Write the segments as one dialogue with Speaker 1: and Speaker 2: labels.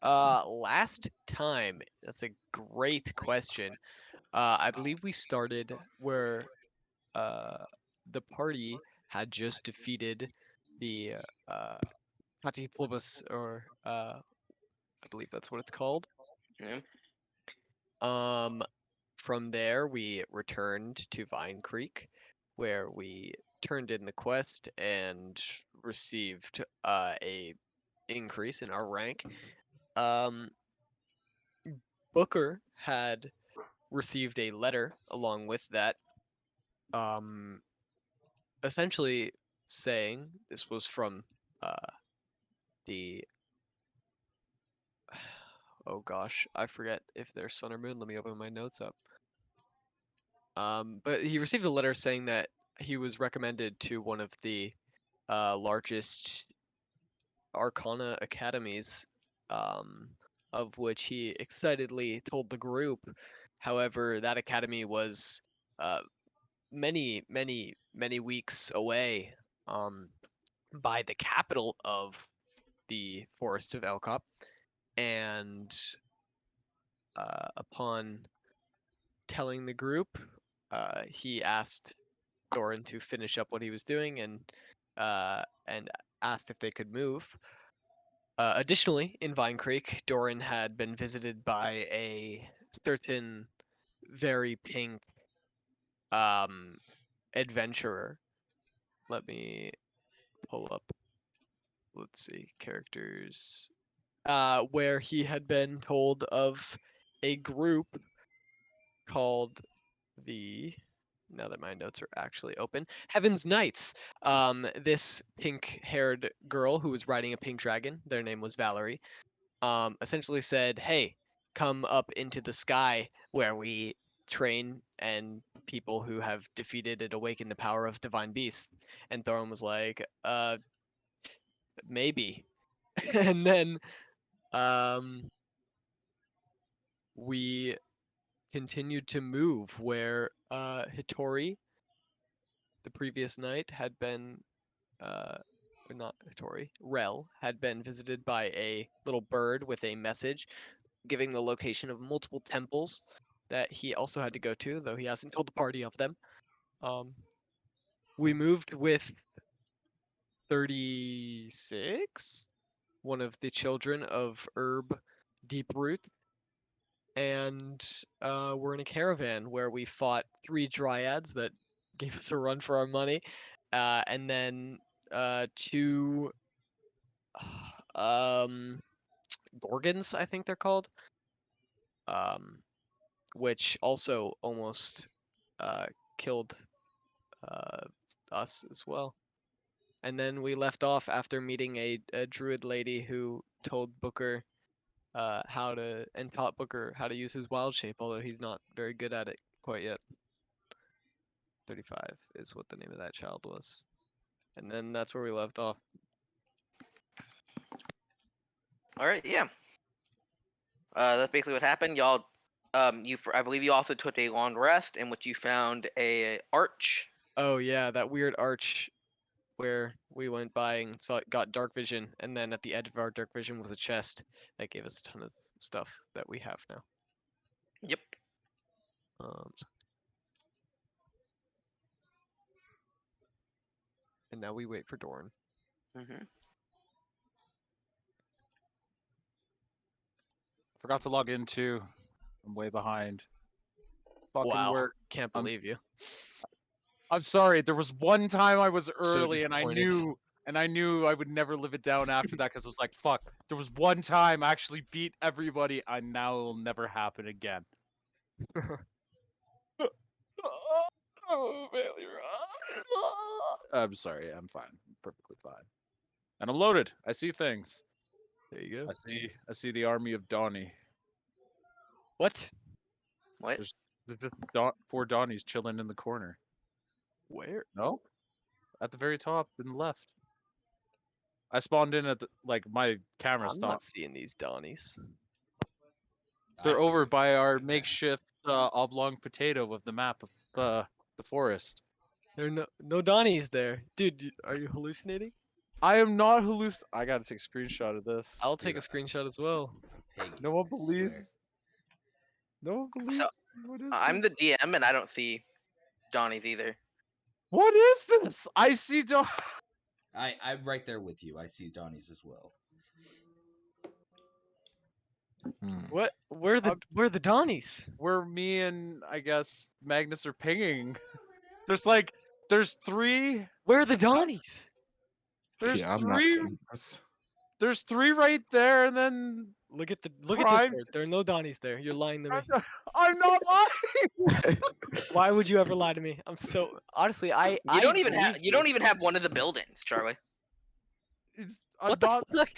Speaker 1: Last time, that's a great question. I believe we started where uh, the party had just defeated the Platypulus, or I believe that's what it's called.
Speaker 2: Yeah.
Speaker 1: Um, from there, we returned to Vine Creek, where we turned in the quest and received a increase in our rank. Um, Booker had received a letter along with that, um, essentially saying this was from uh, the oh gosh, I forget if they're sun or moon. Let me open my notes up. But he received a letter saying that he was recommended to one of the largest Arcana academies, um, of which he excitedly told the group. However, that academy was uh, many weeks away, um, by the capital of the Forest of Elcop, and upon telling the group, he asked Doran to finish up what he was doing and asked if they could move. Additionally, in Vine Creek, Doran had been visited by a certain very pink um, adventurer. Let me pull up. Let's see, characters. Where he had been told of a group called the now that my notes are actually open, Heaven's Knights. This pink-haired girl who was riding a pink dragon, their name was Valerie, essentially said, "Hey, come up into the sky where we train and people who have defeated and awakened the power of divine beasts." And Thorin was like, maybe." And then um, we continued to move where Hitori, the previous night, had been uh, or not Hitori, Rel had been visited by a little bird with a message giving the location of multiple temples that he also had to go to, though he hasn't told the party of them. Um, we moved with 36, one of the children of Herb Deeproot, and we're in a caravan where we fought 3 dryads that gave us a run for our money, and then 2 um, Gorgons, I think they're called, um, which also almost uh, killed uh, us as well. And then we left off after meeting a druid lady who told Booker how to and taught Booker how to use his wild shape, although he's not very good at it quite yet. 35 is what the name of that child was. And then that's where we left off.
Speaker 2: All right. Yeah. That's basically what happened. Y'all, I believe you also took a long rest in which you found a arch.
Speaker 1: Oh yeah, that weird arch where we went by and got dark vision, and then at the edge of our dark vision was a chest that gave us a ton of stuff that we have now.
Speaker 2: Yep.
Speaker 1: Um, and now we wait for Doran.
Speaker 2: Mm-hmm.
Speaker 3: Forgot to log in too. I'm way behind. Fucking
Speaker 1: Wow,
Speaker 3: work.
Speaker 1: can't
Speaker 3: I'm
Speaker 1: believe you.
Speaker 3: I'm sorry. There was one time I was
Speaker 1: So
Speaker 3: early, and
Speaker 1: disappointed.
Speaker 3: I knew I would never live it down after that because I was like, fuck. There was one time I actually beat everybody, and now it will never happen again. Oh, failure. I'm sorry. I'm fine. I'm perfectly fine. And I'm loaded. I see things.
Speaker 1: There you go.
Speaker 3: I see the army of Donnie.
Speaker 1: What?
Speaker 2: What?
Speaker 3: There's just 4 Donnies chilling in the corner.
Speaker 1: Where?
Speaker 3: No? At the very top in the left. I spawned in at my camera
Speaker 1: I'm not
Speaker 3: stopped.
Speaker 1: seeing these Donnies.
Speaker 3: They're over by our makeshift oblong potato of the map of the forest.
Speaker 1: There are no Donnies there. Dude, are you hallucinating?
Speaker 3: I am not I gotta take a screenshot of this.
Speaker 1: I'll take a screenshot as well.
Speaker 4: Piggy,
Speaker 3: No one
Speaker 4: I swear.
Speaker 3: believes. No one believes. What is
Speaker 2: I'm
Speaker 3: this?
Speaker 2: the DM and I don't see Donnie's either.
Speaker 3: What is this? I see Don.
Speaker 4: I'm right there with you. I see Donnie's as well.
Speaker 1: What? Where the Donnies?
Speaker 3: Where me and I guess Magnus are pinging. There's three.
Speaker 1: Where are the Donnies?
Speaker 3: There's
Speaker 5: Yeah, I'm not
Speaker 3: three.
Speaker 5: seeing this.
Speaker 3: There's three right there, and then
Speaker 1: Look at this
Speaker 3: Prime-
Speaker 1: board. There are no Donnies there. You're lying to me.
Speaker 3: I'm not lying.
Speaker 1: Why would you ever lie to me? I'm so honestly.
Speaker 2: You don't even
Speaker 1: believe
Speaker 2: have you don't even have one of the buildings, Charlie.
Speaker 3: I'm
Speaker 1: What the
Speaker 3: not.
Speaker 1: fuck?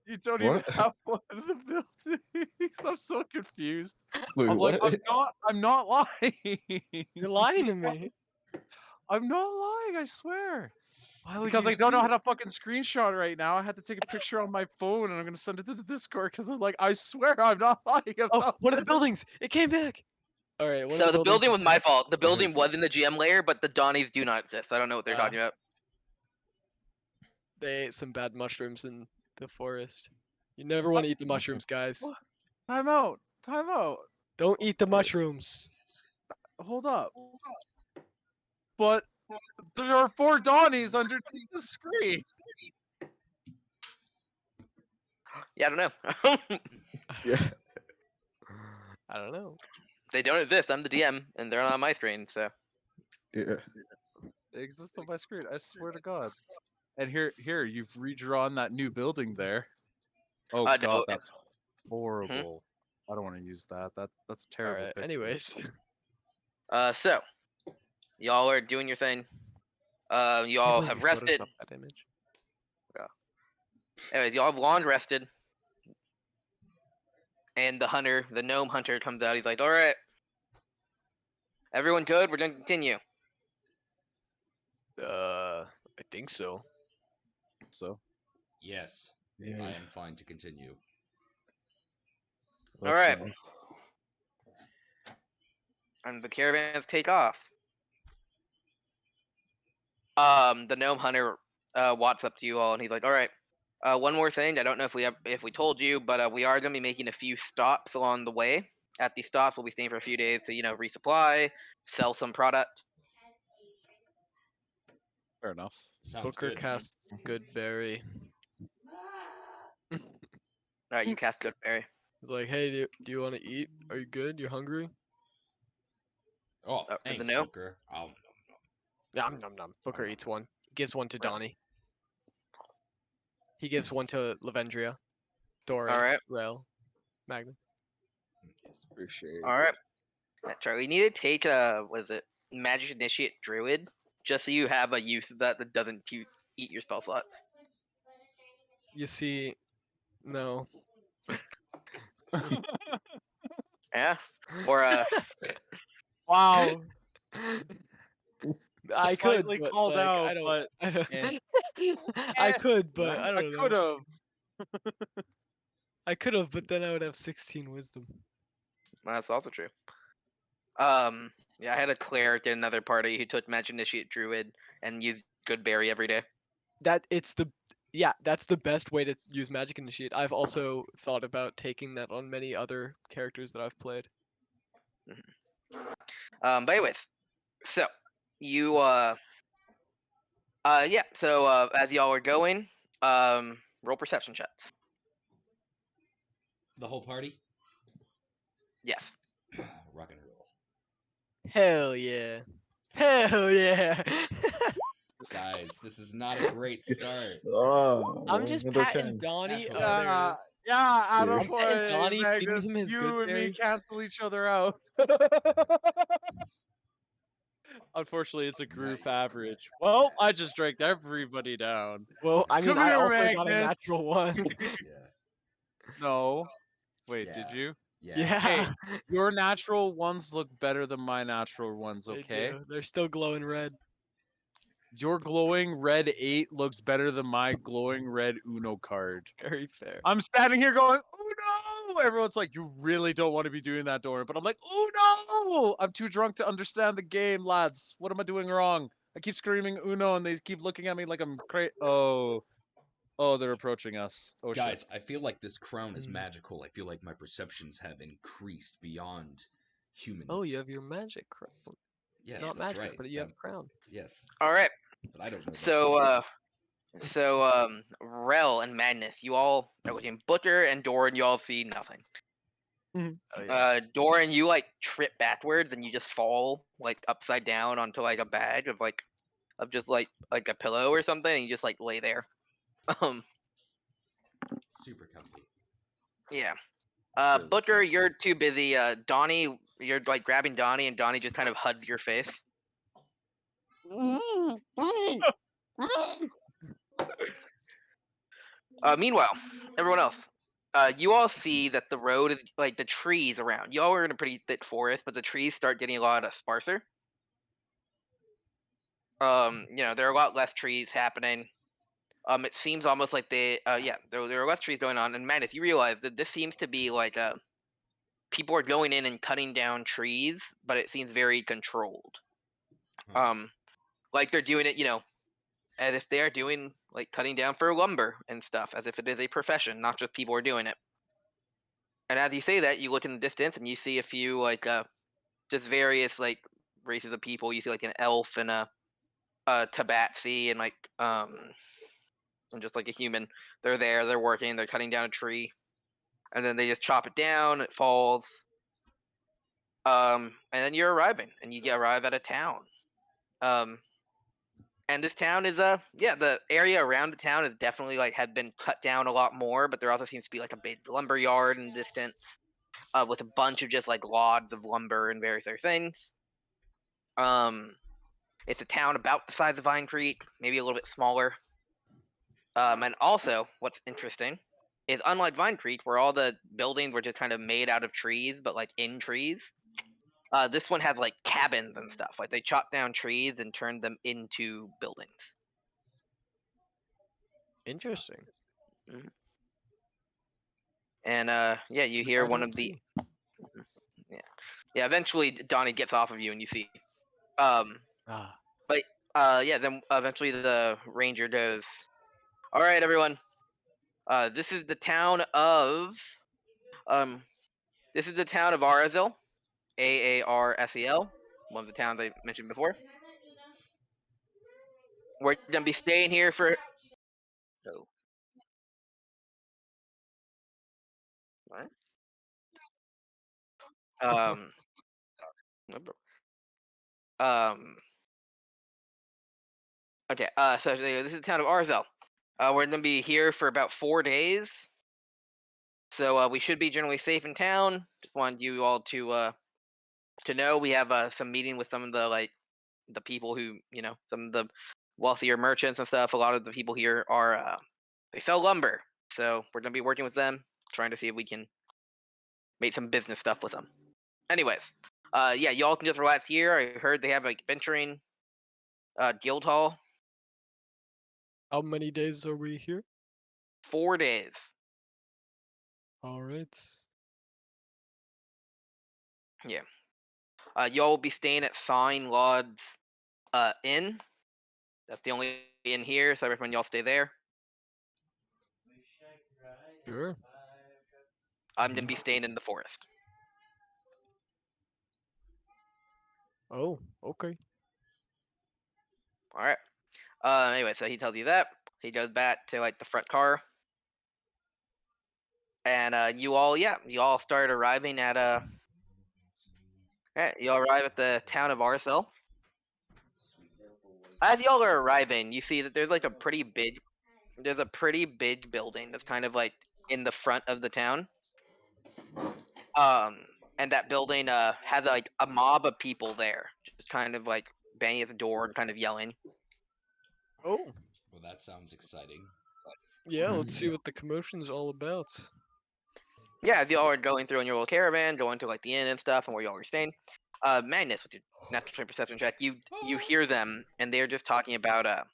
Speaker 3: You don't even
Speaker 5: What?
Speaker 3: have one of the buildings. I'm so confused.
Speaker 5: Wait,
Speaker 3: I'm like,
Speaker 5: what?
Speaker 3: I'm not lying.
Speaker 1: You're lying to me.
Speaker 3: I'm not lying. I swear.
Speaker 1: Why would
Speaker 3: Because
Speaker 1: you
Speaker 3: I don't know
Speaker 1: do
Speaker 3: how to fucking screenshot right now. I had to take a picture on my phone, and I'm gonna send it to the Discord. Because I'm like, I swear I'm not lying
Speaker 1: Oh,
Speaker 3: about.
Speaker 1: one of the buildings. It came back. All right.
Speaker 2: So the building was my fault. The
Speaker 5: heard
Speaker 2: building
Speaker 5: you.
Speaker 2: was in the GM layer, but the Donnies do not exist. I don't know what they're
Speaker 1: Ah.
Speaker 2: talking about.
Speaker 1: They ate some bad mushrooms in the forest. You never want to eat the mushrooms, guys.
Speaker 3: What? Time out. Time out.
Speaker 1: Don't eat the mushrooms.
Speaker 3: Hold up. But there are 4 Donnies underneath the screen.
Speaker 2: Yeah, I don't know.
Speaker 5: Yeah.
Speaker 1: I don't know.
Speaker 2: They don't exist. I'm the DM, and they're not on my screen. So
Speaker 5: Yeah.
Speaker 3: They exist on my screen. I swear to God. And here, you've redrawn that new building there. Oh
Speaker 2: no,
Speaker 3: God, that's horrible. I don't want to use that. That's
Speaker 1: All
Speaker 3: terrible.
Speaker 1: right.
Speaker 3: picture.
Speaker 1: Anyways,
Speaker 2: so y'all are doing your thing. Y'all have rested.
Speaker 1: That image.
Speaker 2: Anyways, y'all have long rested. And the gnome hunter comes out. He's like, all right. Everyone good? We're going to continue.
Speaker 1: I think so.
Speaker 3: So
Speaker 4: Yes, I
Speaker 5: Yeah.
Speaker 4: am fine to continue.
Speaker 2: All right. And the caravans take off. The gnome hunter walks up to you all, and he's like, all right. One more thing. I don't know if we told you, but we are going to be making a few stops along the way. At these stops, we'll be staying for a few days to, resupply, sell some product.
Speaker 3: fair enough.
Speaker 4: Sounds
Speaker 1: Booker
Speaker 4: good.
Speaker 1: casts Goodberry.
Speaker 2: All right, you cast Goodberry.
Speaker 1: He's like, hey, do you want to eat? Are you good? You hungry?
Speaker 4: Oh,
Speaker 2: for the
Speaker 4: thanks,
Speaker 2: gnome?
Speaker 4: Booker. Oh,
Speaker 1: Nom nom nom. Booker eats one. Gives one to
Speaker 2: Really?
Speaker 1: Donnie. He gives one to Lavendria, Doran,
Speaker 2: Alright.
Speaker 1: Rel, Magnus.
Speaker 5: Appreciate
Speaker 2: All right. Charlie, you need to take Magic Initiate Druid, just so you have a use of that doesn't eat your spell slots.
Speaker 1: You see, no.
Speaker 2: Yeah. Or
Speaker 3: Wow.
Speaker 1: I could,
Speaker 3: Slightly
Speaker 1: but
Speaker 3: called
Speaker 1: like,
Speaker 3: out,
Speaker 1: I don't.
Speaker 3: but
Speaker 1: I don't.
Speaker 3: eh.
Speaker 1: I could, but I
Speaker 3: I
Speaker 1: don't
Speaker 3: could
Speaker 1: know.
Speaker 3: have.
Speaker 1: I could have, but then I would have 16 wisdom.
Speaker 2: that's also true. Yeah, I had a cleric in another party who took Magic Initiate Druid and used Goodberry every day.
Speaker 1: That's the best way to use Magic Initiate. I've also thought about taking that on many other characters that I've played.
Speaker 2: But anyways, so you so as y'all are going, roll perception checks.
Speaker 4: the whole party?
Speaker 2: Yes.
Speaker 4: Rock and roll.
Speaker 1: Hell yeah. Hell yeah.
Speaker 4: Guys, this is not a great start.
Speaker 5: Oh,
Speaker 1: I'm just
Speaker 5: one out of
Speaker 1: patting
Speaker 5: 10.
Speaker 1: Donnie.
Speaker 4: Natural
Speaker 1: Oh, there it is.
Speaker 3: Yeah, out
Speaker 5: Yeah.
Speaker 3: of
Speaker 1: I'm patting
Speaker 3: play,
Speaker 1: Donnie, feeding
Speaker 3: Magnus.
Speaker 1: him his
Speaker 3: You and me
Speaker 1: Goodberry.
Speaker 3: cancel each other out. Unfortunately, it's a group average. Well, I just drank everybody down.
Speaker 1: Well, I mean,
Speaker 3: Come
Speaker 1: I
Speaker 3: here,
Speaker 1: also got a
Speaker 3: Magnus.
Speaker 1: natural one.
Speaker 4: Yeah.
Speaker 3: No. Wait, did
Speaker 4: Yeah.
Speaker 3: you?
Speaker 4: Yeah.
Speaker 1: Yeah.
Speaker 3: Hey, your natural ones look better than my natural ones,
Speaker 1: They
Speaker 3: okay?
Speaker 1: do. They're still glowing red.
Speaker 3: Your glowing red 8 looks better than my glowing red Uno card.
Speaker 1: Very fair.
Speaker 3: I'm standing here going, oh no! Everyone's like, you really don't want to be doing that, Doran. But I'm like, oh no! I'm too drunk to understand the game, lads. What am I doing wrong? I keep screaming Uno and they keep looking at me like I'm crazy. Oh. Oh, they're approaching us. Oh
Speaker 4: Guys,
Speaker 3: shit.
Speaker 4: I feel like this crown is
Speaker 1: Mm.
Speaker 4: magical. I feel like my perceptions have increased beyond human.
Speaker 1: Oh, you have your magic crown. It's
Speaker 4: Yes,
Speaker 1: not
Speaker 4: that's
Speaker 1: magic,
Speaker 4: right.
Speaker 1: but you have a crown.
Speaker 4: Yes,
Speaker 2: All right.
Speaker 4: but I don't know.
Speaker 2: So, Rel and Madness, you all are looking. Butcher and Doran, you all see nothing.
Speaker 1: Oh yeah.
Speaker 2: Doran, you like trip backwards and you just fall like upside down onto like a bag of just like a pillow or something, and you just like lay there.
Speaker 4: Super comfy.
Speaker 2: Yeah.
Speaker 5: Really
Speaker 2: Butcher, you're too busy. Donnie, you're like grabbing Donnie, and Donnie just kind of hugs your face. Meanwhile, everyone else, you all see that the road is like the trees around. You all are in a pretty thick forest, but the trees start getting a lot sparser. There are a lot less trees happening. It seems almost like there are less trees going on. And man, if you realize that this seems to be like people are going in and cutting down trees, but it seems very controlled.
Speaker 4: Huh.
Speaker 2: Like they're doing it, as if they are doing like cutting down for lumber and stuff, as if it is a profession, not just people are doing it. And as you say that, you look in the distance and you see a few like just various like races of people. You see like an elf and a tabaxi and like and just like a human. They're there, they're working, they're cutting down a tree, and then they just chop it down. It falls. And then you're arriving, and you arrive at a town. And this town is the area around the town is definitely like had been cut down a lot more, but there also seems to be like a big lumber yard in the distance, with a bunch of just like logs of lumber and various other things. It's a town about the size of Vine Creek, maybe a little bit smaller. And also, what's interesting is unlike Vine Creek, where all the buildings were just kind of made out of trees, but like in trees, this one has like cabins and stuff. Like they chopped down trees and turned them into buildings.
Speaker 1: Interesting.
Speaker 2: And you hear one of the eventually Donnie gets off of you and you see.
Speaker 1: Ah.
Speaker 2: Then eventually the ranger goes, "All right, everyone. This is the town of Arzil, Arsel, one of the towns I mentioned before. We're gonna be staying here for." Oh. What? Um. Okay. So this is the town of Arzel. We're gonna be here for about 4 days. So we should be generally safe in town. Just wanted you all to know we have some meeting with some of the people who some of the wealthier merchants and stuff. A lot of the people here are they sell lumber, so we're gonna be working with them, trying to see if we can make some business stuff with them. Anyways, y'all can just relax here. I heard they have like venturing guild hall.
Speaker 1: How many days are we here?
Speaker 2: 4 days.
Speaker 1: All right.
Speaker 2: Yeah. Y'all will be staying at Sign Lodge Inn. That's the only inn here, so I recommend y'all stay there.
Speaker 1: Sure.
Speaker 2: I'm gonna be staying in the forest.
Speaker 1: Oh, okay.
Speaker 2: All right. Anyway, so he tells you that. He goes back to like the front car, and you all start arriving at Alright, you all arrive at the town of Arcel. As y'all are arriving, you see that there's a pretty big building that's kind of like in the front of the town. And that building has like a mob of people there, just kind of like banging at the door and kind of yelling.
Speaker 1: Oh,
Speaker 4: Well, that sounds exciting.
Speaker 1: yeah. Let's see what the commotion's all about.
Speaker 2: Yeah, as y'all are going through in your little caravan, going to like the inn and stuff, and where y'all are staying. Magnus, with your natural perception check, you hear them, and they're just talking about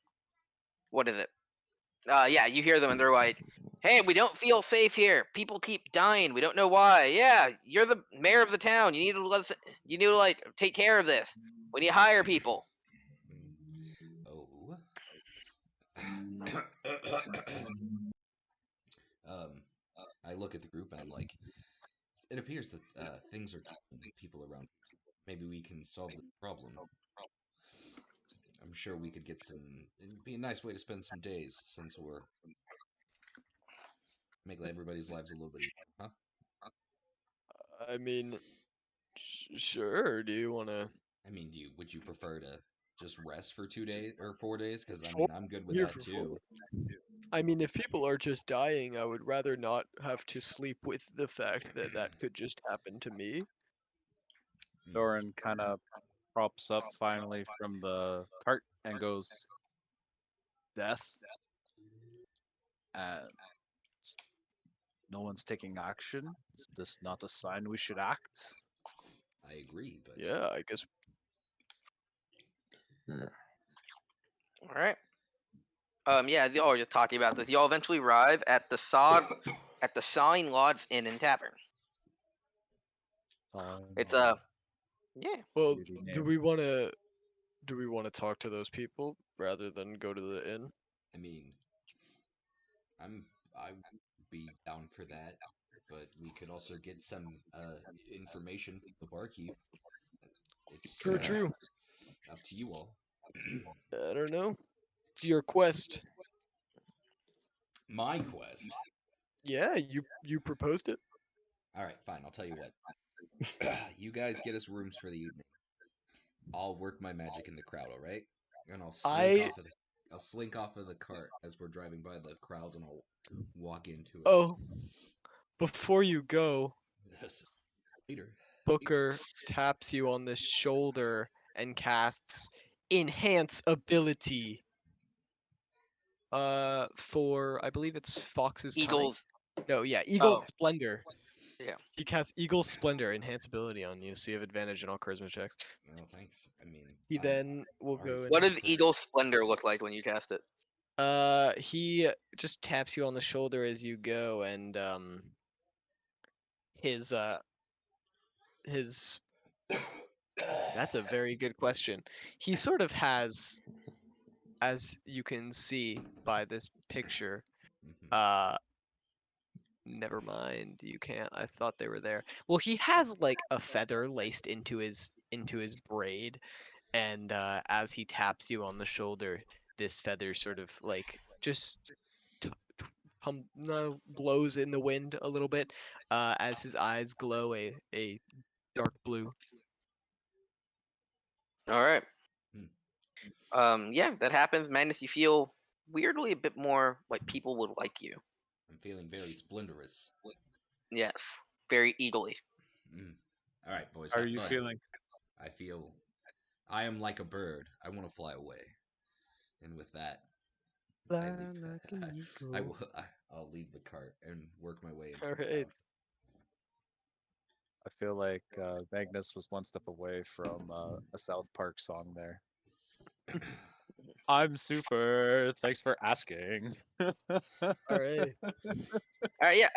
Speaker 2: what is it? You hear them, and they're like, "Hey, we don't feel safe here. People keep dying. We don't know why. Yeah, you're the mayor of the town. You need to like take care of this. We need to hire people."
Speaker 4: Oh. I look at the group and I'm like, it appears that things are keeping people around. Maybe we can solve this problem. I'm sure we could get some. It'd be a nice way to spend some days since we're make everybody's lives a little bit easier, huh?
Speaker 1: I mean, sure. Do you want to?
Speaker 4: I mean, would you prefer to just rest for 2 days or 4 days? Because I
Speaker 1: Sure.
Speaker 4: mean, I'm good with
Speaker 1: Here
Speaker 4: that
Speaker 1: for
Speaker 4: too.
Speaker 1: I mean, if people are just dying, I would rather not have to sleep with the fact that that could just happen to me.
Speaker 3: Doran kind of props up finally from the cart and goes, "Death, and no one's taking action. Is this not a sign we should act?"
Speaker 4: I agree, but
Speaker 1: Yeah, I guess.
Speaker 2: All right. Yeah, y'all are just talking about this. Y'all eventually arrive at the Sawing Lodge Inn and Tavern. It's yeah.
Speaker 1: Well,
Speaker 3: Beauty
Speaker 1: do
Speaker 3: name.
Speaker 1: we want to? Do we want to talk to those people rather than go to the inn?
Speaker 4: I mean, I'd be down for that. But we could also get some information from the barkeep. It's
Speaker 1: True.
Speaker 4: up to you all.
Speaker 1: I don't know. It's your quest.
Speaker 4: My quest.
Speaker 1: Yeah, you proposed it.
Speaker 4: All right, fine. I'll tell you what. You guys get us rooms for the evening. I'll work my magic in the crowd. All right, and I'll slink off of the cart as we're driving by the crowd, and I'll walk into it.
Speaker 1: Oh, before you go,
Speaker 4: Later.
Speaker 1: Booker taps you on the shoulder and casts enhance ability. For I believe it's Fox's cunning.
Speaker 2: Eagles.
Speaker 1: No, yeah, Eagle
Speaker 2: Oh.
Speaker 1: Splendor.
Speaker 2: Yeah.
Speaker 1: He casts Eagle Splendor, enhance ability on you, so you have advantage in all charisma checks.
Speaker 4: Well, thanks. I mean,
Speaker 1: He then will
Speaker 4: already
Speaker 1: go
Speaker 2: What
Speaker 1: and
Speaker 2: does Eagle Splendor look like when you cast it?
Speaker 1: he just taps you on the shoulder as you go, and his that's a very good question. He sort of has, as you can see by this picture,
Speaker 4: Mhm.
Speaker 1: never mind, you can't. I thought they were there. Well, he has like a feather laced into his braid, and as he taps you on the shoulder, this feather sort of like just blows in the wind a little bit, as his eyes glow a dark blue.
Speaker 2: All right.
Speaker 4: Hmm.
Speaker 2: Yeah, that happens. Magnus, you feel weirdly a bit more like people would like you.
Speaker 4: I'm feeling very splendorous.
Speaker 2: Yes, very eagerly.
Speaker 4: All right, boys.
Speaker 3: How are
Speaker 4: Have
Speaker 3: you
Speaker 4: fun.
Speaker 3: feeling?
Speaker 4: I feel I am like a bird. I want to fly away. And with that, I
Speaker 1: Fly
Speaker 4: leave.
Speaker 1: like an
Speaker 4: I
Speaker 1: eagle.
Speaker 4: will. I'll leave the cart and work my way into
Speaker 1: All
Speaker 4: the
Speaker 1: right.
Speaker 3: I feel like Magnus was one step away from a South Park song there.
Speaker 4: crowd.
Speaker 3: I'm super. Thanks for asking.
Speaker 1: All right.
Speaker 2: All right, yeah.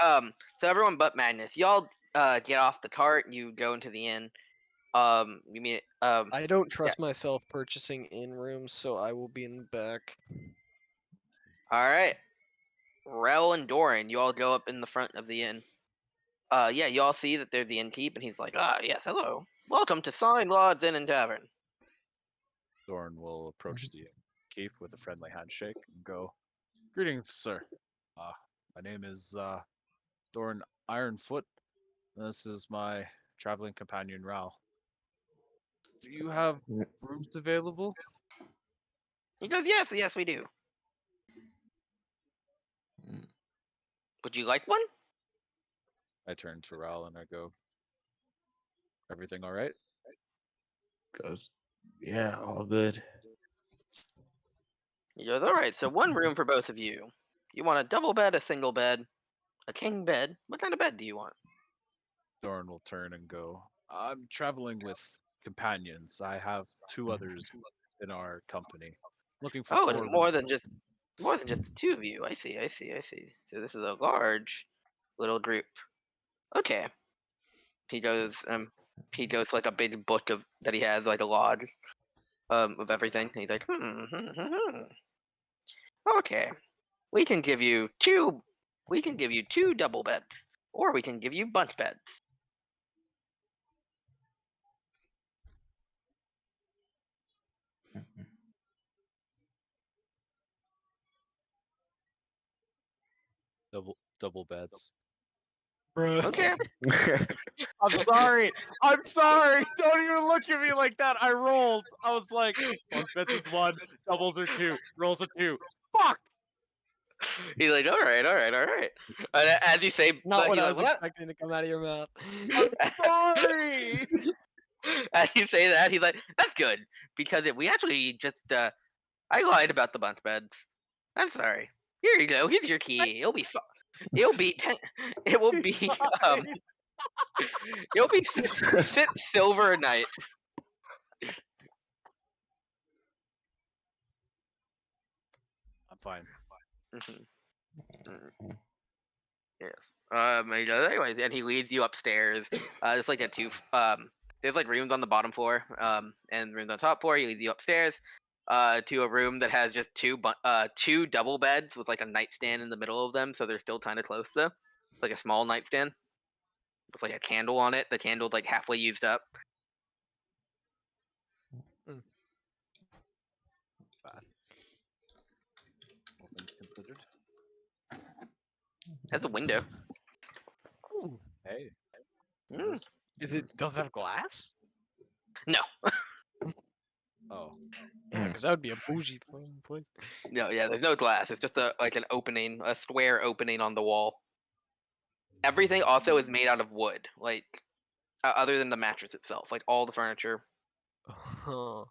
Speaker 2: So everyone but Magnus, y'all get off the cart. You go into the inn. You mean
Speaker 1: I don't trust myself purchasing in rooms, so I will be in the back.
Speaker 2: All right. Rel and Doran, you all go up in the front of the inn. Yeah, you all see that they're the innkeep, and he's like, yes, hello. Welcome to Sign Lodge Inn and Tavern.
Speaker 3: Doran will approach the keep with a friendly handshake and go, "Greetings, sir. My name is Doran Ironfoot. And this is my traveling companion, Ral. Do you have rooms available?"
Speaker 2: He goes, yes, we do. Would you like one?
Speaker 3: I turn to Ral and I go, "Everything all right?"
Speaker 5: Goes, yeah, all good.
Speaker 2: He goes, all right, so one room for both of you. You want a double bed, a single bed, a king bed? What kind of bed do you want?
Speaker 3: Doran will turn and go, "I'm traveling with companions. I have two others in our company. Looking for
Speaker 2: Oh, it's
Speaker 3: 4
Speaker 2: more
Speaker 3: rooms."
Speaker 2: than just the two of you. I see. So this is a large little group. Okay. He goes to like a big book of that he has, like a log of everything. And he's like, Okay. We can give you two We can give you 2 double beds, or we can give you bunch beds.
Speaker 3: Double beds.
Speaker 1: Bruh.
Speaker 2: Okay.
Speaker 3: I'm sorry. I'm sorry. Don't even look at me like that. I rolled. I was like, bunk beds is 1, doubles are 2, rolls a 2. Fuck.
Speaker 2: He's like, all right. And as you say,
Speaker 1: Not
Speaker 2: but
Speaker 1: what
Speaker 2: he's
Speaker 1: I
Speaker 2: like,
Speaker 1: was
Speaker 2: what?
Speaker 1: expecting to come out of your mouth.
Speaker 3: Sorry.
Speaker 2: As you say that, he's like, that's good because we actually just I lied about the bunch beds. I'm sorry. Here you go. Here's your key. It'll be fun. It'll be it will be it'll be silver a night.
Speaker 3: I'm fine.
Speaker 2: Yes. Anyways, and he leads you upstairs. It's like there's like rooms on the bottom floor, and rooms on the top floor. He leads you upstairs, to a room that has just two double beds with like a nightstand in the middle of them. So they're still kind of close though. Like a small nightstand with like a candle on it. The candle's like halfway used up.
Speaker 3: All things considered.
Speaker 2: Has a window.
Speaker 1: Ooh.
Speaker 3: Hey.
Speaker 2: Mm.
Speaker 1: Does it have glass?
Speaker 2: No,
Speaker 3: Oh.
Speaker 1: Yeah, because that would be a bougie fucking place.
Speaker 2: no, yeah. There's no glass. It's just an opening, a square opening on the wall. Everything also is made out of wood, like other than the mattress itself. Like all the furniture.
Speaker 1: Huh.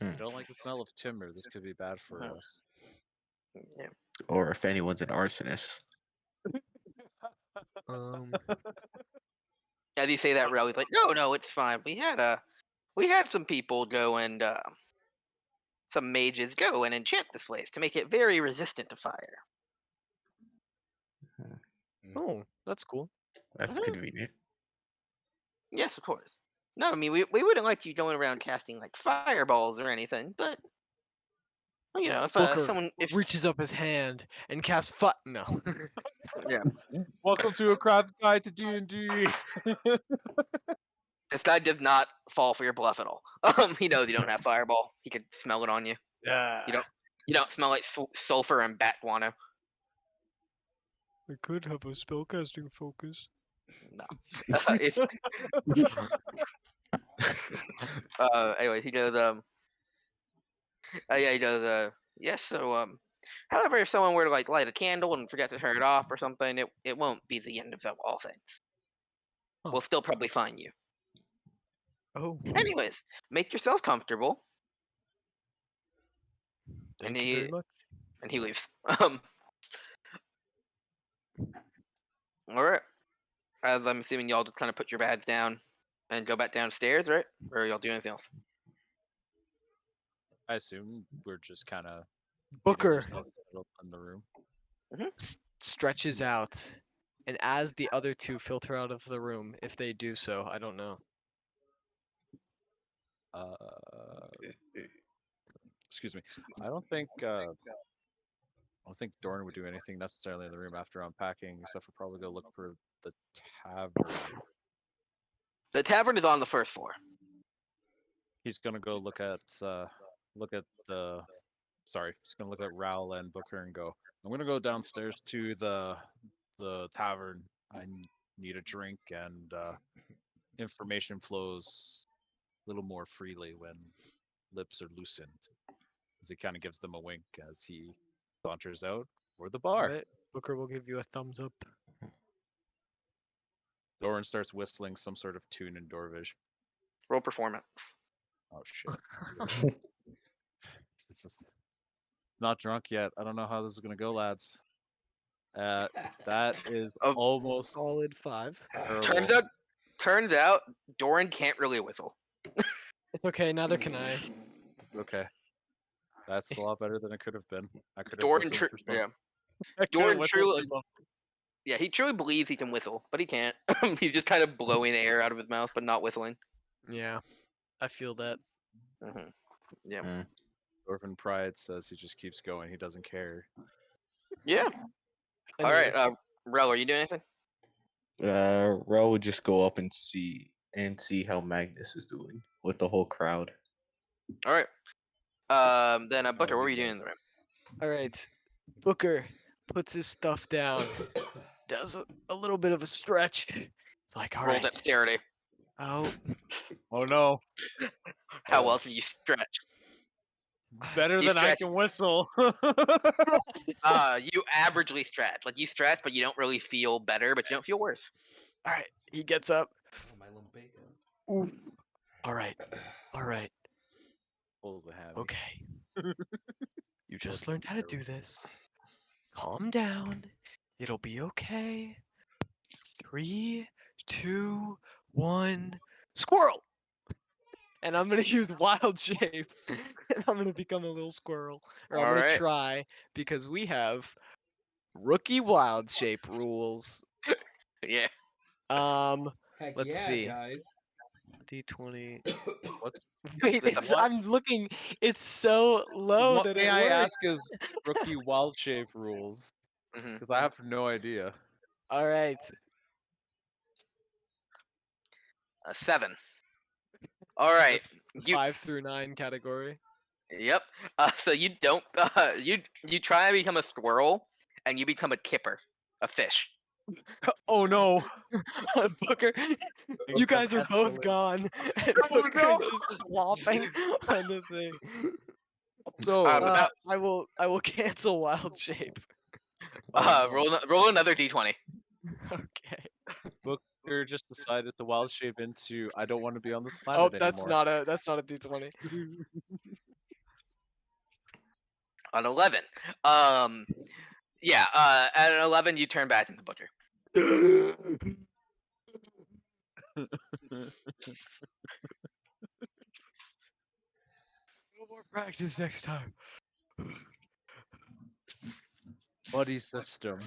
Speaker 3: I don't like the smell of timber. This could be bad for
Speaker 2: Mhm.
Speaker 3: us.
Speaker 2: Yeah.
Speaker 5: Or if anyone's an arsonist.
Speaker 1: Um.
Speaker 2: As you say that, Relly's like, no, it's fine. We had some people go and some mages go and enchant this place to make it very resistant to fire.
Speaker 1: Oh, that's cool.
Speaker 5: That's
Speaker 2: Mhm.
Speaker 5: convenient.
Speaker 2: Yes, of course. No, I mean we wouldn't like you going around casting like fireballs or anything, but well, if
Speaker 1: Booker
Speaker 2: someone if
Speaker 1: reaches up his hand and casts No.
Speaker 2: yeah,
Speaker 3: Welcome to a craft guide to D&D.
Speaker 2: this guy does not fall for your bluff at all. He knows you don't have fireball. He could smell it on you.
Speaker 1: Yeah.
Speaker 2: You don't smell like sulfur and bat guano.
Speaker 1: I could have a spellcasting focus.
Speaker 2: No. It's anyways, he goes yeah, he goes yes, so however if someone were to like light a candle and forget to turn it off or something, it won't be the end of all things.
Speaker 1: Huh.
Speaker 2: We'll still probably find you.
Speaker 1: Oh,
Speaker 2: Anyways, make yourself comfortable.
Speaker 1: thank
Speaker 2: and
Speaker 1: you very much.
Speaker 2: he leaves. All right. As I'm assuming y'all just kind of put your bags down and go back downstairs, right? Or y'all do anything else?
Speaker 3: I assume we're just kind of
Speaker 1: Booker
Speaker 3: in the room.
Speaker 1: stretches out, and as the other two filter out of the room, if they do so, I don't know.
Speaker 3: Excuse me. I don't think Dorn would do anything necessarily in the room after unpacking, except for probably go look for the tavern.
Speaker 2: The tavern is on the first floor.
Speaker 3: He's gonna go look at the. Sorry, he's gonna look at Raoul and Booker and go. I'm gonna go downstairs to the tavern. I need a drink, and information flows a little more freely when lips are loosened. As he kind of gives them a wink as he saunters out for the bar.
Speaker 1: Right? Booker will give you a thumbs up.
Speaker 3: Doran starts whistling some sort of tune in Dorvish.
Speaker 2: Roll performance.
Speaker 3: Oh shit. It's not drunk yet. I don't know how this is gonna go, lads. That is
Speaker 2: Oh.
Speaker 3: almost
Speaker 1: Solid 5.
Speaker 3: terrible.
Speaker 2: Turns out Doran can't really whistle.
Speaker 1: It's okay, neither can I.
Speaker 3: Okay. That's a lot better than it could have been. I could have
Speaker 2: Doran
Speaker 3: whistled for some.
Speaker 2: yeah.
Speaker 3: I could have
Speaker 2: Doran
Speaker 3: whistled
Speaker 2: truly
Speaker 3: for some.
Speaker 2: Yeah, he truly believes he can whistle, but he can't. He's just kind of blowing air out of his mouth, but not whistling.
Speaker 1: Yeah, I feel that.
Speaker 2: Mm-hmm. Yeah.
Speaker 3: Dwarven pride says he just keeps going. He doesn't care.
Speaker 2: Yeah. All right,
Speaker 1: Anyways,
Speaker 2: Rel, are you doing anything?
Speaker 5: Rel would just go up and see how Magnus is doing with the whole crowd.
Speaker 2: All right. Then Butcher, what were you doing in the room?
Speaker 1: all right. Booker puts his stuff down, does a little bit of a stretch. It's like, all
Speaker 2: Roll
Speaker 1: right.
Speaker 2: dexterity.
Speaker 1: Oh,
Speaker 3: Oh no.
Speaker 2: How well did you stretch?
Speaker 3: Better
Speaker 2: You
Speaker 3: than I
Speaker 2: stretch.
Speaker 3: can whistle.
Speaker 2: You averagely stretch. Like you stretch, but you don't really feel better, but you don't feel worse.
Speaker 1: all right. He gets up.
Speaker 4: Oh, my lumbago.
Speaker 1: Ooh. All right. All right.
Speaker 3: Pulls the hammy.
Speaker 1: Okay. You just
Speaker 3: Bloody
Speaker 1: learned how to do this. Calm down. It'll be okay. 3, 2, 1. Squirrel! And I'm gonna use wild shape. And I'm gonna become a little squirrel. Or I'm
Speaker 2: All
Speaker 1: gonna
Speaker 2: right.
Speaker 1: try because we have rookie wild shape rules.
Speaker 2: Yeah.
Speaker 4: Heck
Speaker 1: Let's
Speaker 4: yeah,
Speaker 1: see.
Speaker 4: guys.
Speaker 1: D20.
Speaker 3: What?
Speaker 1: Wait,
Speaker 2: What?
Speaker 1: I'm looking. It's so low
Speaker 3: What
Speaker 1: that
Speaker 3: may
Speaker 1: it
Speaker 3: I
Speaker 1: works.
Speaker 3: ask is rookie wild shape rules?
Speaker 2: Mhm.
Speaker 3: Because I have no idea.
Speaker 1: All right.
Speaker 2: 7. All right.
Speaker 1: That's
Speaker 2: You.
Speaker 1: 5 through 9 category.
Speaker 2: Yep. So you don't. You try and become a squirrel, and you become a kipper, a fish.
Speaker 3: Oh no.
Speaker 1: Booker, you guys are both gone, and
Speaker 3: Oh,
Speaker 1: Booker
Speaker 3: no.
Speaker 1: is just flopping on the thing.
Speaker 3: So
Speaker 2: About.
Speaker 1: I will cancel wild shape.
Speaker 3: oh, no.
Speaker 2: Roll another d20.
Speaker 1: Okay.
Speaker 3: Booker just decided to wild shape into I don't want to be on this
Speaker 1: Oh,
Speaker 3: planet
Speaker 1: that's
Speaker 3: anymore.
Speaker 1: not a D20.
Speaker 2: An 11. Yeah. At an 11, you turn back into Booker.
Speaker 1: No more practice next time.
Speaker 3: Buddy system.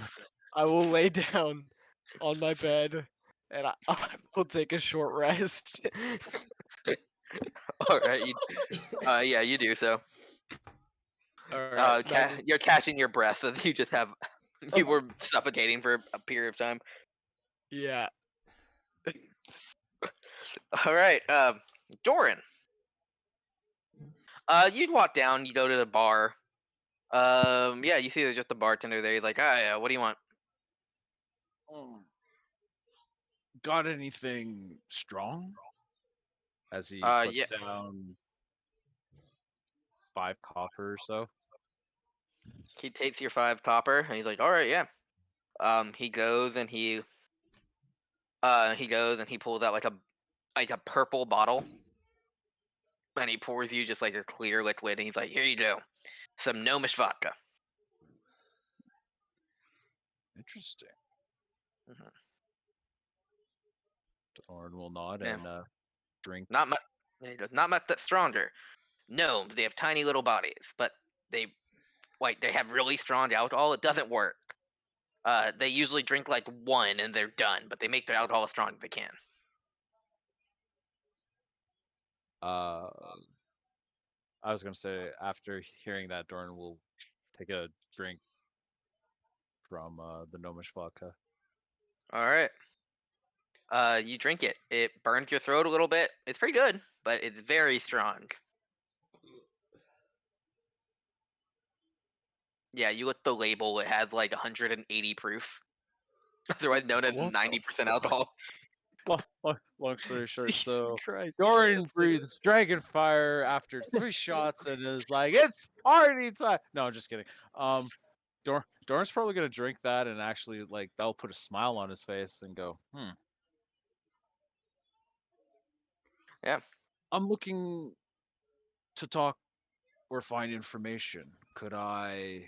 Speaker 1: I will lay down on my bed and I will take a short rest.
Speaker 2: All right. You. Yeah, you do so.
Speaker 1: All right.
Speaker 2: You're catching your breath as you just have. You were suffocating for a period of time.
Speaker 1: Yeah.
Speaker 2: All right. Doran. You'd walk down. You go to the bar. Yeah, you see there's just a bartender there. He's like, ah, yeah, what do you want?
Speaker 3: Got anything strong? As he puts
Speaker 2: Yeah.
Speaker 3: down 5 copper or so.
Speaker 2: He takes your 5 copper and he's like, all right, yeah. He goes and he pulls out like a purple bottle, and he pours you just like a clear liquid, and he's like, here you go, some gnomish vodka.
Speaker 3: Interesting.
Speaker 2: Mhm.
Speaker 3: Thorn will nod
Speaker 2: Yeah.
Speaker 3: and drink.
Speaker 2: Not much. Not much that's stronger. Gnomes, they have tiny little bodies, but they have really strong alcohol. It doesn't work. They usually drink like 1 and they're done, but they make their alcohol as strong as they can.
Speaker 3: I was gonna say after hearing that, Dorn will take a drink from the gnomish vodka.
Speaker 2: All right. You drink it. It burns your throat a little bit. It's pretty good, but it's very strong. Yeah, you look at the label. It has like 180 proof, otherwise known as
Speaker 3: What?
Speaker 2: 90% alcohol.
Speaker 3: Long story short,
Speaker 1: Jesus
Speaker 3: so
Speaker 1: Christ.
Speaker 3: Dorian
Speaker 1: That's like-
Speaker 3: breathes dragon fire after 3 shots and is like, "It's party time!" No, I'm just kidding. Doran's probably gonna drink that and actually like that'll put a smile on his face and go,
Speaker 2: Yeah.
Speaker 3: I'm looking to talk or find information. Could I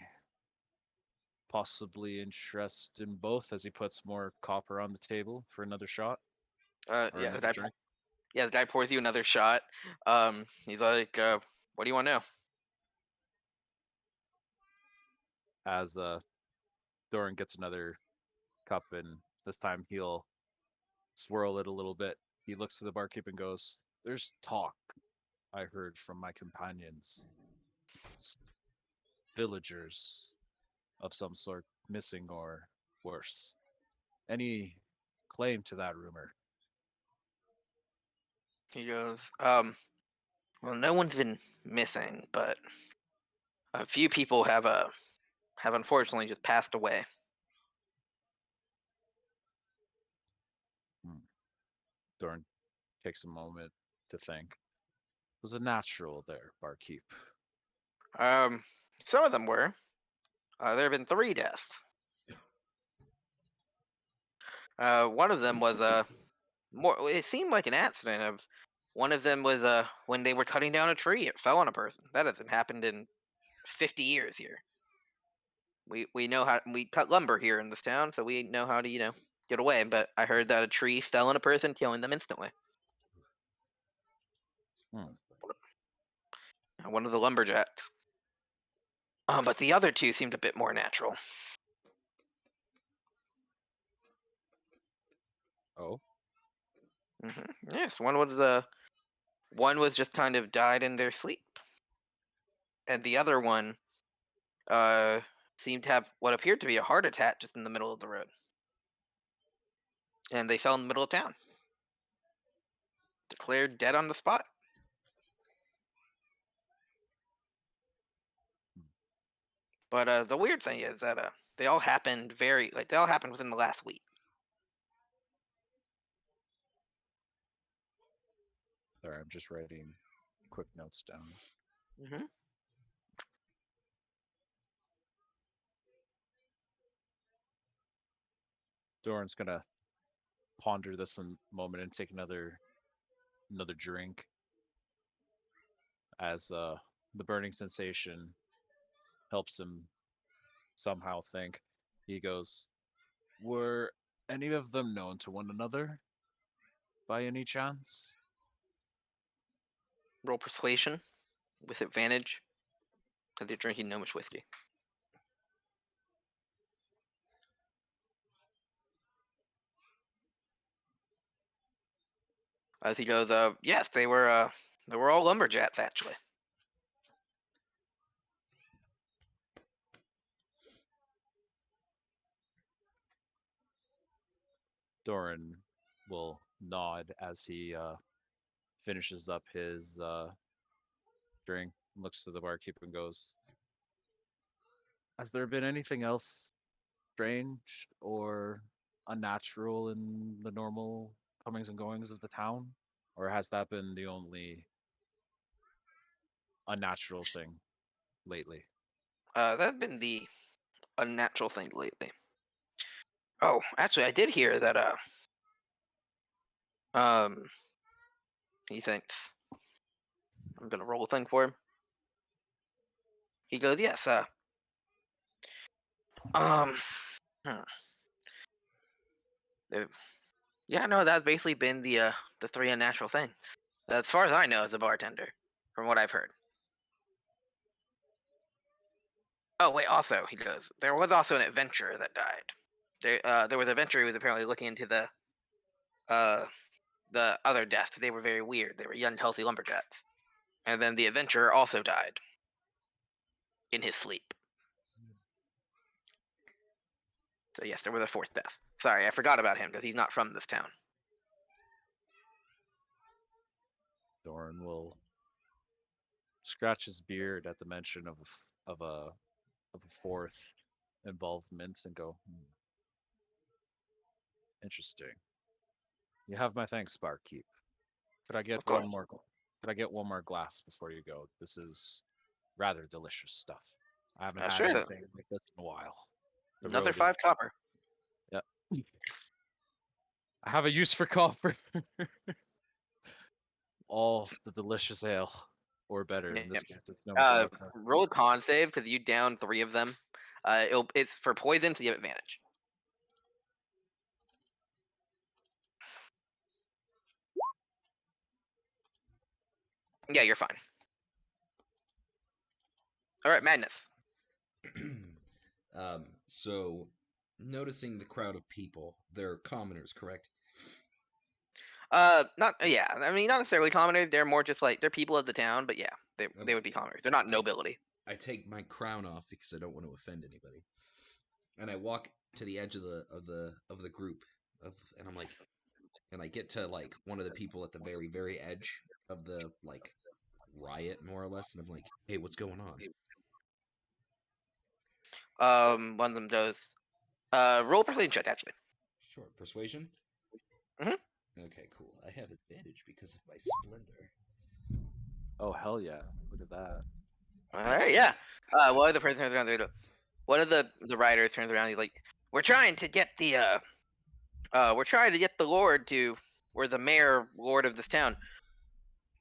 Speaker 3: possibly interest in both?" As he puts more copper on the table for another shot or
Speaker 2: Yeah.
Speaker 3: another drink.
Speaker 2: The guy pours you another shot. He's like, "What do you want to know?"
Speaker 3: As Doran gets another cup and this time he'll swirl it a little bit. He looks to the barkeep and goes, "There's talk I heard from my companions. S- Villagers of some sort missing or worse. Any claim to that rumor?
Speaker 2: He goes, well, no one's been missing, but a few people have unfortunately just passed away.
Speaker 3: Dorn takes a moment to think. Was it natural there, barkeep?
Speaker 2: Some of them were. There have been 3 deaths. One of them was more. It seemed like an accident. Of one of them was when they were cutting down a tree, it fell on a person. That hasn't happened in 50 years here. We know how we cut lumber here in this town, so we know how to get away. But I heard that a tree fell on a person, killing them instantly. One of the lumberjacks. But the other 2 seemed a bit more natural.
Speaker 3: Oh,
Speaker 2: Yes, one was just kind of died in their sleep, and the other one seemed to have what appeared to be a heart attack just in the middle of the road, and they fell in the middle of town, declared dead on the spot. But the weird thing is that they all happened within the last week.
Speaker 3: sorry, I'm just writing quick notes down.
Speaker 2: Mm-hmm.
Speaker 3: Doran's gonna ponder this a moment and take another drink as the burning sensation helps him somehow think. He goes, "Were any of them known to one another by any chance?"
Speaker 2: Roll persuasion with advantage because you're drinking gnomish whiskey. As he goes, yes, they were all lumberjacks actually.
Speaker 3: Doran will nod as he finishes up his drink, looks to the barkeep and goes, "Has there been anything else strange or unnatural in the normal comings and goings of the town? Or has that been the only unnatural thing lately?"
Speaker 2: That's been the unnatural thing lately. Oh, actually, I did hear that. He thinks I'm gonna roll a thing for him. He goes, yes. Um, hmm. Yeah, no, that's basically been the 3 unnatural things. As far as I know, as a bartender, from what I've heard. Oh wait, also he goes, there was also an adventurer that died. There was an adventurer who was apparently looking into the other deaths. They were very weird. They were young, healthy lumberjacks. And then the adventurer also died in his sleep. So yes, there was a 4th death. Sorry, I forgot about him because he's not from this town.
Speaker 3: Doran will scratch his beard at the mention of a 4th involvement and go, interesting. You have my thanks, barkeep. Could I get
Speaker 2: Of course.
Speaker 3: Could I get one more glass before you go? This is rather delicious stuff. I haven't had
Speaker 2: Sure.
Speaker 3: anything like this in a while. The
Speaker 2: Another
Speaker 3: road
Speaker 2: 5 copper.
Speaker 3: Yeah. I have a use for copper. All the delicious ale, or better in this case. It's no vodka.
Speaker 2: Roll a con save because you down 3 of them. It's for poison, so you have advantage. Yeah, you're fine. All right, Magnus.
Speaker 4: So, noticing the crowd of people, they're commoners, correct?
Speaker 2: Not yeah. I mean, not necessarily commoners. They're more just like they're people of the town, but yeah, they would be commoners. They're not nobility.
Speaker 4: I take my crown off because I don't want to offend anybody, and I walk to the edge of the group and I'm like, and I get to like one of the people at the very, very edge of the like riot, more or less, and I'm like, hey, what's going on?
Speaker 2: One of them does. Roll a persuasion check, actually.
Speaker 4: Sure, persuasion.
Speaker 2: Mhm.
Speaker 4: Okay, cool. I have advantage because of my splendor.
Speaker 3: Oh hell yeah! Look at that.
Speaker 2: All right, yeah. One of the person turns around. One of the riders turns around. He's like, "We're trying to get the lord to, or the mayor lord of this town,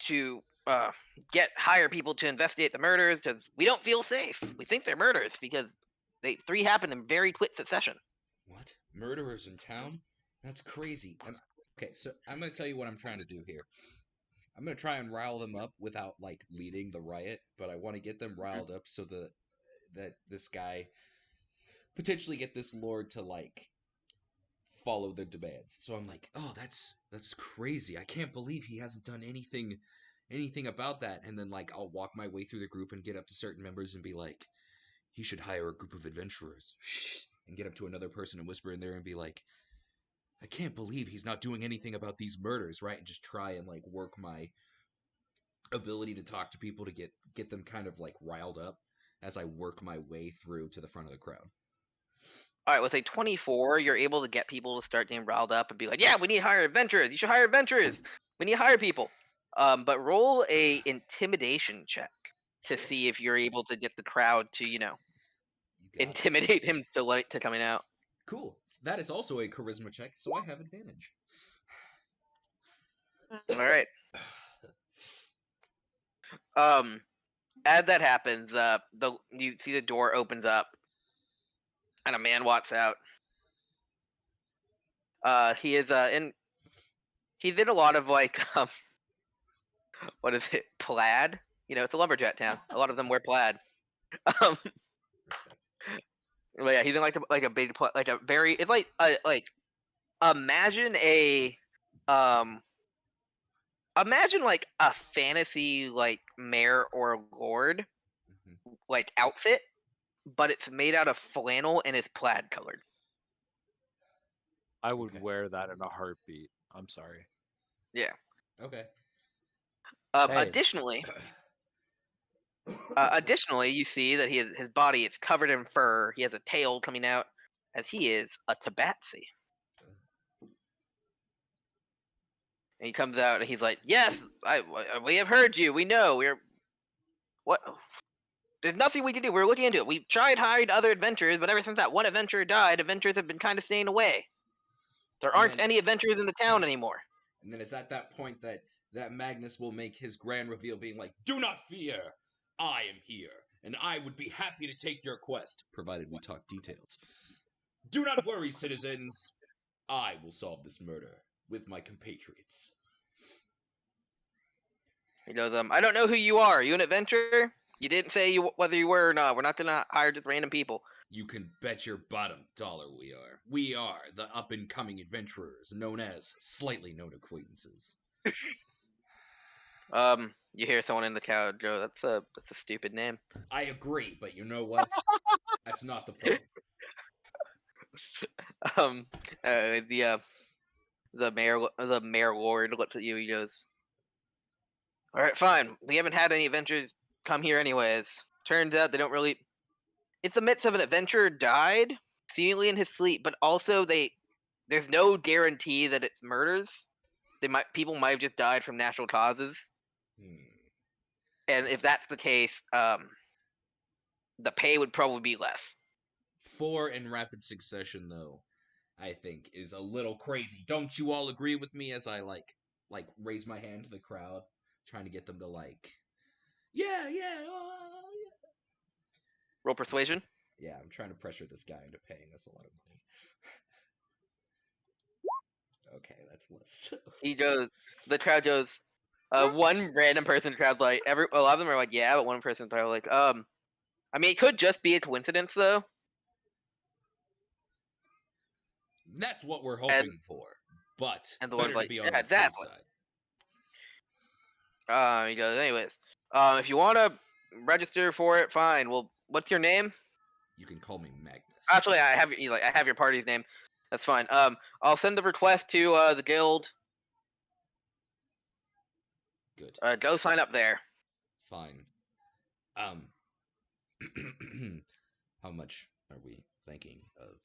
Speaker 2: to hire people to investigate the murders because we don't feel safe. We think they're murders because three happened in very quick succession."
Speaker 4: What? Murderers in town? That's crazy. And okay, so I'm gonna tell you what I'm trying to do here. I'm gonna try and rile them up without like leading the riot, but I want to get them riled up so that this guy potentially get this lord to like follow the demands. So I'm like, oh, that's crazy. I can't believe he hasn't done anything about that. And then like I'll walk my way through the group and get up to certain members and be like, he should hire a group of adventurers. And get up to another person and whisper in there and be like, I can't believe he's not doing anything about these murders, right? And just try and like work my ability to talk to people to get them kind of like riled up as I work my way through to the front of the crowd.
Speaker 2: All right, with a 24, you're able to get people to start getting riled up and be like, "Yeah, we need to hire adventurers. You should hire adventurers. We need to hire people." But roll a intimidation check to see if you're able to get the crowd to,
Speaker 4: You got it.
Speaker 2: intimidate him to coming out.
Speaker 4: Cool. That is also a charisma check, so I have advantage.
Speaker 2: All right. As that happens, you see the door opens up, and a man walks out. He is he's in a lot of like what is it, plaid? It's a lumberjack town. A lot of them wear plaid. Um, but yeah, he's in like a big like a very. It's like imagine um imagine like a fantasy like mayor or lord like outfit, but it's made out of flannel and is plaid colored.
Speaker 3: I would
Speaker 4: Okay.
Speaker 3: wear that in a heartbeat. I'm sorry.
Speaker 2: Yeah.
Speaker 4: Okay.
Speaker 3: Hey.
Speaker 2: Additionally, you see that his body is covered in fur. He has a tail coming out, as he is a tabaxi. And he comes out and he's like, "Yes, we have heard you. We know. What? There's nothing we can do. We're looking into it. We've tried hiring other adventurers, but ever since that one adventurer died, adventurers have been kind of staying away. There aren't any adventurers in the town anymore."
Speaker 4: And then it's at that point that Magnus will make his grand reveal, being like, "Do not fear. I am here, and I would be happy to take your quest, provided we talk details. Do not worry, citizens. I will solve this murder with my compatriots."
Speaker 2: He goes, "I don't know who you are. Are you an adventurer? You didn't say whether you were or not. We're not gonna hire just random people."
Speaker 4: You can bet your bottom dollar we are. We are the up-and-coming adventurers, known as slightly known acquaintances.
Speaker 2: You hear someone in the crowd, "Joe, that's a stupid name."
Speaker 4: I agree, but you know what? That's not the problem.
Speaker 2: The mayor lord looks at you. He goes, "All right, fine. We haven't had any adventurers come here anyways. Turns out they don't really. It's the midst of an adventurer died, seemingly in his sleep, but also there's no guarantee that it's murders. People might have just died from natural causes. And if that's the case, the pay would probably be less."
Speaker 4: 4 in rapid succession, though, I think is a little crazy. Don't you all agree with me as I like raise my hand to the crowd, trying to get them to like, yeah.
Speaker 2: Roll persuasion.
Speaker 4: Yeah, I'm trying to pressure this guy into paying us a lot of money. Okay, that's less.
Speaker 2: He goes. The crowd goes. One random person in the crowd's like, a lot of them are like, "Yeah," but one person's probably like, I mean, it could just be a coincidence, though.
Speaker 4: That's what we're hoping for, but
Speaker 2: and the
Speaker 4: better
Speaker 2: one's
Speaker 4: to
Speaker 2: like,
Speaker 4: be on
Speaker 2: "Yeah,
Speaker 4: the
Speaker 2: exactly."
Speaker 4: safe side.
Speaker 2: He goes, "Anyways, if you want to register for it, fine. Well, what's your name?"
Speaker 4: You can call me Magnus.
Speaker 2: Actually, I have I have your party's name. That's fine. I'll send the request to the guild.
Speaker 4: Good.
Speaker 2: Go sign up there.
Speaker 4: Fine. How much are we thinking of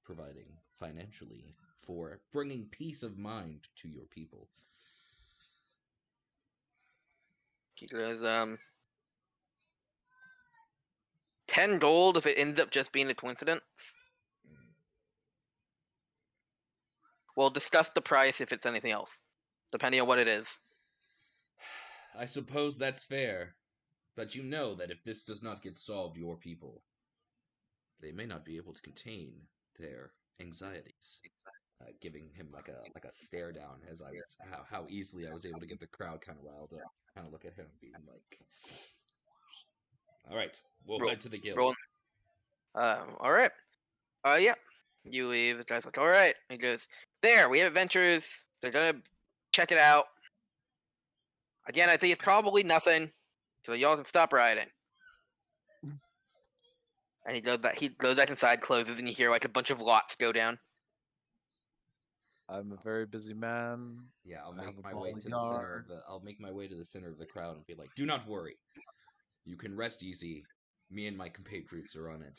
Speaker 4: providing financially for bringing peace of mind to your people?
Speaker 2: He goes, 10 gold if it ends up just being a coincidence. We'll discuss the price if it's anything else, depending on what it is.
Speaker 4: I suppose that's fair, but you know that if this does not get solved, your people, they may not be able to contain their anxieties. Giving him like a stare down as I was how easily I was able to get the crowd kind of riled up. Kind of look at him, being like, "All right, we'll
Speaker 2: Roll-
Speaker 4: head to the guild."
Speaker 2: Rolling. All right. Yeah. You leave. The guy's like, all right. He goes, there. We have adventures. They're gonna check it out. Again, I think it's probably nothing, so y'all can stop riding. And he goes back. He goes back inside, closes, and you hear like a bunch of lots go down.
Speaker 3: I'm a very busy man.
Speaker 4: Yeah, I'll
Speaker 3: I have
Speaker 4: make
Speaker 3: a
Speaker 4: my way
Speaker 3: ball
Speaker 4: to the center
Speaker 3: yard.
Speaker 4: of the. I'll make my way to the center of the crowd and be like, "Do not worry. You can rest easy. Me and my compatriots are on it."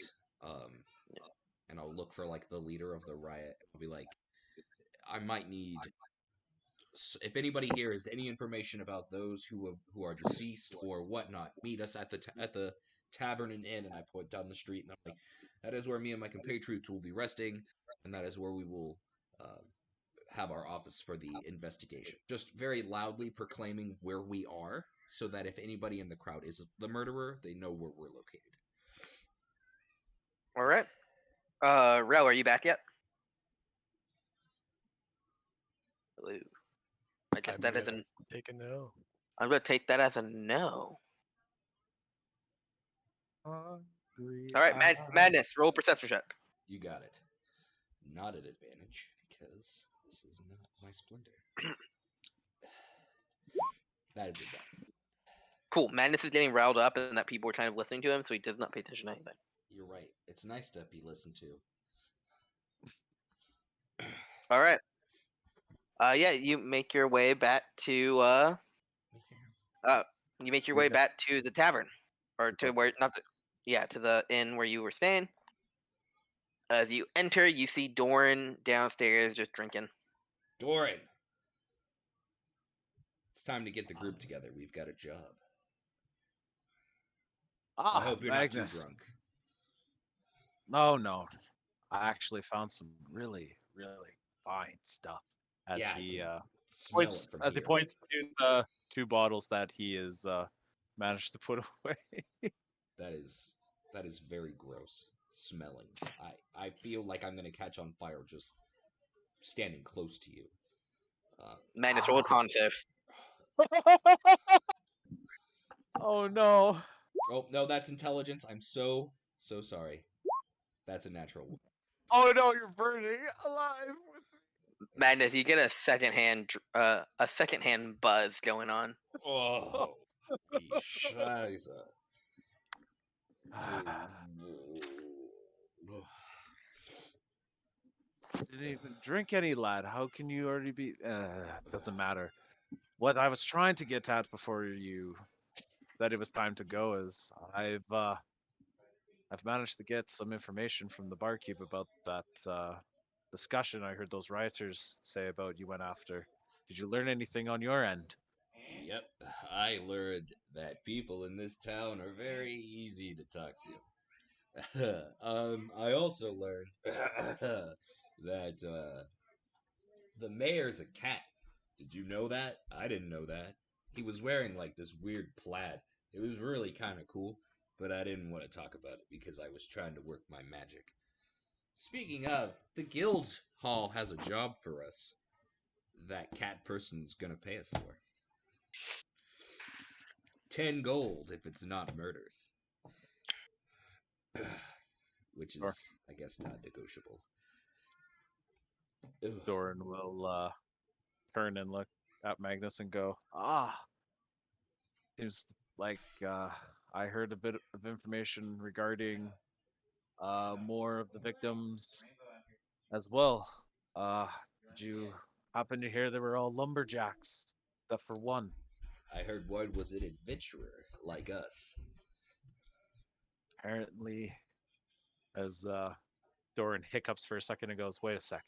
Speaker 4: And I'll look for like the leader of the riot. I'll be like, "I might need if anybody here has any information about those who are deceased or whatnot, meet us at the tavern and inn." And I point down the street, and I'm like, "That is where me and my compatriots will be resting, and that is where we will have our office for the investigation." Just very loudly proclaiming where we are, so that if anybody in the crowd is the murderer, they know where we're located.
Speaker 2: All right. Rel, are you back yet? Hello. I guess that is an.
Speaker 1: Take a no.
Speaker 2: I'm gonna take that as a no. All right, Madness. Roll a perception check.
Speaker 4: You got it. Not at advantage, because this is not my splendor. That is a done.
Speaker 2: Cool. Madness is getting riled up, and that people are kind of listening to him, so he does not pay attention to anything.
Speaker 4: You're right. It's nice to be listened to.
Speaker 2: All right. Yeah, you make your way back to you make your way back to the tavern, or to where not the, yeah, to the inn where you were staying. As you enter, you see Doran downstairs just drinking.
Speaker 4: Doran! It's time to get the group together. We've got a job. I hope you're
Speaker 3: Magnus.
Speaker 4: not too drunk.
Speaker 3: No. I actually found some really, really fine stuff. As
Speaker 4: Yeah,
Speaker 3: he
Speaker 4: I can smell
Speaker 3: points
Speaker 4: it from
Speaker 3: as he
Speaker 4: here.
Speaker 3: points to the 2 bottles that he is managed to put away.
Speaker 4: That is very gross smelling. I feel like I'm gonna catch on fire just standing close to you.
Speaker 2: Madness, roll a con save.
Speaker 3: Oh no.
Speaker 4: Oh no, that's intelligence. I'm so sorry. That's a natural one.
Speaker 3: Oh no, you're burning alive with me.
Speaker 2: Madness, you get a secondhand buzz going on.
Speaker 4: Oh, scheiße.
Speaker 3: Didn't even drink any, lad. How can you already be? Doesn't matter. What I was trying to get at before you said it was time to go is I've managed to get some information from the barkeep about that discussion I heard those rioters say about you went after. Did you learn anything on your end?
Speaker 4: Yep, I learned that people in this town are very easy to talk to. I also learned that the mayor's a cat. Did you know that? I didn't know that. He was wearing like this weird plaid. It was really kind of cool, but I didn't want to talk about it because I was trying to work my magic. Speaking of, the guild hall has a job for us. That cat person's gonna pay us for 10 gold if it's not murders. Which is,
Speaker 3: Sure.
Speaker 4: I guess, not negotiable.
Speaker 3: Doran will turn and look at Magnus and go, seems like I heard a bit of information regarding more of the victims as well. Did you happen to hear they were all lumberjacks, except for one?
Speaker 4: I heard one was an adventurer like us.
Speaker 3: Apparently, as Doran hiccups for a second and goes, "Wait a sec.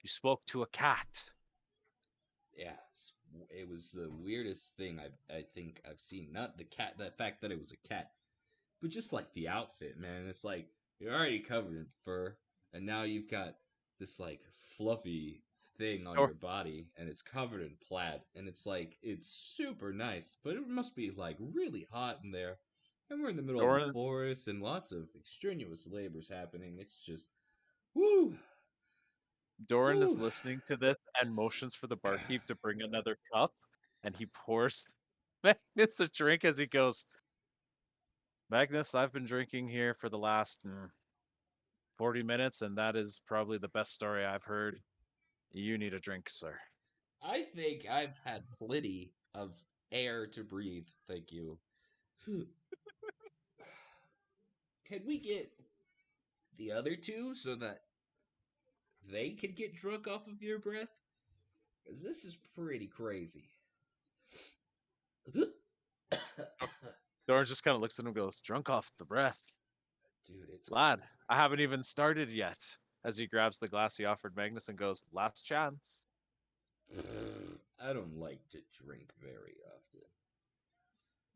Speaker 3: You spoke to a cat."
Speaker 4: Yeah, it was the weirdest thing I think I've seen. Not the cat, the fact that it was a cat, but just like the outfit, man. It's like you're already covered in fur, and now you've got this like fluffy thing on
Speaker 3: Or-
Speaker 4: your body, and it's covered in plaid, and it's like it's super nice, but it must be like really hot in there. And we're in the middle of a
Speaker 3: Doran,
Speaker 4: forest, and lots of extraneous labors happening. It's just, woo,
Speaker 3: Doran is
Speaker 4: woo.
Speaker 3: listening to this and motions for the barkeep to bring another cup, and he pours Magnus a drink as he goes, "Magnus, I've been drinking here for the last 40 minutes, and that is probably the best story I've heard. You need a drink, sir."
Speaker 4: I think I've had plenty of air to breathe. Thank you. Can we get the other two so that they could get drunk off of your breath? Because this is pretty crazy. Dude,
Speaker 3: Doran just kind of looks at him and goes, "Drunk off the breath.
Speaker 4: it's
Speaker 3: Lad, I haven't even started yet." As he grabs the glass he offered Magnus and goes, "Last chance."
Speaker 4: I don't like to drink very often.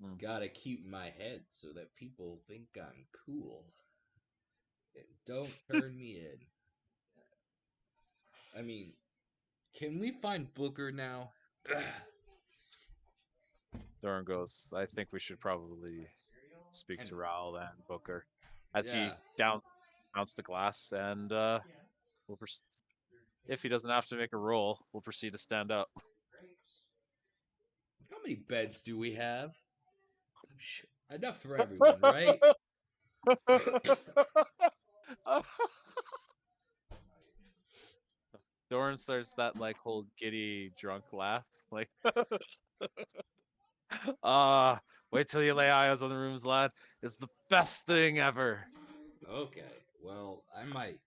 Speaker 3: Mm.
Speaker 4: Gotta keep my head so that people think I'm cool. And don't turn me in. I mean, can we find Booker now?
Speaker 3: Doran goes, "I think we should probably speak
Speaker 4: And
Speaker 3: to Raoul and Booker." As
Speaker 4: yeah,
Speaker 3: he downs the glass, and we'll if he doesn't have to make a roll, we'll proceed to stand up.
Speaker 4: how many beds do we have? Enough for everyone, right?
Speaker 3: Doran starts that like whole giddy drunk laugh, like, wait till you lay eyes on the rooms, lad. It's the best thing ever."
Speaker 4: Okay, well, I might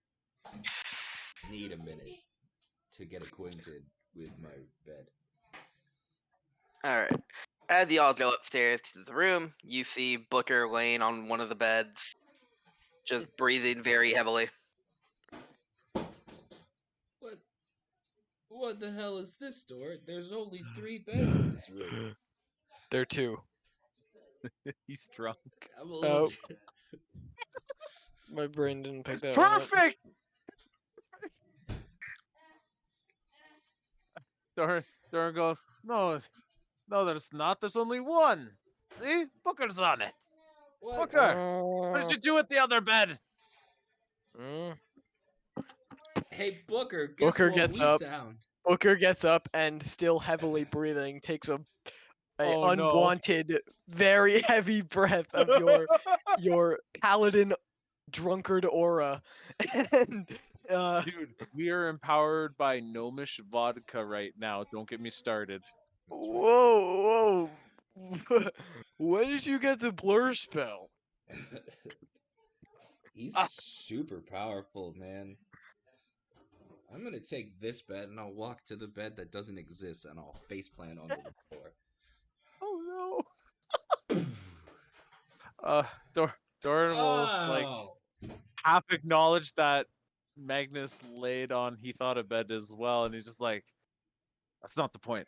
Speaker 4: need a minute to get acquainted with my bed.
Speaker 2: All right. As y'all go upstairs to the room, you see Booker laying on one of the beds, just breathing very heavily.
Speaker 4: What? What the hell is this door? There's only 3 beds in this room.
Speaker 1: There are two.
Speaker 3: He's drunk.
Speaker 4: I'm a little.
Speaker 1: Oh. My brain didn't pick that one up.
Speaker 3: Perfect. Doran goes, "No, there's not. There's only one. See, Booker's on it.
Speaker 4: What?
Speaker 3: Booker, what did you do with the other bed?"
Speaker 1: Mm.
Speaker 4: Hey, Booker, guess
Speaker 1: Booker
Speaker 4: what
Speaker 1: gets
Speaker 4: we
Speaker 1: up.
Speaker 4: sound?
Speaker 1: Booker gets up and, still heavily breathing, takes a
Speaker 3: Oh, no.
Speaker 1: unwanted, very heavy breath of your paladin drunkard aura, and
Speaker 3: Dude, we are empowered by gnomish vodka right now. Don't get me started.
Speaker 1: whoa. When did you get the blur spell?
Speaker 4: He's
Speaker 1: Ah.
Speaker 4: super powerful, man. I'm gonna take this bed and I'll walk to the bed that doesn't exist and I'll faceplant onto the floor.
Speaker 3: Oh no. Doran will like
Speaker 4: Oh!
Speaker 3: half acknowledge that Magnus laid on he thought a bed as well, and he's just like, "That's not the point.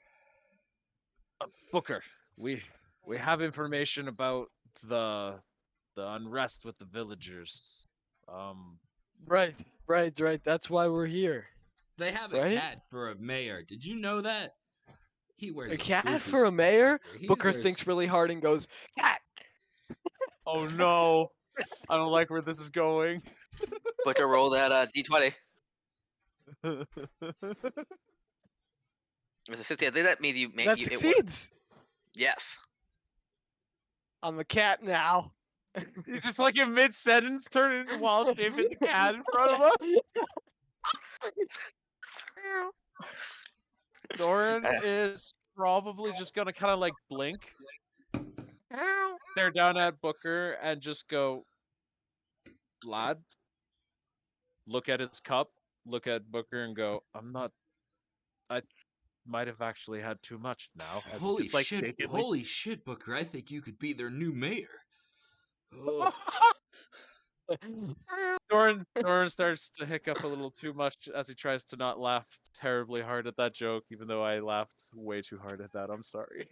Speaker 3: Booker, we have information about the unrest with the villagers.
Speaker 1: Right. That's why we're here.
Speaker 4: They have a
Speaker 1: Right?
Speaker 4: cat for a mayor. Did you know that? He wears
Speaker 1: A
Speaker 4: a
Speaker 1: cat
Speaker 4: fufu
Speaker 1: for a mayor?
Speaker 4: He
Speaker 1: Booker
Speaker 4: wears...
Speaker 1: thinks really hard and goes, "Cat."
Speaker 3: Oh no, I don't like where this is going.
Speaker 2: Booker, roll that d20. With a 60, I think that means
Speaker 1: That
Speaker 2: it worked.
Speaker 1: succeeds.
Speaker 2: Yes.
Speaker 1: I'm a cat now.
Speaker 3: He's just like in mid sentence, turning into wild shape in the cat in front of him. Doran is probably just gonna kind of like blink, stare down at Booker, and just go, lad look at his cup, look at Booker, and go, I might have actually had too much now. And
Speaker 4: Holy
Speaker 3: just, like,
Speaker 4: shit!
Speaker 3: shakingly-
Speaker 4: Holy shit, Booker! I think you could be their new mayor. Oh.
Speaker 3: Doran starts to hiccup a little too much as he tries to not laugh terribly hard at that joke, even though I laughed way too hard at that. I'm sorry.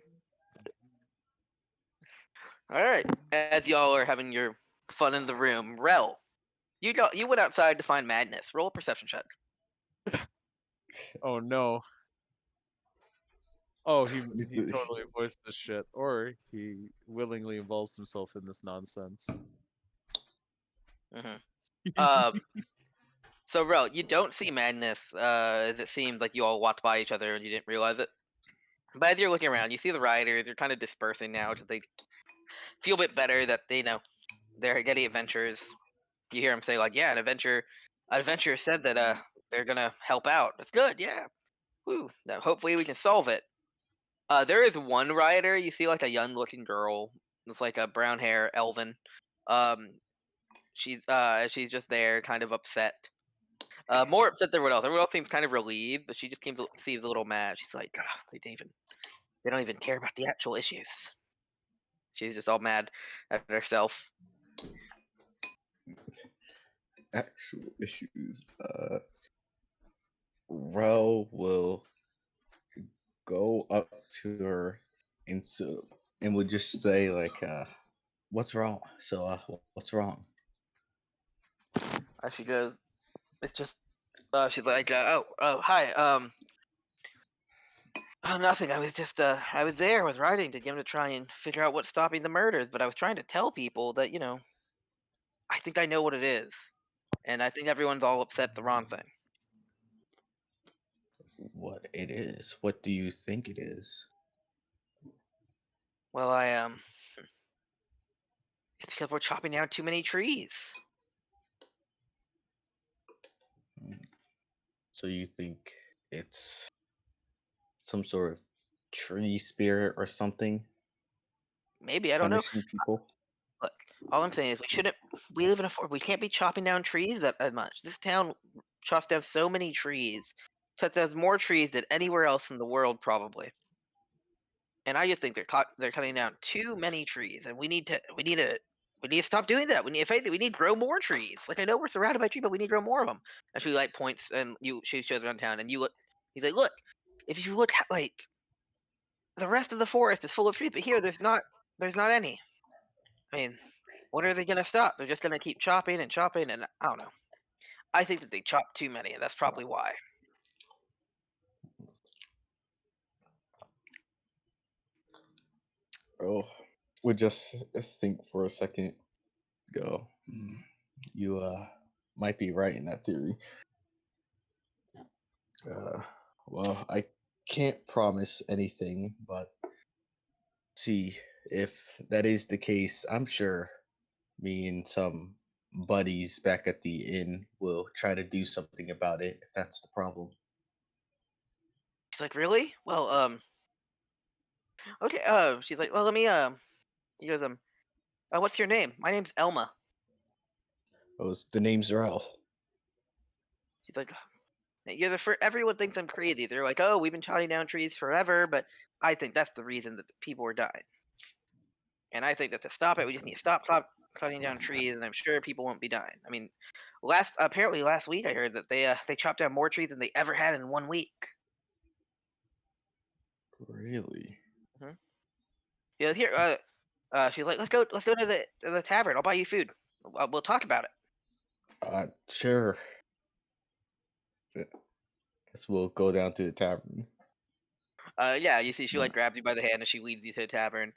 Speaker 2: All right. As y'all are having your fun in the room, Rel, you went outside to find madness. Roll a perception check.
Speaker 3: Oh no. Oh, he totally avoids this shit, or he willingly involves himself in this nonsense.
Speaker 2: So, Rel, you don't see madness. As it seems like you all walked by each other and you didn't realize it. But as you're looking around, you see the riders. They're kind of dispersing now because they feel a bit better that they're getting adventures. You hear them say like, "Yeah, an adventurer said that they're gonna help out. That's good. Yeah, woo. Now, hopefully we can solve it." There is one rider. You see like a young-looking girl with like a brown hair, elven. Um, she's just there, kind of upset. More upset than everyone else. Everyone else seems kind of relieved, but she just seems a little mad. She's like, "Ah, they don't even care about the actual issues." She's just all mad at herself.
Speaker 5: Actual issues. Ro will go up to her and would just say like, "What's wrong?" So, what's wrong?
Speaker 2: She goes, "It's just." She's like, oh, hi. Oh, nothing. I was there. I was writing to get him to try and figure out what's stopping the murders, but I was trying to tell people that, I think I know what it is, and I think everyone's all upset at the wrong thing.
Speaker 5: What it is? What do you think it is?
Speaker 2: Well, it's because we're chopping down too many trees.
Speaker 5: So you think it's some sort of tree spirit or something
Speaker 2: Maybe, I don't know.
Speaker 5: punishing people?
Speaker 2: Look, all I'm saying is we live in we can't be chopping down trees that much. This town chops down so many trees, cuts down more trees than anywhere else in the world probably. And I just think they're cutting down too many trees, and we need to stop doing that. If anything, we need to grow more trees. Like, I know we're surrounded by trees, but we need to grow more of them. And she like points, and she shows around town, and you look. He's like, look, if you look at, like, the rest of the forest is full of trees, but here there's not any. I mean, what are they gonna stop? They're just gonna keep chopping and chopping, and I don't know. I think that they chopped too many, and that's probably why.
Speaker 5: Oh, would just think for a second. Go. You might be right in that theory. Well, I can't promise anything, but see, if that is the case, I'm sure me and some buddies back at the inn will try to do something about it if that's the problem.
Speaker 2: She's like, really? Well, okay. She's like, well, let me. He goes, what's your name? My name's Elma.
Speaker 5: The name's Rel.
Speaker 2: She's like, you're the first. Everyone thinks I'm crazy. They're like, oh, we've been chopping down trees forever, but I think that's the reason that the people are dying. And I think that to stop it, we just need to stop cutting down trees, and I'm sure people won't be dying. I mean, apparently last week I heard that they chopped down more trees than they ever had in 1 week.
Speaker 5: Really?
Speaker 2: Yeah, here. She's like, let's go to the tavern. I'll buy you food. We'll talk about it.
Speaker 5: Sure. Guess we'll go down to the tavern.
Speaker 2: Yeah, you see, she like grabs you by the hand and she leads you to the tavern.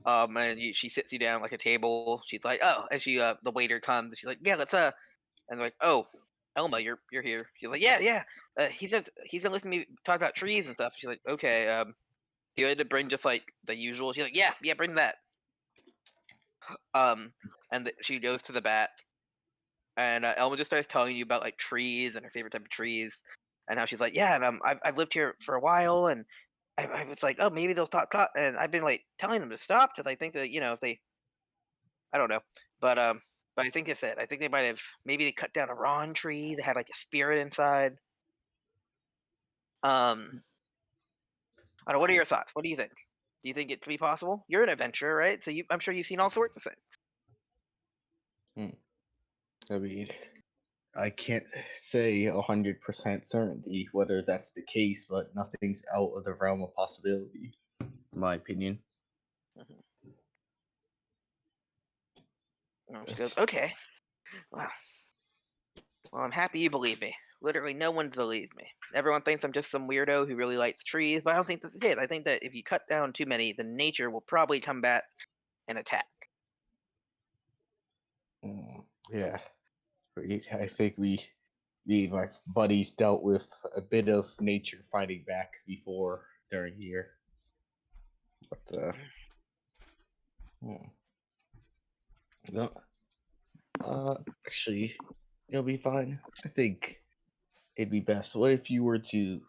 Speaker 2: And she sits you down like a table. She's like, oh, and the waiter comes. And she's like, yeah, let's and they're like, oh, Elma, you're here. She's like, yeah. He's gonna listen to me talk about trees and stuff. She's like, okay. Do you want to bring just like the usual? She's like, yeah, bring that. And she goes to the back, and Elma just starts telling you about like trees and her favorite type of trees, and how she's like, yeah, and I've lived here for a while, and I was like, oh, maybe they'll stop and I've been like telling them to stop because I think that if they, I don't know, but But I think it's it. I think they might have maybe they cut down a Ron tree that had like a spirit inside. I don't know. What are your thoughts? What do you think? Do you think it could be possible? You're an adventurer, right? So I'm sure you've seen all sorts of things.
Speaker 5: I mean, I can't say 100% certainty whether that's the case, but nothing's out of the realm of possibility, in my opinion.
Speaker 2: She goes, okay. Wow. Well, I'm happy you believe me. Literally, no one's believed me. Everyone thinks I'm just some weirdo who really likes trees, but I don't think that's it. I think that if you cut down too many, the nature will probably come back and attack.
Speaker 5: Yeah, I think me and my buddies dealt with a bit of nature fighting back before during here. But no, actually, it'll be fine. I think it'd be best. What if you were to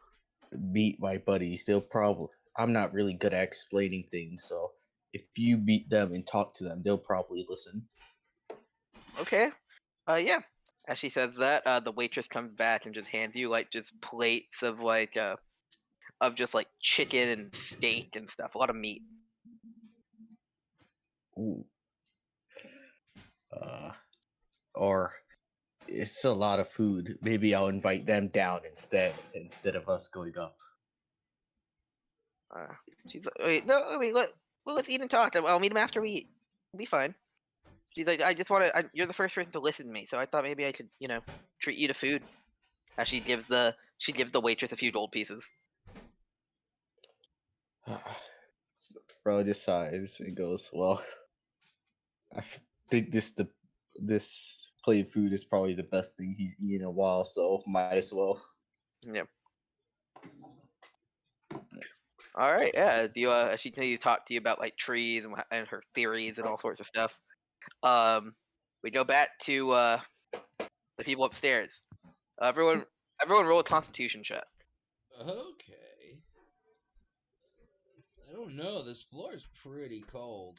Speaker 5: meet my buddies? They'll probably. I'm not really good at explaining things, so if you meet them and talk to them, they'll probably listen.
Speaker 2: Okay. Yeah. As she says that, the waitress comes back and just hands you like just plates of like of just like chicken and steak and stuff, a lot of meat.
Speaker 5: Ooh. Or it's a lot of food. Maybe I'll invite them down instead of us going up.
Speaker 2: She's like, wait, no, I mean, let's eat and talk. I'll meet him after we eat. We'll be fine. She's like, I just want to. You're the first person to listen to me, so I thought maybe I could, treat you to food. As she gives the waitress a few gold pieces.
Speaker 5: Bro just sighs and goes, "Well, I think this plate of food is probably the best thing he's eaten in a while, so might as well."
Speaker 2: Yep. All right. Yeah. Do you? She continues to talk to you about like trees and her theories and all sorts of stuff. We go back to the people upstairs. Everyone roll a Constitution check.
Speaker 4: Okay. I don't know. This floor is pretty cold.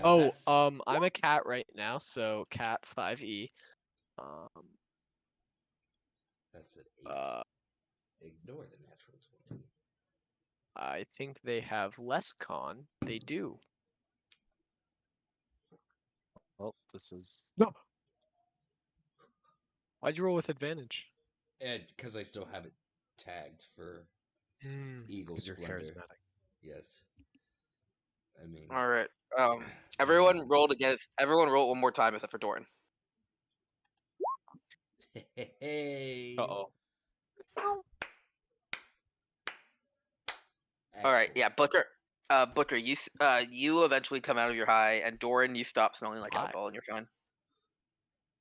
Speaker 1: Oh,
Speaker 4: That's-
Speaker 1: I'm a cat right now, so cat 5e.
Speaker 4: That's an 8. Ignore the natural 20.
Speaker 1: I think they have less con. They do.
Speaker 3: Well, this is
Speaker 1: No. Why'd you roll with advantage?
Speaker 4: And because I still have it tagged for Eagle
Speaker 1: Because you're
Speaker 4: Splendor.
Speaker 1: charismatic.
Speaker 4: Yes. I mean.
Speaker 2: All right. Everyone rolled against. Everyone rolled one more time except for Doran.
Speaker 4: Hey.
Speaker 3: Uh-oh.
Speaker 2: All right. Yeah, Booker. Booker, you eventually come out of your high, and Doran, you stop smelling like
Speaker 1: High.
Speaker 2: alcohol, and you're fine.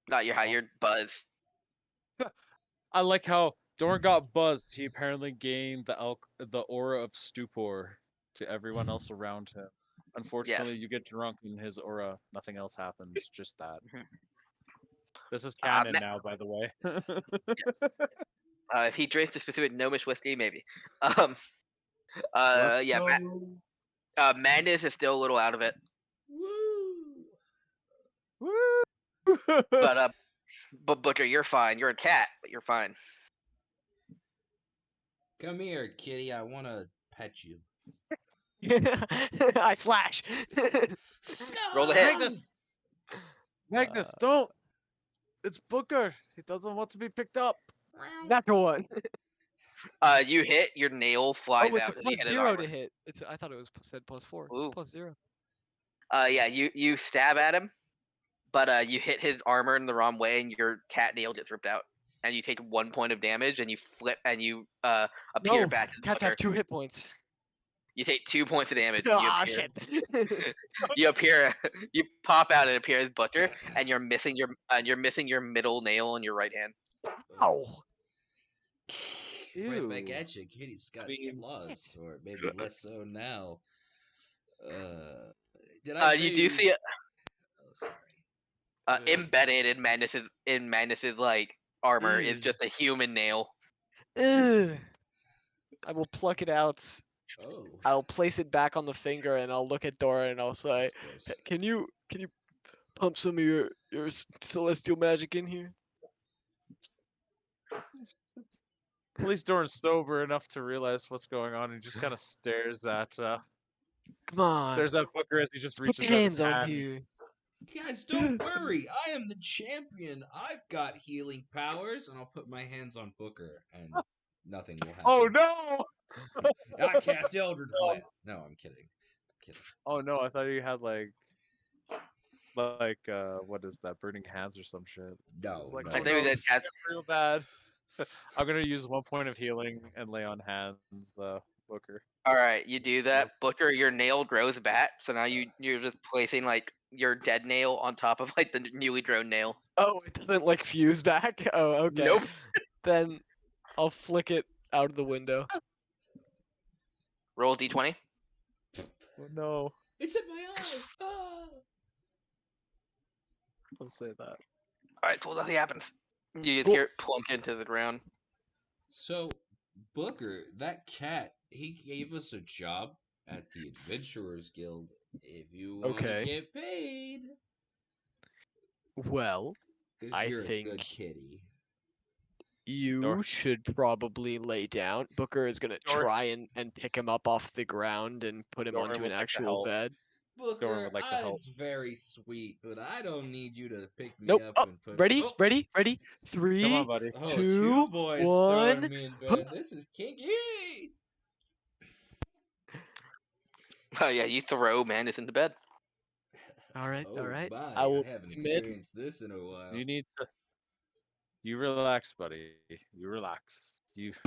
Speaker 2: Not your high, your buzz.
Speaker 3: I like how Doran got buzzed. He apparently gained the aura of stupor to everyone else around him. Unfortunately, you get drunk in his aura. Nothing else happens. Just that. This is canon now, by the way.
Speaker 2: If he drinks the specific gnomish whiskey, maybe. Yeah. Madness is still a little out of it,
Speaker 4: Woo.
Speaker 1: Woo!
Speaker 2: but Booker, you're fine. You're a cat, but you're fine.
Speaker 4: Come here, kitty. I want to pet you.
Speaker 1: I slash.
Speaker 2: Roll the hit.
Speaker 3: Magnus, don't! It's Booker. He doesn't want to be picked up.
Speaker 1: Natural one.
Speaker 2: You hit. Your nail flies
Speaker 1: Oh, it's
Speaker 2: out.
Speaker 1: a
Speaker 2: as you hit his
Speaker 1: +0
Speaker 2: armor.
Speaker 1: to hit. I thought it was said +4.
Speaker 2: Ooh.
Speaker 1: It's +0.
Speaker 2: Yeah. You stab at him, but you hit his armor in the wrong way, and your cat nail gets ripped out, and you take 1 point of damage, and you flip, and you appear
Speaker 1: No,
Speaker 2: back. To
Speaker 1: cats
Speaker 2: Booker.
Speaker 1: have 2 hit points.
Speaker 2: You take 2 points of damage. And
Speaker 1: Ah, shit.
Speaker 2: You appear. You pop out and appear as Butcher, and you're missing your middle nail in your right hand.
Speaker 1: Ow.
Speaker 4: Right back
Speaker 1: Ew.
Speaker 4: at you. Kitty's got claws, or maybe less so now. Did I?
Speaker 2: You do see it.
Speaker 4: Oh, sorry.
Speaker 2: Embedded in Magnus's like armor is
Speaker 1: Ew.
Speaker 2: just a human nail.
Speaker 1: Ugh. I will pluck it out.
Speaker 4: Oh.
Speaker 1: I'll place it back on the finger, and I'll look at Dora, and I'll say,
Speaker 4: That's gross.
Speaker 1: "Can you pump some of your celestial magic in here?
Speaker 3: At least Doran's sober enough to realize what's going on and just kind of stares at
Speaker 1: Come on,
Speaker 3: Booker as he just
Speaker 1: put
Speaker 3: reaches
Speaker 1: your
Speaker 3: out his
Speaker 1: hands on
Speaker 3: hand.
Speaker 1: here.
Speaker 4: Guys, don't worry. I am the champion. I've got healing powers, and I'll put my hands on Booker, and nothing will happen.
Speaker 3: Oh no!
Speaker 4: I cast Eldritch Blast. No, I'm kidding.
Speaker 3: Oh no, I thought you had like what is that? Burning hands or some shit.
Speaker 4: No,
Speaker 3: It's like,
Speaker 4: no.
Speaker 2: I
Speaker 3: oh
Speaker 2: think we
Speaker 3: no,
Speaker 2: did
Speaker 3: this
Speaker 2: cast.
Speaker 3: is real bad. I'm gonna use 1 point of healing and lay on hands Booker.
Speaker 2: All right, you do that, Booker. Your nail grows back, so now you're just placing like your dead nail on top of like the newly grown nail.
Speaker 1: Oh, it doesn't like fuse back? Oh, okay.
Speaker 2: Nope.
Speaker 1: Then I'll flick it out of the window.
Speaker 2: Roll d20.
Speaker 3: Oh no,
Speaker 4: It's in my eye. Ah.
Speaker 3: don't say that.
Speaker 2: All right, cool. Nothing happens. You just
Speaker 1: Cool.
Speaker 2: hear it plunk into the ground.
Speaker 4: So, Booker, that cat, he gave us a job at the Adventurers Guild. If you want
Speaker 1: Okay.
Speaker 4: to get paid,
Speaker 1: Well,
Speaker 4: because
Speaker 1: I
Speaker 4: you're a good
Speaker 1: think-
Speaker 4: kitty.
Speaker 1: you
Speaker 3: Dor-
Speaker 1: should probably lay down. Booker is gonna
Speaker 3: Dor-
Speaker 1: try and pick him up off the ground and put him
Speaker 3: Doran
Speaker 1: onto
Speaker 3: would
Speaker 1: an
Speaker 3: like to
Speaker 1: actual
Speaker 3: help.
Speaker 1: bed.
Speaker 4: Booker,
Speaker 3: would like to help.
Speaker 4: it's very sweet, but I don't need you to pick me
Speaker 1: Nope.
Speaker 4: up
Speaker 1: Oh,
Speaker 4: and put.
Speaker 1: ready?
Speaker 4: Oh,
Speaker 1: Ready? Ready?
Speaker 3: Come
Speaker 1: 3,
Speaker 3: on, buddy.
Speaker 4: oh,
Speaker 1: 2,
Speaker 4: two boys throwing
Speaker 1: 1.
Speaker 4: me in bed. This is kinky.
Speaker 2: Oh yeah, you throw Manus into bed.
Speaker 1: All right.
Speaker 4: Oh
Speaker 1: All right.
Speaker 4: my!
Speaker 1: I will
Speaker 4: haven't
Speaker 1: be mid.
Speaker 4: experienced this in a while.
Speaker 3: You need to. You relax, buddy. You relax. You've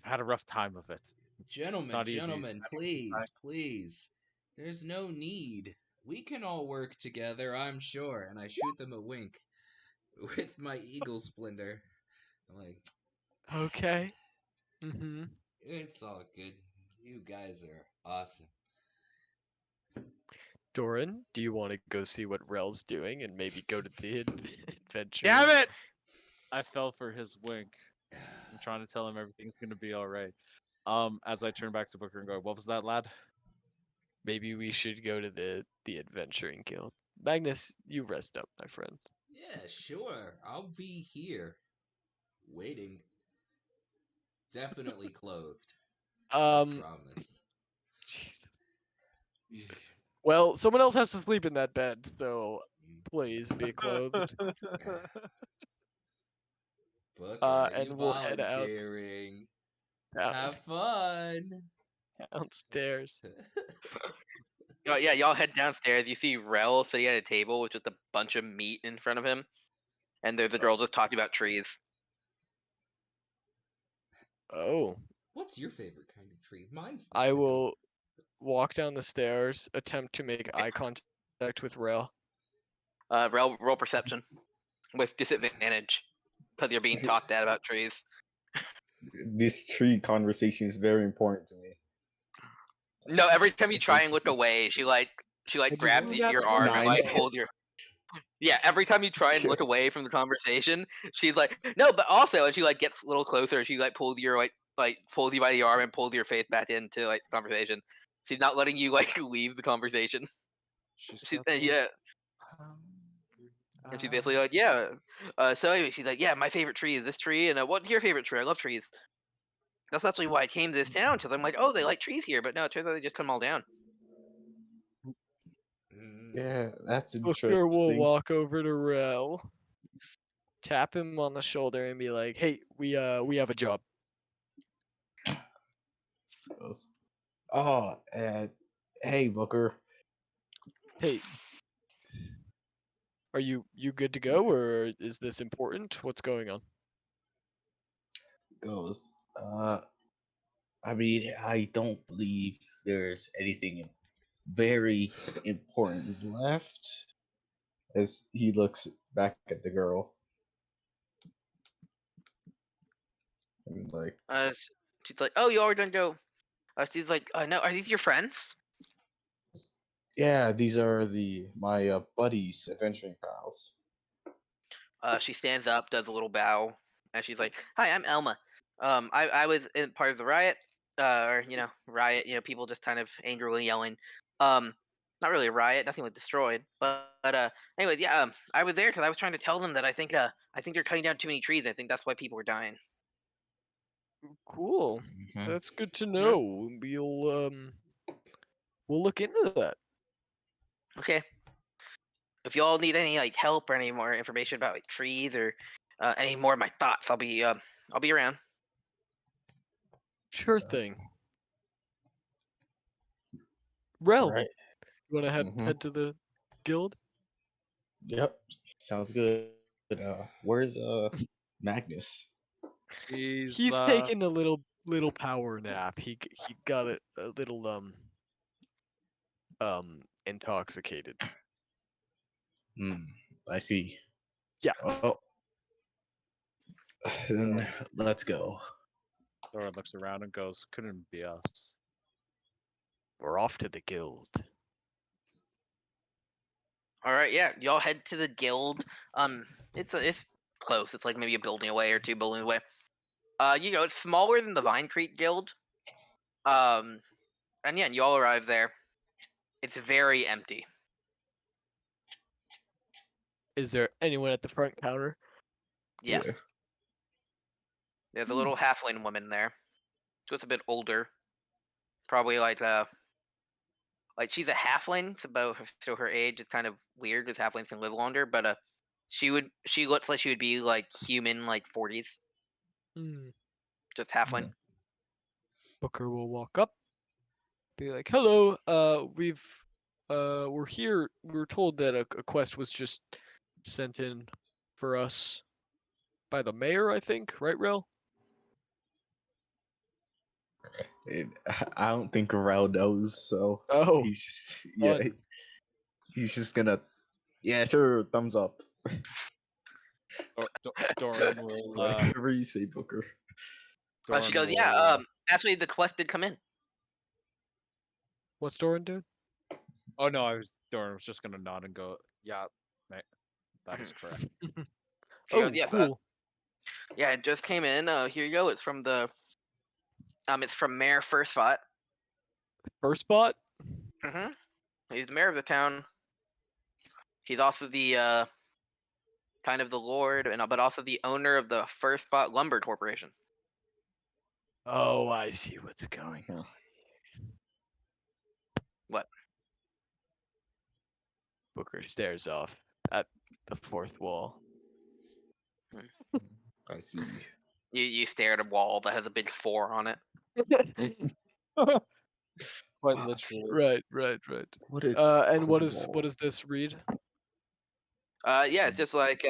Speaker 3: had a rough time of it.
Speaker 4: Gentlemen,
Speaker 3: Not easy.
Speaker 4: gentlemen, please. There's no need. We can all work together, I'm sure. And I shoot them a wink with my eagle splendor. I'm like,
Speaker 1: Okay. Mm-hmm.
Speaker 4: it's all good. You guys are awesome.
Speaker 1: Doran, do you want to go see what Rel's doing and maybe go to the adventure?
Speaker 3: Damn it! I fell for his wink. I'm trying to tell him everything's gonna be all right. As I turn back to Booker and go, "What was that, lad?"
Speaker 1: Maybe we should go to the adventuring guild. Magnus, you rest up, my friend.
Speaker 4: Yeah, sure. I'll be here. Waiting. Definitely clothed. I promise.
Speaker 1: jeez. Well, someone else has to sleep in that bed, so please be clothed.
Speaker 4: Booker,
Speaker 1: and
Speaker 4: you
Speaker 1: we'll head out.
Speaker 4: volunteering.
Speaker 1: Down,
Speaker 4: Have fun.
Speaker 1: downstairs.
Speaker 2: Oh yeah, y'all head downstairs. You see Rel sitting at a table with just a bunch of meat in front of him, and there's a girl just talking about trees.
Speaker 1: Oh,
Speaker 4: What's your favorite kind of tree? Mine's the
Speaker 1: I
Speaker 4: sycamore.
Speaker 1: will walk down the stairs, attempt to make eye contact with Rel.
Speaker 2: Roll perception with disadvantage because you're being talked at about trees.
Speaker 5: This tree conversation is very important to me.
Speaker 2: No, every time you try and look away, she
Speaker 1: you
Speaker 2: grabs
Speaker 1: roll?
Speaker 2: your arm and
Speaker 5: Nine.
Speaker 2: pulls your. Yeah, every time you try and look away from the conversation, she's like, no, but also, and she gets a little closer. She pulls your pulls you by the arm and pulls your face back into the conversation. She's not letting you leave the conversation. She's yeah. And she's basically like, yeah. So anyway, she's like, yeah, my favorite tree is this tree, and what's your favorite tree? I love trees. That's actually why I came to this town, because I'm like, oh, they like trees here, but no, it turns out they just cut them all down.
Speaker 5: Yeah, that's
Speaker 1: Booker will
Speaker 5: interesting.
Speaker 1: walk over to Rel, tap him on the shoulder, and be like, "Hey, we have a job."
Speaker 5: Oh, hey, Booker.
Speaker 1: Hey, are you good to go, or is this important? What's going on?
Speaker 5: Goes. I mean, I don't believe there's anything very important left. As he looks back at the girl, and like,
Speaker 2: She's like, oh, you already done go. She's like, no, are these your friends?
Speaker 5: yeah, these are my buddies, adventuring pals.
Speaker 2: She stands up, does a little bow, and she's like, hi, I'm Elma. I was in part of the riot, riot, people just kind of angrily yelling. I'm not really a riot. Nothing was destroyed. But anyways, yeah. I was there because I was trying to tell them that I think they're cutting down too many trees. I think that's why people were dying.
Speaker 1: Cool.
Speaker 5: Mhm.
Speaker 1: That's good to know. We'll look into that.
Speaker 2: Okay. If y'all need any like help or any more information about like trees or any more of my thoughts, I'll be around.
Speaker 1: Sure thing. Rel,
Speaker 5: Right.
Speaker 1: you want to
Speaker 5: Mhm.
Speaker 1: head to the guild?
Speaker 5: Yep. Sounds good. Where's Magnus?
Speaker 3: He's
Speaker 1: He's taking a little power nap. He got a little intoxicated.
Speaker 5: Hmm. I see.
Speaker 1: Yeah.
Speaker 5: Oh, then let's go.
Speaker 3: Dora looks around and goes, "Couldn't be us."
Speaker 1: We're off to the guild.
Speaker 2: All right, yeah, y'all head to the guild. It's close. It's like maybe a building away or two buildings away. It's smaller than the Vine Creek Guild. And yeah, y'all arrive there. It's very empty.
Speaker 1: Is there anyone at the front counter?
Speaker 2: Yes,
Speaker 5: Yeah.
Speaker 2: there's a little halfling woman there. Just a bit older, probably like she's a halfling. So her age is kind of weird because halflings can live longer. But she looks like she would be like human, like 40s,
Speaker 1: Hmm.
Speaker 2: just halfling.
Speaker 1: Booker will walk up, be like, "Hello, we're here. We were told that a quest was just sent in for us by the mayor, I think, right, Rel?"
Speaker 5: I don't think Corral knows, so
Speaker 1: Oh,
Speaker 5: he's just
Speaker 1: fun.
Speaker 5: he's just gonna sure, thumbs up.
Speaker 3: Doran will.
Speaker 5: Whatever you say, Booker.
Speaker 2: She
Speaker 3: Doran
Speaker 2: goes, yeah.
Speaker 3: will.
Speaker 2: Actually, the quest did come in.
Speaker 1: What's Doran doing?
Speaker 3: Oh no, Doran was just gonna nod and go, "Yeah, mate, that is correct."
Speaker 2: She goes,
Speaker 1: Oh,
Speaker 2: yes.
Speaker 1: cool.
Speaker 2: Yeah, it just came in. Here you go. It's from Mayor First Spot.
Speaker 1: First spot?
Speaker 2: Mm-hmm. He's the mayor of the town. He's also the kind of the lord, but also the owner of the First Spot Lumber Corporation.
Speaker 1: Oh, I see what's going
Speaker 5: Mhm.
Speaker 1: on.
Speaker 2: What?
Speaker 1: Booker stares off at the fourth wall.
Speaker 5: I see.
Speaker 2: You stare at a wall that has a big 4 on it.
Speaker 3: Quite
Speaker 5: Wow.
Speaker 3: literally.
Speaker 1: Right.
Speaker 5: What a
Speaker 1: And
Speaker 5: cool
Speaker 1: what
Speaker 5: wall.
Speaker 1: does this read?
Speaker 2: Yeah, it's just like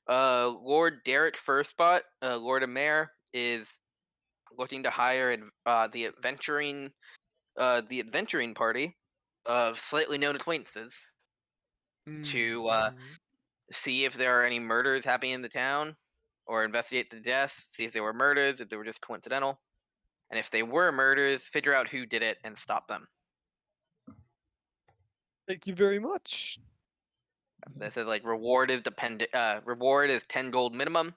Speaker 2: Lord Derek First Spot, Lord and Mayor, is looking to hire the adventuring party of slightly known acquaintances to see if there are any murders happening in the town, or investigate the deaths, see if they were murders, if they were just coincidental, and if they were murders, figure out who did it and stop them.
Speaker 1: Thank you very much.
Speaker 2: They said like reward is dependent. Reward is 10 gold minimum,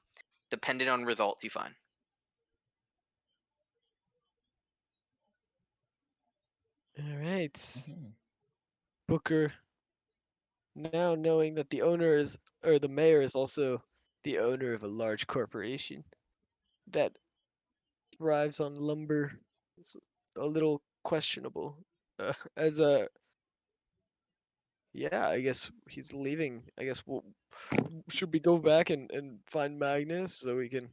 Speaker 2: dependent on results you find.
Speaker 1: All right,
Speaker 5: Mhm.
Speaker 1: Booker. Now knowing that the mayor is also the owner of a large corporation that thrives on lumber, it's a little questionable. As a Yeah, I guess he's leaving. I guess should we go back and find Magnus so we can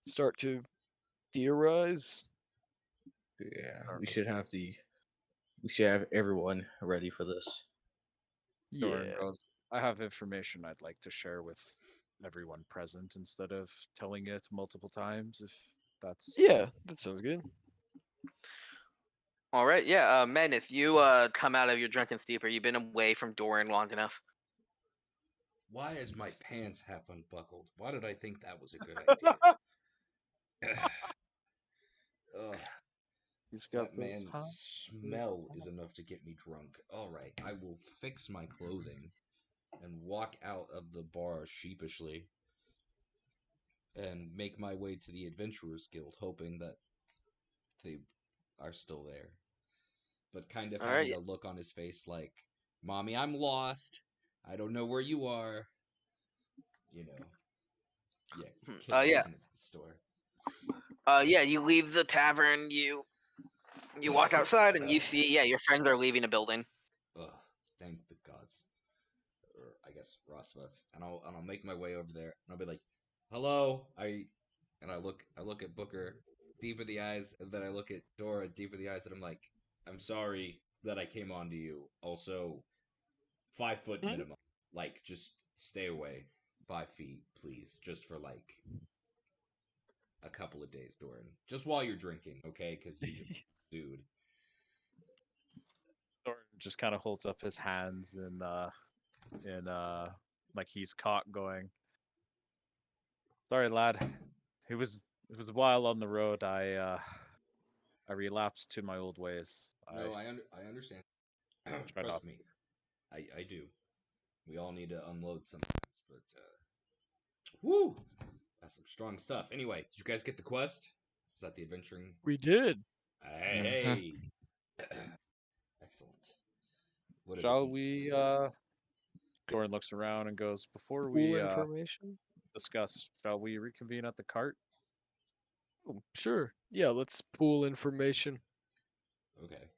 Speaker 1: start to theorize?
Speaker 5: Yeah, we should have everyone ready for this.
Speaker 3: Doran
Speaker 1: Yeah.
Speaker 3: goes, "I have information I'd like to share with everyone present instead of telling it multiple times, if that's
Speaker 1: Yeah,
Speaker 3: possible."
Speaker 1: that sounds good.
Speaker 2: All right, yeah, Magnus, you come out of your drunken stupor. You've been away from Doran long enough.
Speaker 4: Why is my pants half unbuckled? Why did I think that was a good idea? Ugh,
Speaker 3: He's got
Speaker 4: that
Speaker 3: those
Speaker 4: man's
Speaker 3: hot.
Speaker 4: smell is enough to get me drunk. All right, I will fix my clothing and walk out of the bar sheepishly and make my way to the Adventurers Guild, hoping that they are still there. but kind of
Speaker 2: All
Speaker 4: having
Speaker 2: right.
Speaker 4: a look on his face like, "Mommy, I'm lost. I don't know where you are." You know, yeah, kid
Speaker 2: Yeah.
Speaker 4: walking into the store.
Speaker 2: Yeah. You leave the tavern. You walk outside and you see, your friends are leaving a building.
Speaker 4: Ugh, thank the gods. Or I guess Rosva. And I'll make my way over there and I'll be like, "Hello." I look at Booker deep in the eyes, and then I look at Dora deep in the eyes, and I'm like, "I'm sorry that I came on to you. Also, 5 foot
Speaker 1: Hmm?
Speaker 4: minimum. Like, just stay away. 5 feet, please. Just for like a couple of days, Doran. Just while you're drinking, okay? Because you just dude.
Speaker 3: Thorn just kind of holds up his hands and like he's caught going. Sorry, lad. It was a while on the road. I relapsed to my old ways.
Speaker 4: No, I understand.
Speaker 3: Try not.
Speaker 4: Trust me, I do. We all need to unload sometimes, but woo, that's some strong stuff. Anyway, did you guys get the quest? Is that the adventuring?
Speaker 1: We did.
Speaker 5: Uh-huh.
Speaker 4: Hey, excellent. What are the
Speaker 3: Shall
Speaker 4: deets?
Speaker 3: we? Doran looks around and goes, "Before
Speaker 1: Pool
Speaker 3: we
Speaker 1: information.
Speaker 3: discuss, shall we reconvene at the cart?"
Speaker 1: Oh, sure. Yeah, let's pool information.
Speaker 4: Okay.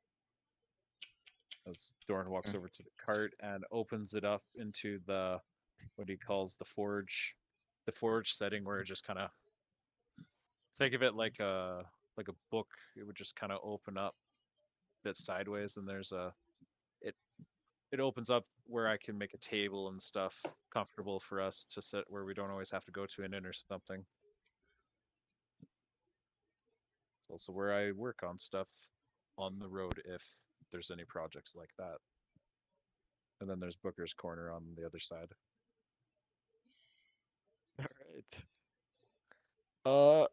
Speaker 3: As Doran walks over to the cart and opens it up into the what he calls the forge setting, where it just kind of think of it like a book. It would just kind of open up a bit sideways, and there's a it it opens up where I can make a table and stuff comfortable for us to sit, where we don't always have to go to an inn or something. It's also where I work on stuff on the road if there's any projects like that. And then there's Booker's Corner on the other side.
Speaker 1: All right.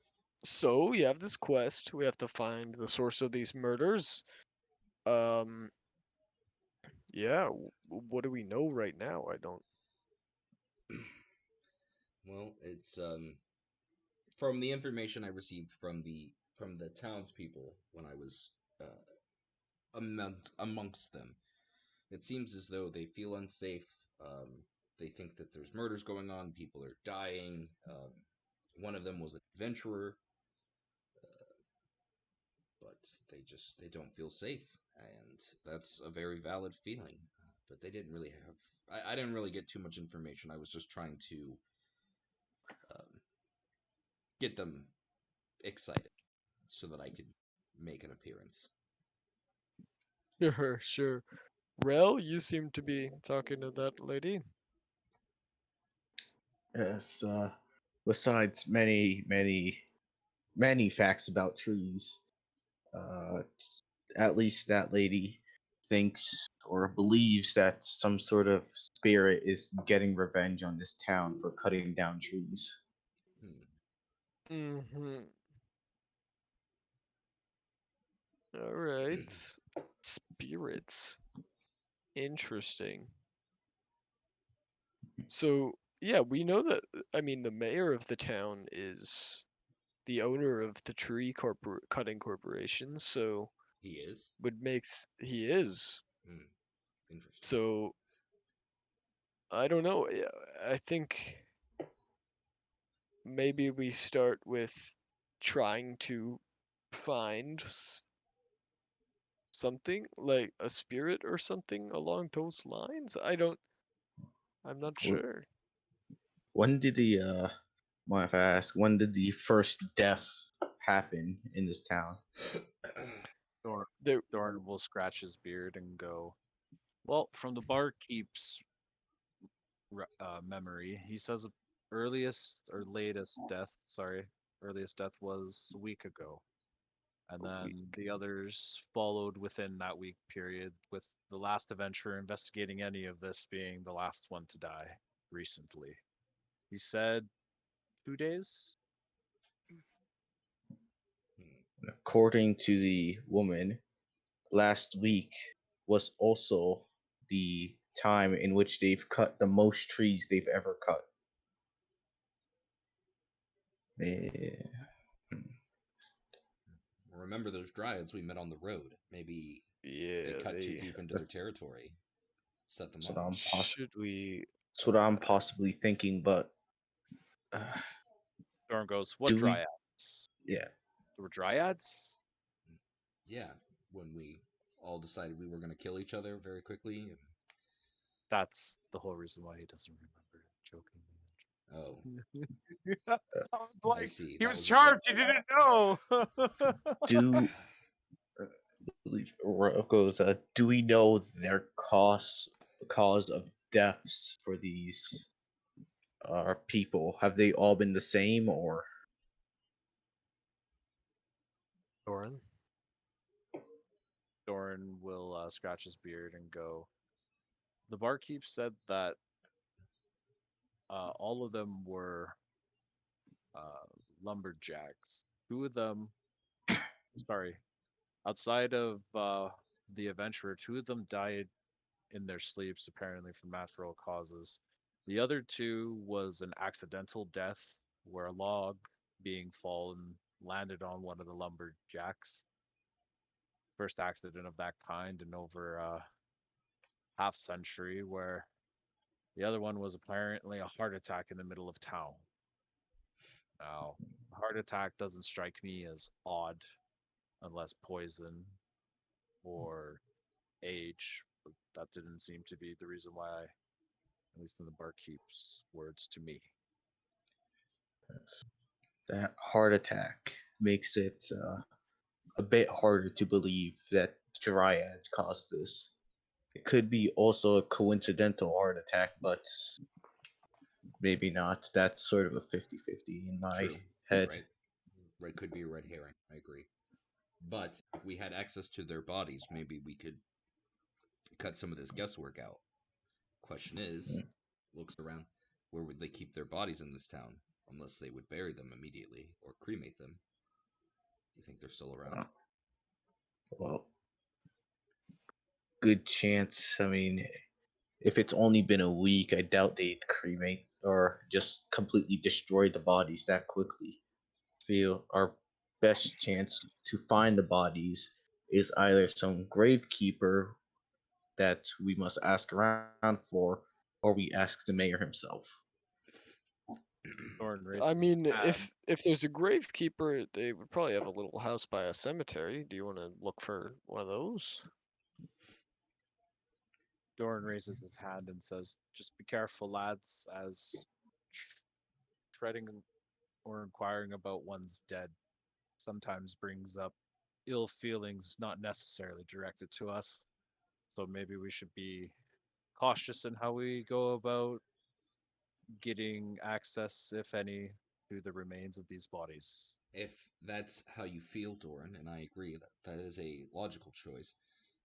Speaker 1: So we have this quest. We have to find the source of these murders. Um, yeah. What do we know right now? I don't.
Speaker 4: Well, it's from the information I received from the townspeople when I was amongst them. It seems as though they feel unsafe. They think that there's murders going on. People are dying. One of them was an adventurer, but they don't feel safe, and that's a very valid feeling. But they didn't really have. I didn't really get too much information. I was just trying to um, get them excited so that I could make an appearance.
Speaker 1: Sure, sure. Rel, you seem to be talking to that lady.
Speaker 5: Yes. Besides many facts about trees, uh, at least that lady thinks or believes that some sort of spirit is getting revenge on this town for cutting down trees.
Speaker 4: Hmm.
Speaker 1: Mm-hmm. All right. Spirits. Interesting. So, yeah, we know that, I mean, the mayor of the town is the owner of the cutting corporation, so
Speaker 4: He is.
Speaker 1: he is.
Speaker 4: Hmm. Interesting.
Speaker 1: So, I don't know. Yeah, I think maybe we start with trying to find something like a spirit or something along those lines. I'm not
Speaker 5: Wh-
Speaker 1: sure.
Speaker 5: When did the mind if I ask, when did the first death happen in this town?
Speaker 3: Doran,
Speaker 1: There,
Speaker 3: Doran will scratch his beard and go, "Well, from the barkeep's memory, he says earliest death was a week ago. And then the others followed within that week period, with the last adventurer investigating any of this being the last one to die recently. He said 2 days?
Speaker 5: According to the woman, last week was also the time in which they've cut the most trees they've ever cut. Yeah.
Speaker 4: remember those dryads we met on the road. Maybe
Speaker 1: Yeah,
Speaker 4: they cut too deep into their territory. Set them
Speaker 5: That's
Speaker 4: up.
Speaker 5: what I'm
Speaker 1: Should we?
Speaker 5: That's what I'm possibly thinking, but uh,
Speaker 3: Doran goes, what
Speaker 5: do we?
Speaker 3: dryads?
Speaker 5: Yeah.
Speaker 3: There were dryads?
Speaker 4: Yeah, when we all decided we were going to kill each other very quickly. And,
Speaker 3: That's the whole reason why he doesn't remember. Joking.
Speaker 4: oh,
Speaker 3: I was like,
Speaker 4: see.
Speaker 3: he
Speaker 4: That
Speaker 3: was
Speaker 4: was a
Speaker 3: charged.
Speaker 4: joke.
Speaker 3: He didn't know.
Speaker 5: Do believe Royal goes, do we know their cause of deaths for these people? Have they all been the same, or
Speaker 1: Doran?
Speaker 3: Doran will scratch his beard and go. The barkeep said that all of them were lumberjacks. Two of them, sorry, outside of the adventurer, two of them died in their sleeps, apparently from natural causes. The other two was an accidental death where a log being fallen landed on one of the lumberjacks. First accident of that kind in over half century, where the other one was apparently a heart attack in the middle of town. Now, a heart attack doesn't strike me as odd unless poison or age, but that didn't seem to be the reason why, at least in the barkeep's words to me.
Speaker 5: that heart attack makes it a bit harder to believe that dryads caused this. It could be also a coincidental heart attack, but maybe not. That's sort of a 50-50 in my
Speaker 4: True.
Speaker 5: head.
Speaker 4: Right. Right. Could be a red herring. I agree. But if we had access to their bodies, maybe we could cut some of this guesswork out. Question is, looks around, where would they keep their bodies in this town? Unless they would bury them immediately or cremate them. You think they're still around?
Speaker 5: Well, good chance. I mean, if it's only been a week, I doubt they'd cremate or just completely destroy the bodies that quickly. Feel our best chance to find the bodies is either some gravekeeper that we must ask around for, or we ask the mayor himself.
Speaker 3: Doran
Speaker 1: I
Speaker 3: raises his
Speaker 1: mean,
Speaker 3: hand.
Speaker 1: if there's a gravekeeper, they would probably have a little house by a cemetery. Do you want to look for one of those?
Speaker 3: Doran raises his hand and says, "Just be careful, lads, as treading or inquiring about one's dead sometimes brings up ill feelings not necessarily directed to us. So maybe we should be cautious in how we go about getting access, if any, to the remains of these bodies."
Speaker 4: If that's how you feel, Doran, and I agree that that is a logical choice,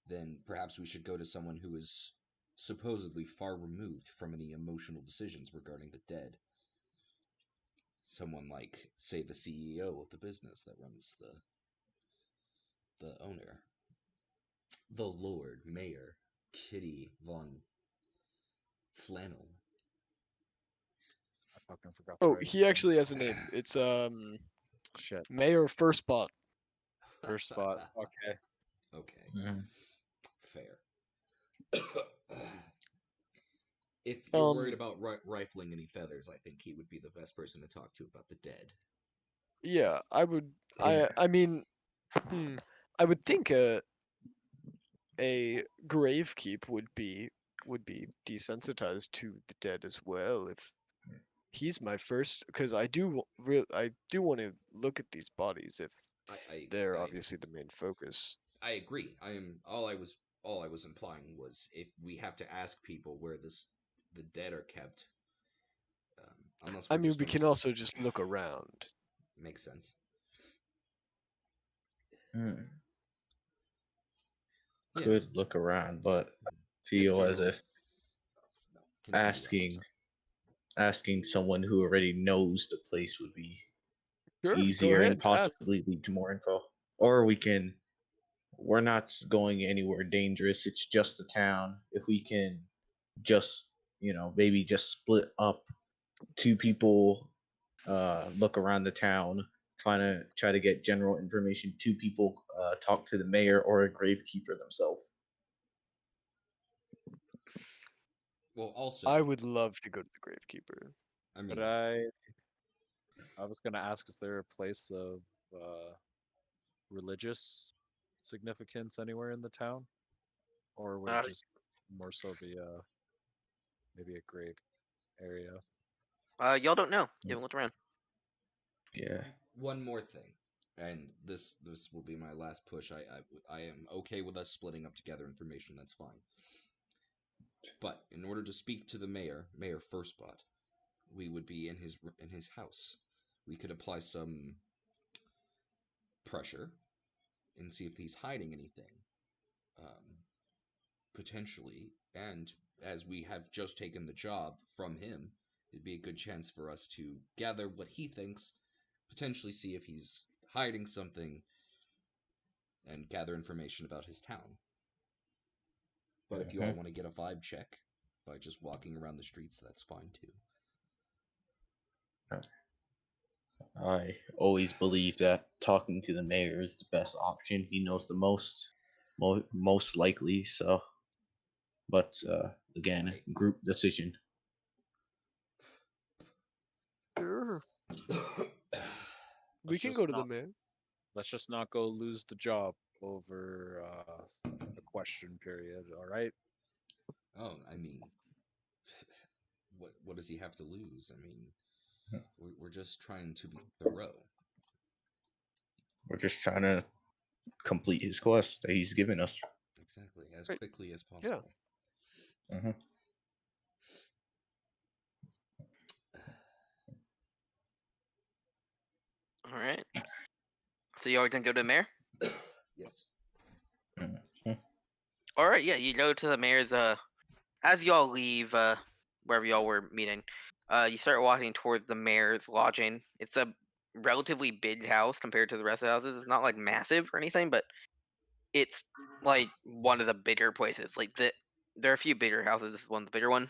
Speaker 4: then perhaps we should go to someone who is supposedly far removed from any emotional decisions regarding the dead. Someone like, say, the CEO of the business that runs the owner, the Lord Mayor Kitty Von Flannel.
Speaker 3: I fucking forgot to
Speaker 1: Oh,
Speaker 3: write
Speaker 1: he
Speaker 3: it down.
Speaker 1: actually has a name. It's
Speaker 3: Shit.
Speaker 1: Mayor First Spot.
Speaker 3: First spot. Okay.
Speaker 4: Okay,
Speaker 5: Mhm.
Speaker 4: fair. If you're worried
Speaker 1: Um,
Speaker 4: about rifling any feathers, I think he would be the best person to talk to about the dead.
Speaker 1: yeah, I would.
Speaker 5: Yeah.
Speaker 1: I mean, I would think a gravekeep would be desensitized to the dead as well. If he's my first, because I do want to look at these bodies if they're
Speaker 4: I
Speaker 1: obviously the main focus.
Speaker 4: I agree. I am all I was implying was if we have to ask people where the dead are kept, unless
Speaker 1: I
Speaker 4: we're
Speaker 1: mean,
Speaker 4: just
Speaker 1: we
Speaker 4: going
Speaker 1: can
Speaker 4: to
Speaker 1: also just look around.
Speaker 4: make sense.
Speaker 5: Hmm.
Speaker 4: Yeah,
Speaker 5: Could look around, but feel as
Speaker 4: general.
Speaker 5: if
Speaker 4: No, continue on. I'm
Speaker 5: asking
Speaker 4: sorry.
Speaker 5: asking someone who already knows the place would be
Speaker 1: Sure, go
Speaker 5: easier and
Speaker 1: ahead, ask.
Speaker 5: possibly lead to more info. Or we're not going anywhere dangerous. It's just a town. If we can just, maybe just split up, two people look around the town, try to get general information. Two people talk to the mayor or a gravekeeper themselves.
Speaker 4: Well, also,
Speaker 1: I would love to go to the gravekeeper.
Speaker 4: I mean,
Speaker 3: But I was gonna ask, is there a place of religious significance anywhere in the town, or would it just more so be maybe a grave area?
Speaker 2: Y'all don't know. You haven't looked around.
Speaker 5: Yeah.
Speaker 4: one more thing, and this will be my last push. I am okay with us splitting up together information. That's fine. But in order to speak to the mayor, Mayor Firstbot, we would be in his house. We could apply some pressure and see if he's hiding anything, potentially. And as we have just taken the job from him, it'd be a good chance for us to gather what he thinks, potentially see if he's hiding something, and gather information about his town. But if you all want to get a vibe check by just walking around the streets, that's fine too.
Speaker 5: I always believe that talking to the mayor is the best option. He knows the most likely. So, but again,
Speaker 4: Right.
Speaker 5: group decision.
Speaker 1: Sure. We
Speaker 3: Let's
Speaker 1: can
Speaker 3: just
Speaker 1: go to the
Speaker 3: not
Speaker 1: mayor.
Speaker 3: let's just not go lose the job over a question period. All right.
Speaker 4: Oh, I mean, what does he have to lose? I mean, we're just trying to be thorough.
Speaker 5: We're just trying to complete his quest that he's given us.
Speaker 4: Exactly, as
Speaker 1: Right.
Speaker 4: quickly as
Speaker 1: Yeah.
Speaker 4: possible.
Speaker 5: Mhm.
Speaker 2: All right. So y'all gonna go to the mayor?
Speaker 4: Yes.
Speaker 5: Mhm.
Speaker 2: All right. Yeah, you go to the mayor's. As y'all leave, wherever y'all were meeting, you start walking towards the mayor's lodging. It's a relatively big house compared to the rest of the houses. It's not like massive or anything, but it's like one of the bigger places. Like there are a few bigger houses. This is one of the bigger ones.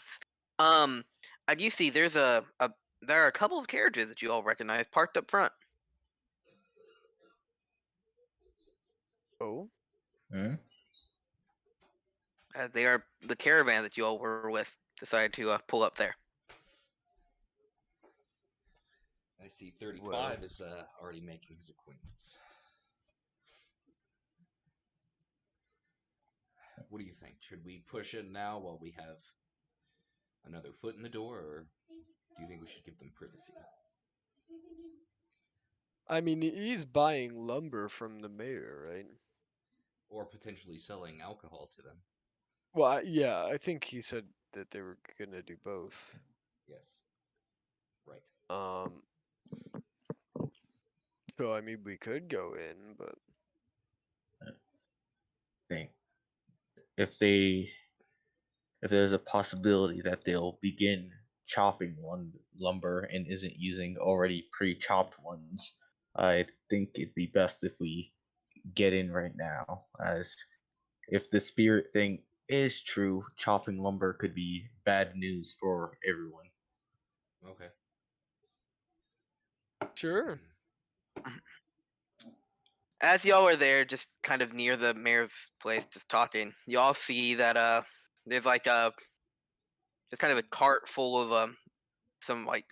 Speaker 2: And you see there's there are a couple of carriages that you all recognize parked up front.
Speaker 1: Oh,
Speaker 5: Mhm.
Speaker 2: They are the caravan that you all were with decided to pull up there.
Speaker 4: I see 35
Speaker 1: well,
Speaker 4: is already making his acquaintance. What do you think? Should we push it now while we have another foot in the door, or do you think we should give them privacy?
Speaker 1: I mean, he's buying lumber from the mayor, right?
Speaker 4: Or potentially selling alcohol to them?
Speaker 1: Well, yeah, I think he said that they were gonna do both.
Speaker 4: Yes. Right.
Speaker 1: Um, so I mean, we could go in, but
Speaker 5: Think if there's a possibility that they'll begin chopping lumber and isn't using already pre-chopped ones, I think it'd be best if we get in right now, as if the spirit thing is true, chopping lumber could be bad news for everyone.
Speaker 4: Okay.
Speaker 1: sure.
Speaker 2: as y'all are there, just kind of near the mayor's place, just talking, y'all see that there's like just kind of a cart full of some like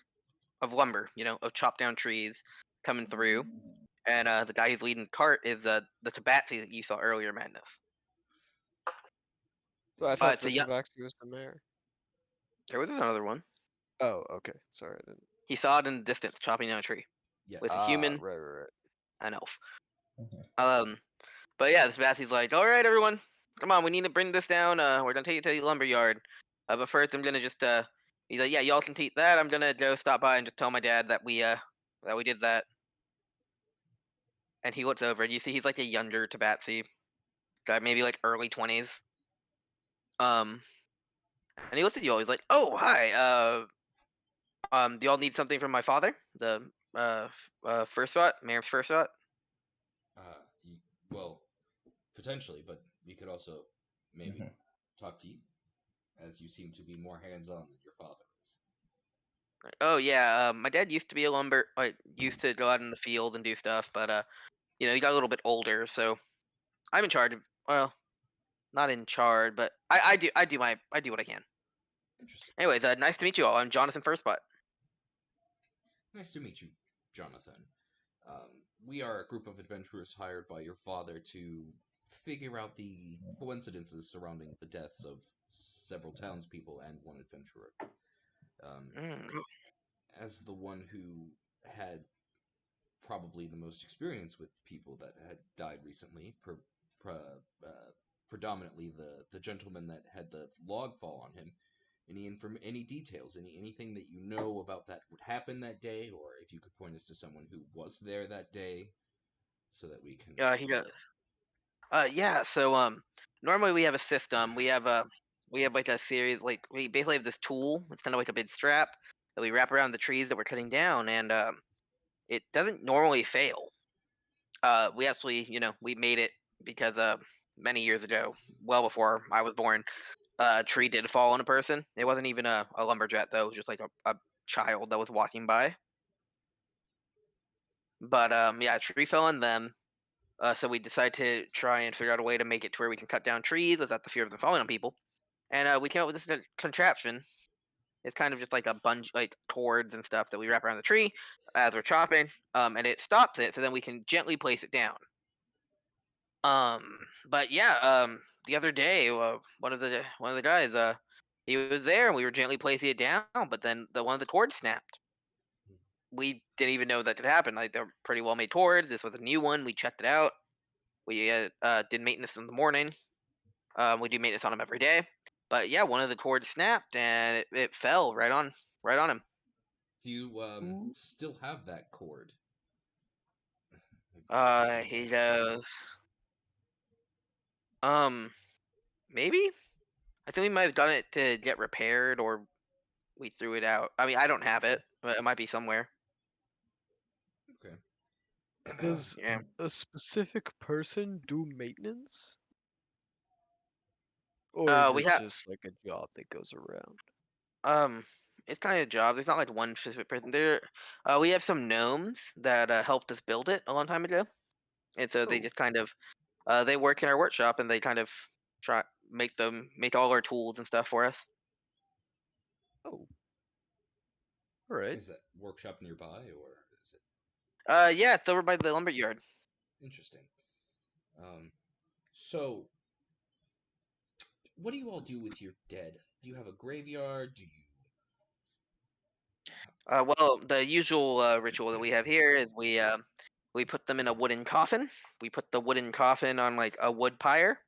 Speaker 2: of lumber, of chopped down trees coming through, and the guy who's leading the cart is the tabaxi that you saw earlier, Madness.
Speaker 1: So I thought
Speaker 2: So
Speaker 1: the
Speaker 2: yeah,
Speaker 1: tabaxi was the mayor.
Speaker 2: there was another one.
Speaker 1: Oh, okay. Sorry, I didn't.
Speaker 2: He saw it in the distance, chopping down a tree
Speaker 4: Yes.
Speaker 2: with a
Speaker 1: Ah,
Speaker 2: human,
Speaker 1: right.
Speaker 2: an elf.
Speaker 5: Mhm.
Speaker 2: But yeah, this Bassie's like, all right, everyone, come on, we need to bring this down. We're gonna take it to the lumber yard. But first, I'm gonna just he's like, yeah, y'all can take that. I'm gonna go stop by and just tell my dad that we did that. And he looks over, and you see he's like a younger Tabaxi guy, maybe like early 20s. And he looks at you all. He's like, oh, hi. Do y'all need something from my father, the first spot, mayor's first spot?
Speaker 4: Well, potentially, but we could also maybe
Speaker 5: Mhm.
Speaker 4: talk to you, as you seem to be more hands-on than your father is.
Speaker 2: Oh yeah, my dad used to be a used to go out in the field and do stuff, but he got a little bit older, so I'm in charge of. Well, not in charge, but I do what I can.
Speaker 4: Interesting.
Speaker 2: Anyways, nice to meet you all. I'm Jonathan Firstbutt.
Speaker 4: Nice to meet you, Jonathan. We are a group of adventurers hired by your father to figure out the coincidences surrounding the deaths of several townspeople and one adventurer.
Speaker 2: Mm.
Speaker 4: As the one who had probably the most experience with people that had died recently, predominantly the gentleman that had the log fall on him. Any details, anything that you know about that would happen that day, or if you could point us to someone who was there that day, so that we can.
Speaker 2: He does. Yeah. So normally we have a system. We have like a series. Like we basically have this tool. It's kind of like a big strap that we wrap around the trees that we're cutting down, and it doesn't normally fail. We actually, we made it because many years ago, well before I was born, a tree did fall on a person. It wasn't even a lumberjack though; it was just like a child that was walking by. But yeah, a tree fell on them. So we decided to try and figure out a way to make it to where we can cut down trees without the fear of them falling on people. And we came up with this contraption. It's kind of just like a bunch, like cords and stuff that we wrap around the tree as we're chopping, and it stops it, so then we can gently place it down. But yeah, the other day, one of the guys, he was there, and we were gently placing it down, but then one of the cords snapped. We didn't even know that could happen. Like they're pretty well made cords. This was a new one. We checked it out. We did maintenance in the morning. We do maintenance on him every day. But yeah, one of the cords snapped and it fell right on him.
Speaker 4: Do you still have that cord?
Speaker 2: He goes, maybe. I think we might have done it to get repaired, or we threw it out. I mean, I don't have it, but it might be somewhere.
Speaker 4: Okay.
Speaker 1: Does
Speaker 2: Yeah.
Speaker 1: a specific person do maintenance? Or is
Speaker 2: We
Speaker 1: it
Speaker 2: have
Speaker 1: just like a job that goes around?
Speaker 2: it's kind of a job. There's not like one specific person. We have some gnomes that helped us build it a long time ago, and so they
Speaker 1: Oh.
Speaker 2: just kind of they work in our workshop and they kind of try make all our tools and stuff for us.
Speaker 1: Oh. Alright.
Speaker 4: Is that workshop nearby, or is it
Speaker 2: Yeah, it's over by the lumber yard.
Speaker 4: interesting? So what do you all do with your dead? Do you have a graveyard? Do you?
Speaker 2: Well, the usual ritual that we have here is we put them in a wooden coffin. We put the wooden coffin on like a wood pyre,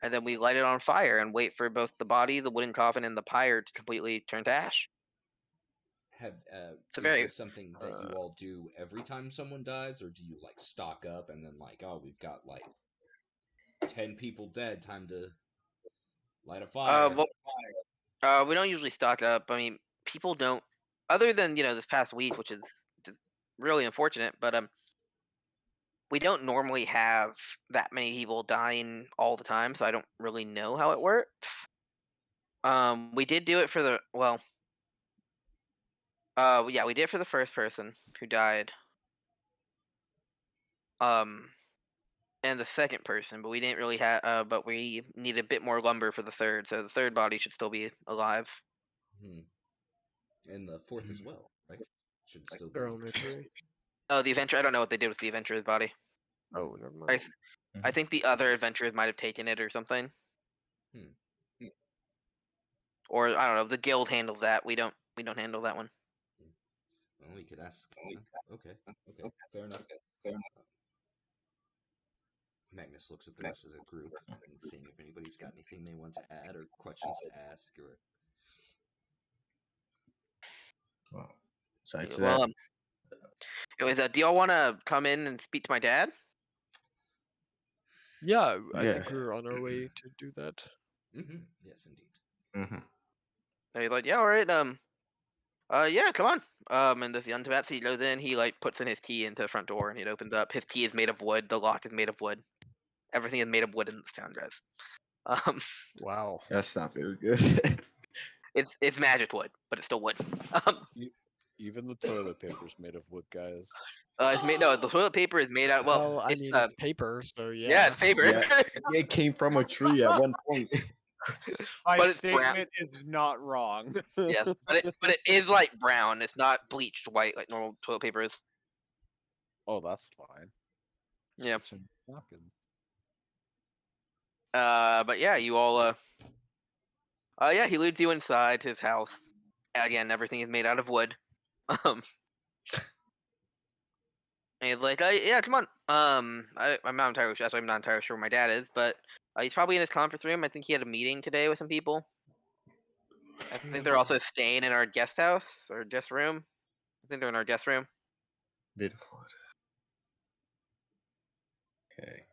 Speaker 2: and then we light it on fire and wait for both the body, the wooden coffin, and the pyre to completely turn to ash.
Speaker 4: Have
Speaker 2: It's a
Speaker 4: is
Speaker 2: very
Speaker 4: this something that you all do every time someone dies, or do you like stock up and then like, oh, we've got like 10 people dead, time to light a fire?
Speaker 2: we don't usually stock up. I mean, people don't, other than this past week, which is just really unfortunate. But we don't normally have that many people dying all the time, so I don't really know how it works. We did do it for the yeah, we did it for the first person who died. And the second person, but we didn't really have. But we need a bit more lumber for the third, so the third body should still be alive.
Speaker 4: Hmm. And the fourth as well, right? Should still be.
Speaker 1: They're only 3.
Speaker 2: Oh, the adventure. I don't know what they did with the adventurer's body.
Speaker 1: Oh, never mind.
Speaker 2: I think the other adventurers might have taken it or something. Or I don't know. The guild handles that. We don't handle that one.
Speaker 4: Well, we could ask. Okay, fair enough. Magnus looks at the rest of the group and seeing if anybody's got anything they want to add or questions to ask, or.
Speaker 5: Well, aside to
Speaker 2: Well,
Speaker 5: that,
Speaker 2: anyways, do y'all want to come in and speak to my dad?
Speaker 1: Yeah, I
Speaker 5: Yeah.
Speaker 1: think we're on our way to do that.
Speaker 4: Mm-hmm. Yes, indeed.
Speaker 5: Mm-hmm.
Speaker 2: And he's like, yeah, all right. Yeah, come on. And this young Tabaxi goes in. He like puts in his key into the front door, and it opens up. His key is made of wood. The lock is made of wood. Everything is made of wood in this town, guys.
Speaker 1: Wow.
Speaker 5: That's not very good.
Speaker 2: It's magic wood, but it's still wood.
Speaker 3: Even the toilet paper's made of wood, guys.
Speaker 2: It's made the toilet paper is made out. Well,
Speaker 1: I
Speaker 2: it's
Speaker 1: mean, it's paper, so
Speaker 2: yeah, it's paper,
Speaker 5: Yeah, it came from a tree at one point.
Speaker 3: My
Speaker 2: but it's brown.
Speaker 3: statement is not wrong.
Speaker 2: Yes, but it is like brown. It's not bleached white like normal toilet paper is.
Speaker 3: Oh, that's fine.
Speaker 2: Yeah.
Speaker 3: Some napkins.
Speaker 2: But yeah, you all yeah, he leads you inside his house. Again, everything is made out of wood. And he's like, yeah, come on. I'm not entirely sure. Actually, I'm not entirely sure where my dad is, but he's probably in his conference room. I think he had a meeting today with some people. I think they're also staying in our guest house or guest room. I think they're in our guest room.
Speaker 5: Bit of wood. Okay.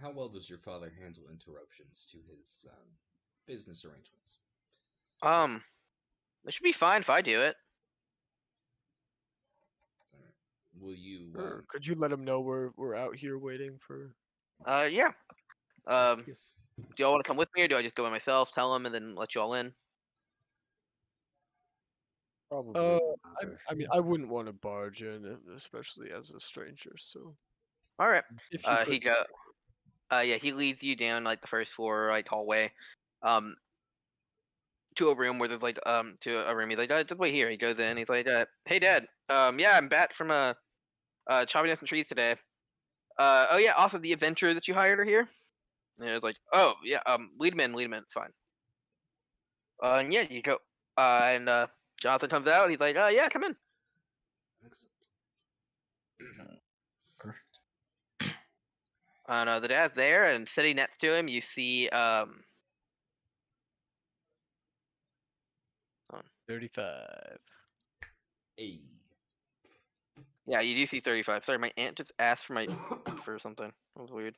Speaker 4: How well does your father handle interruptions to his business arrangements?
Speaker 2: It should be fine if I do it.
Speaker 4: All right. Will you?
Speaker 1: Or could you let him know we're out here waiting for?
Speaker 2: Yeah.
Speaker 1: Thank you.
Speaker 2: Do y'all want to come with me, or do I just go by myself, tell him, and then let y'all in?
Speaker 3: Probably.
Speaker 1: I mean, I wouldn't want to barge in, especially as a stranger. So
Speaker 2: All right.
Speaker 1: if you
Speaker 2: He
Speaker 1: could,
Speaker 2: go. Yeah, he leads you down like the first floor, like hallway, to a room where there's like to a room. He's like, just wait here. He goes in. He's like, hey, Dad. Yeah, I'm back from chopping down some trees today. Oh yeah. Also, the adventurer that you hired are here. And it's like, oh yeah. Lead him in. It's fine. And yeah, you go. And Jonathan comes out. He's like, yeah, come in.
Speaker 4: Excellent.
Speaker 5: Perfect.
Speaker 2: And the dad's there, and sitting next to him, you see
Speaker 1: 35.
Speaker 4: Hey.
Speaker 2: yeah, you do see 35. Sorry, my aunt just asked for something. That was weird.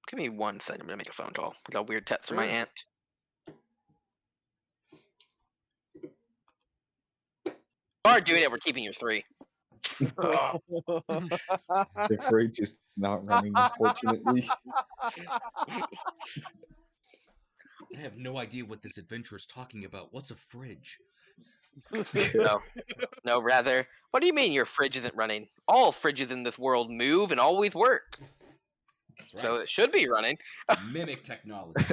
Speaker 2: Give me 1 second. I'm gonna make a phone call. I got a weird text from my
Speaker 1: Sure.
Speaker 2: aunt. You are doing it. We're keeping your 3.
Speaker 5: The fridge is not running, unfortunately.
Speaker 4: I have no idea what this adventure is talking about. What's a fridge?
Speaker 2: No, rather. What do you mean your fridge isn't running? All fridges in this world move and always work.
Speaker 4: That's right.
Speaker 2: So it should be running.
Speaker 4: Mimic technology.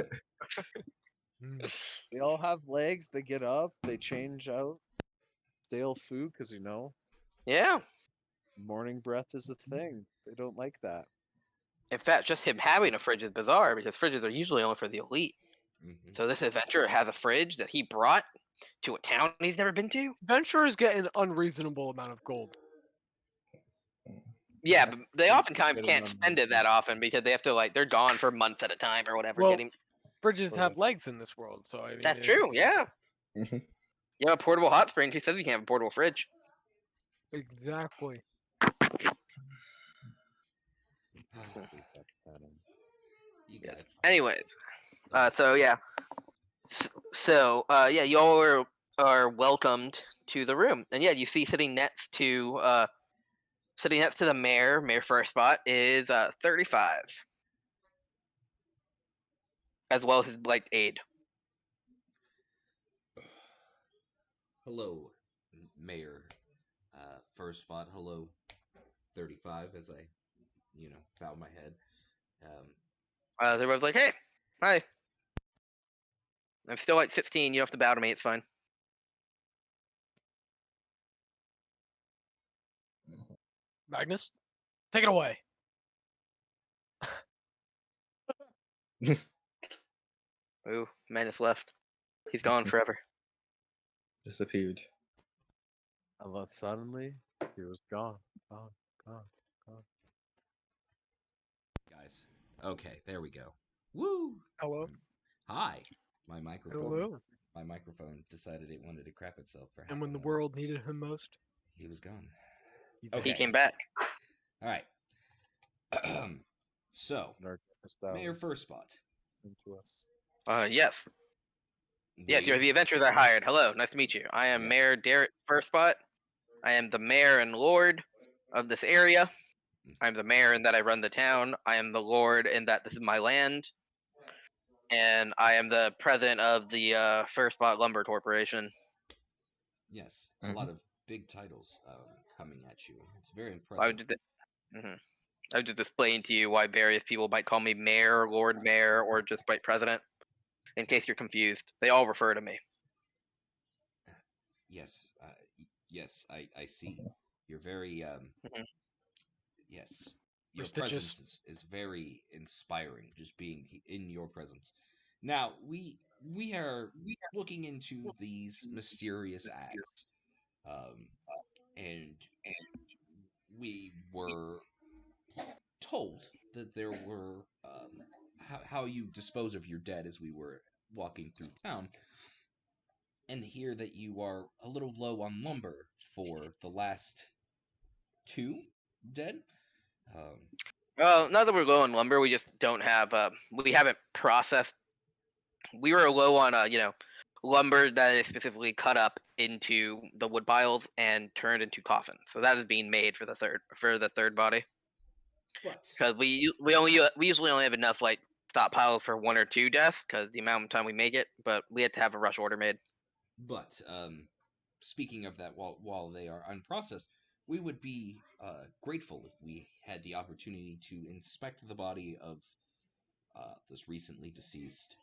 Speaker 3: They all have legs. They get up. They change out stale food because
Speaker 2: Yeah.
Speaker 3: morning breath is a thing. They don't like that.
Speaker 2: In fact, just him having a fridge is bizarre because fridges are usually only for the elite.
Speaker 4: Mhm.
Speaker 2: So this adventurer has a fridge that he brought to a town he's never been to.
Speaker 1: Adventurers get an unreasonable amount of gold.
Speaker 2: Yeah, but they
Speaker 3: think
Speaker 2: oftentimes
Speaker 3: they
Speaker 2: can't
Speaker 3: don't
Speaker 2: spend it that often because they have to they're gone for months at a time or whatever.
Speaker 1: Well,
Speaker 2: getting
Speaker 1: Bridges
Speaker 3: Well,
Speaker 1: have legs in this world, so I mean.
Speaker 2: That's true. Yeah.
Speaker 5: Mhm.
Speaker 2: You have a portable hot spring. Who says you can't have a portable fridge?
Speaker 1: Exactly.
Speaker 4: You guys.
Speaker 2: Anyways, so yeah, yeah, you all are welcomed to the room, and yeah, you see sitting next to the mayor first spot is 35, as well as his aide.
Speaker 4: Hello, Mayor. First spot. Hello, 35. As I, bow my head.
Speaker 2: Everyone's like, hey, hi. I'm still 16. You don't have to bow to me. It's fine.
Speaker 1: Magnus, take it away.
Speaker 2: Ooh, Manus left. He's gone forever.
Speaker 5: Disappeared.
Speaker 3: And then suddenly, he was gone.
Speaker 4: Guys. Okay, there we go. Woo!
Speaker 1: Hello.
Speaker 4: Hi. My microphone.
Speaker 1: Hello.
Speaker 4: My microphone decided it wanted to crap itself for half
Speaker 1: And when
Speaker 4: a
Speaker 1: the
Speaker 4: moment.
Speaker 1: world needed him most,
Speaker 4: He was gone.
Speaker 1: he
Speaker 4: Okay.
Speaker 2: He came back.
Speaker 4: All right. So, Mayor First Spot.
Speaker 3: Into us.
Speaker 2: Yes. Yes, you're
Speaker 4: Wade.
Speaker 2: the adventurers I hired. Hello, nice to meet you. I am
Speaker 4: Yes.
Speaker 2: Mayor Derek First Spot. I am the mayor and lord of this area. I'm the mayor in that I run the town. I am the lord in that this is my land. And I am the president of the First Spot Lumber Corporation.
Speaker 4: Yes, a lot of big titles coming at you. It's very
Speaker 2: I
Speaker 4: impressive.
Speaker 2: would just, I would just explain to you why various people might call me mayor, lord mayor, or just vice president. In case you're confused, they all refer to me.
Speaker 4: Yes, yes, I see. You're very yes. Your
Speaker 1: Prestigious.
Speaker 4: presence is very inspiring. Just being in your presence. Now we are looking into these mysterious acts, and we were told that there were how you dispose of your dead as we were walking through town, and hear that you are a little low on lumber for the last two dead.
Speaker 2: Well, not that we're low on lumber, we just don't have. We haven't processed. We were low on lumber that is specifically cut up into the wood piles and turned into coffins. So that is being made for the third body.
Speaker 4: But
Speaker 2: Because we usually only have enough stockpile for 1 or 2 deaths because the amount of time we make it. But we had to have a rush order made.
Speaker 4: but speaking of that, while they are unprocessed, we would be grateful if we had the opportunity to inspect the body of this recently deceased.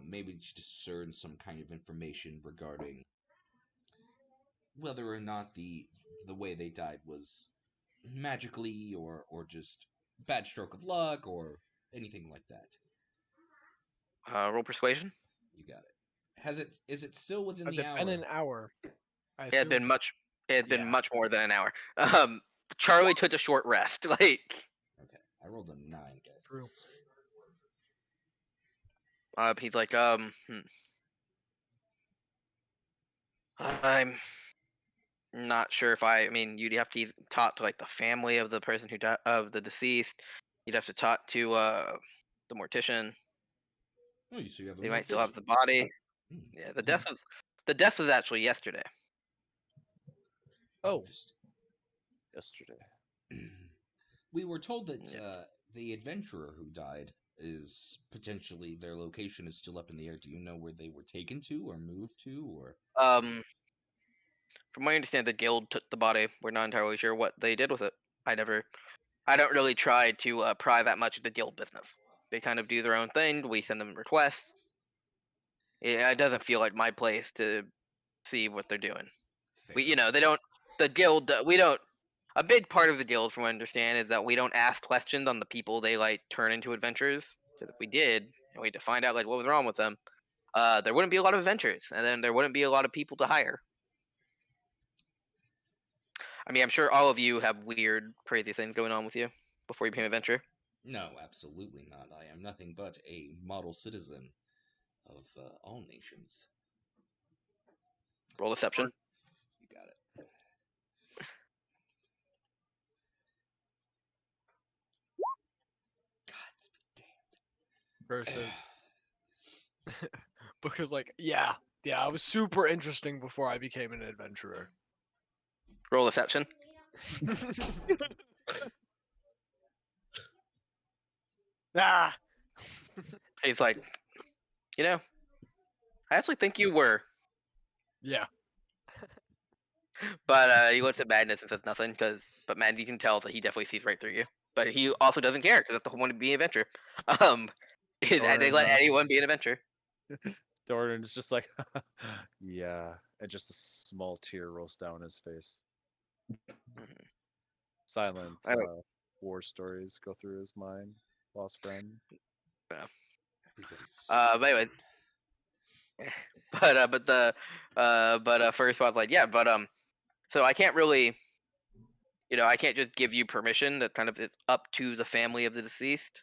Speaker 4: Maybe to discern some kind of information regarding whether or not the way they died was magically or just bad stroke of luck or anything like that.
Speaker 2: Roll persuasion.
Speaker 4: You got it. Is it still within
Speaker 1: Has
Speaker 4: the
Speaker 1: it
Speaker 4: hour?
Speaker 1: been an hour? I
Speaker 2: It had been
Speaker 1: assume.
Speaker 2: much. It had been
Speaker 4: Yeah.
Speaker 2: much more than an hour. Charlie took a short rest.
Speaker 4: Okay, I rolled a 9, guys.
Speaker 1: True.
Speaker 2: He's like, I'm not sure if I mean, you'd have to talk to the family of the person who died, of the deceased. You'd have to talk to the mortician.
Speaker 4: Oh, so you have a
Speaker 2: They might still have
Speaker 4: mortician.
Speaker 2: the body.
Speaker 4: Hmm.
Speaker 2: Yeah, the death was actually yesterday.
Speaker 1: Oh.
Speaker 4: Interesting.
Speaker 3: Yesterday.
Speaker 4: We were told that
Speaker 2: Yeah.
Speaker 4: the adventurer who died is potentially their location is still up in the air. Do you know where they were taken to or moved to or?
Speaker 2: From what I understand, the guild took the body. We're not entirely sure what they did with it. I don't really try to pry that much into guild business. They kind of do their own thing. We send them requests. It doesn't feel like my place to see what they're doing.
Speaker 4: Fair.
Speaker 2: They don't. The guild, we don't. A big part of the guild, from what I understand, is that we don't ask questions on the people they turn into adventurers. Because if we did, and we had to find out what was wrong with them, there wouldn't be a lot of adventures, and then there wouldn't be a lot of people to hire. I mean, I'm sure all of you have weird, crazy things going on with you before you became an adventurer.
Speaker 4: No, absolutely not. I am nothing but a model citizen of all nations.
Speaker 2: Roll deception.
Speaker 4: You got it. God be damned.
Speaker 1: Versus. Because yeah, I was super interesting before I became an adventurer.
Speaker 2: Roll deception.
Speaker 1: Ah.
Speaker 2: He's like, I actually think you were.
Speaker 1: Yeah.
Speaker 2: But he looks at Madness and says nothing, but Madness, you can tell that he definitely sees right through you. But he also doesn't care, because that's the whole point of being an adventurer. They let anyone be an adventurer.
Speaker 3: Doran is just like, yeah, and just a small tear rolls down his face.
Speaker 2: Mhm.
Speaker 3: Silent
Speaker 2: I like-
Speaker 3: war stories go through his mind. Lost friend.
Speaker 4: Everybody's so
Speaker 2: But anyway, first one's like, yeah, but so I can't really, I can't just give you permission. That kind of it's up to the family of the deceased.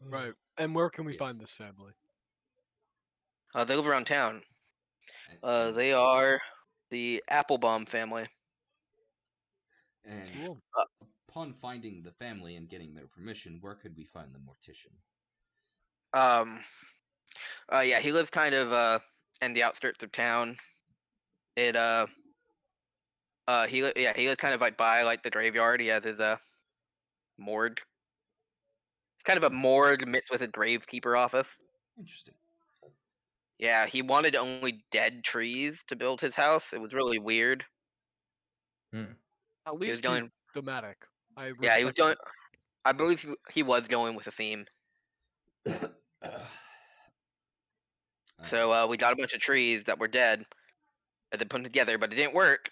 Speaker 1: Right. And where can we
Speaker 4: Yes.
Speaker 1: find this family?
Speaker 2: They live around town.
Speaker 4: And,
Speaker 2: They are the Applebaum family.
Speaker 4: and
Speaker 1: Cool.
Speaker 4: upon finding the family and getting their permission, where could we find the mortician?
Speaker 2: Yeah, he lives kind of in the outskirts of town. It He lives kind of like by like the graveyard. He has his morgue. It's kind of a morgue mixed with a gravekeeper office.
Speaker 4: Interesting.
Speaker 2: Yeah, he wanted only dead trees to build his house. It was really weird.
Speaker 1: At
Speaker 2: He was
Speaker 1: least he's
Speaker 2: going.
Speaker 1: thematic. I
Speaker 2: Yeah, he was
Speaker 1: respect
Speaker 2: going.
Speaker 1: it.
Speaker 2: I believe he was going with a theme. So we got a bunch of trees that were dead, and then put them together, but it didn't work.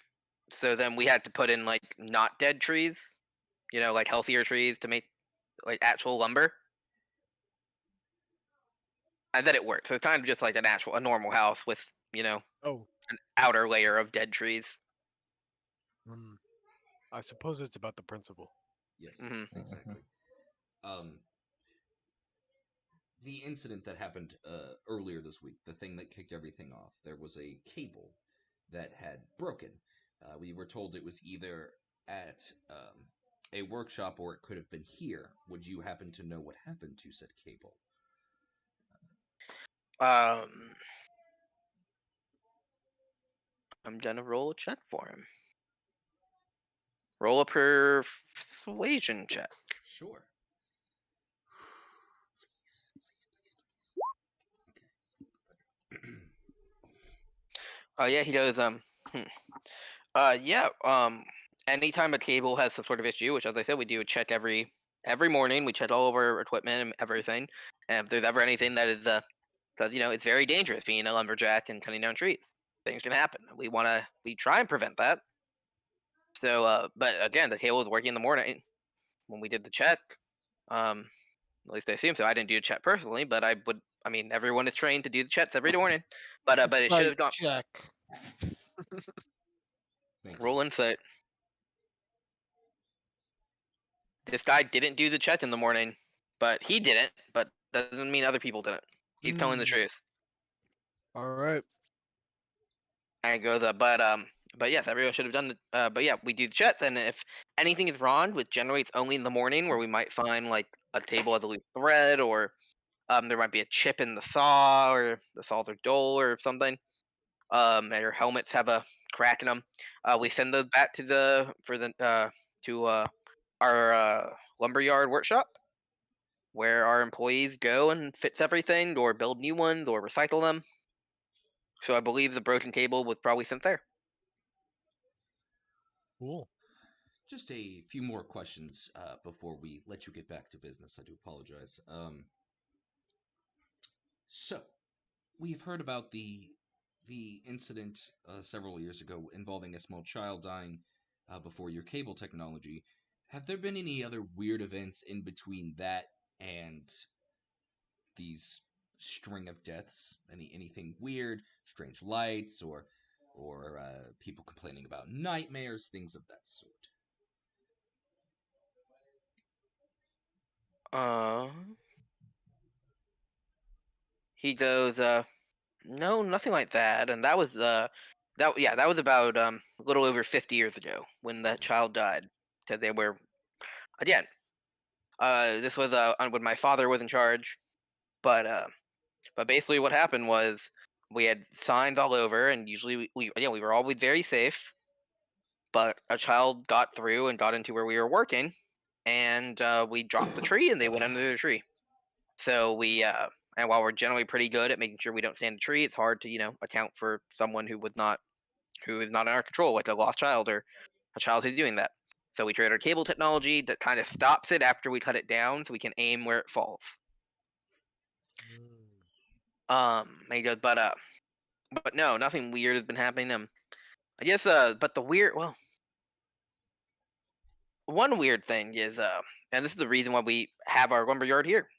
Speaker 2: So then we had to put in like not dead trees, like healthier trees to make like actual lumber. And then it worked. So it's kind of just like a normal house with
Speaker 1: Oh,
Speaker 2: an outer layer of dead trees.
Speaker 1: I suppose it's about the principle.
Speaker 4: Yes,
Speaker 2: Mhm.
Speaker 4: exactly. The incident that happened earlier this week, the thing that kicked everything off, there was a cable that had broken. We were told it was either at a workshop or it could have been here. Would you happen to know what happened to said cable?
Speaker 2: I'm gonna roll a check for him. Roll a persuasion check.
Speaker 4: Sure.
Speaker 2: Oh yeah, he does. Yeah. Anytime a cable has some sort of issue, which as I said, we do a check every morning. We check all of our equipment and everything. And if there's ever anything that is because it's very dangerous being a lumberjack and cutting down trees. Things can happen. We try and prevent that. So, but again, the cable was working in the morning when we did the check. At least I assume so. I didn't do a check personally, but I would. I mean, everyone is trained to do the checks every morning. But it should have gone.
Speaker 1: Check.
Speaker 4: Thank
Speaker 2: Roll
Speaker 4: you.
Speaker 2: insight. This guy didn't do the check in the morning, but he didn't. But that doesn't mean other people didn't. He's telling the truth.
Speaker 1: All right.
Speaker 2: And it goes, but yes, everyone should have done it. But yeah, we do the checks, and if anything is wrong, which generates only in the morning, where we might find like a table has a loose thread, or there might be a chip in the saw, or the saws are dull, or something. And your helmets have a crack in them. We send those back to our lumberyard workshop, where our employees go and fix everything, or build new ones, or recycle them. So I believe the broken table was probably sent there.
Speaker 1: Cool.
Speaker 4: Just a few more questions before we let you get back to business. I do apologize. So, we've heard about the incident several years ago involving a small child dying before your cable technology. Have there been any other weird events in between that and these string of deaths? Anything weird, strange lights, or people complaining about nightmares, things of that sort?
Speaker 2: He goes, no, nothing like that. And that was that was about a little over 50 years ago when that child died. Because they were again, this was when my father was in charge. But basically what happened was we had signs all over, and usually we were always very safe. But a child got through and got into where we were working, and we dropped the tree, and they went under the tree. So and while we're generally pretty good at making sure we don't stand a tree, it's hard to account for someone who is not in our control, like a lost child or a child who's doing that. So we created our cable technology that kind of stops it after we cut it down, so we can aim where it falls. He goes, but no, nothing weird has been happening. I guess, but one weird thing is, and this is the reason why we have our lumberyard here.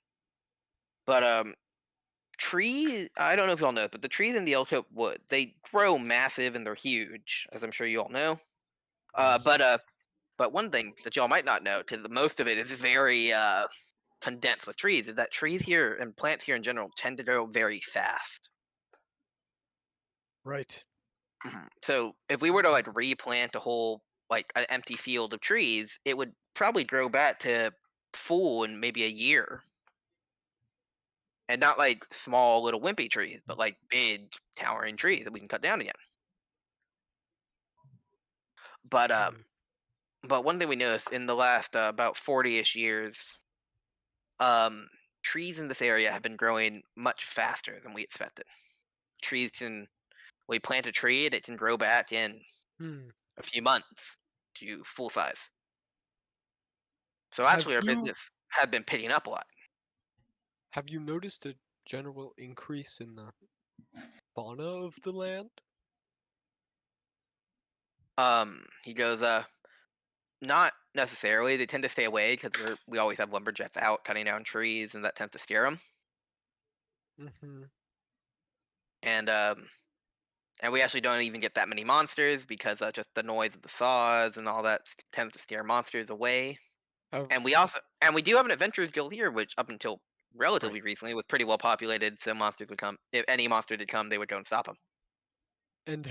Speaker 2: But trees, I don't know if y'all know, but the trees in the elk oak wood, they grow massive and they're huge, as I'm sure you all know. But one thing that y'all might not know, to the most of it is very condensed with trees, is that trees here and plants here in general tend to grow very fast.
Speaker 1: Right.
Speaker 2: So if we were to like replant a whole like an empty field of trees, it would probably grow back to full in maybe a year. And not like small little wimpy trees, but like big towering trees that we can cut down again. But
Speaker 1: Mm.
Speaker 2: but one thing we noticed in the last about 40-ish years, trees in this area have been growing much faster than we expected. Trees can, we plant a tree and it can grow back in
Speaker 1: Hmm.
Speaker 2: a few months to full size. So
Speaker 1: Have
Speaker 2: actually, our
Speaker 1: you
Speaker 2: business had been picking up a lot.
Speaker 1: have you noticed a general increase in the fauna of the land?
Speaker 2: He goes, not necessarily. They tend to stay away because we always have lumberjacks out cutting down trees, and that tends to scare them.
Speaker 1: Mm-hmm.
Speaker 2: And we actually don't even get that many monsters because just the noise of the saws and all that tends to scare monsters away.
Speaker 1: Have
Speaker 2: And we do have an adventurers guild here, which up until relatively recently was pretty well populated. So monsters would come. If any monster did come, they would go and stop them.
Speaker 1: and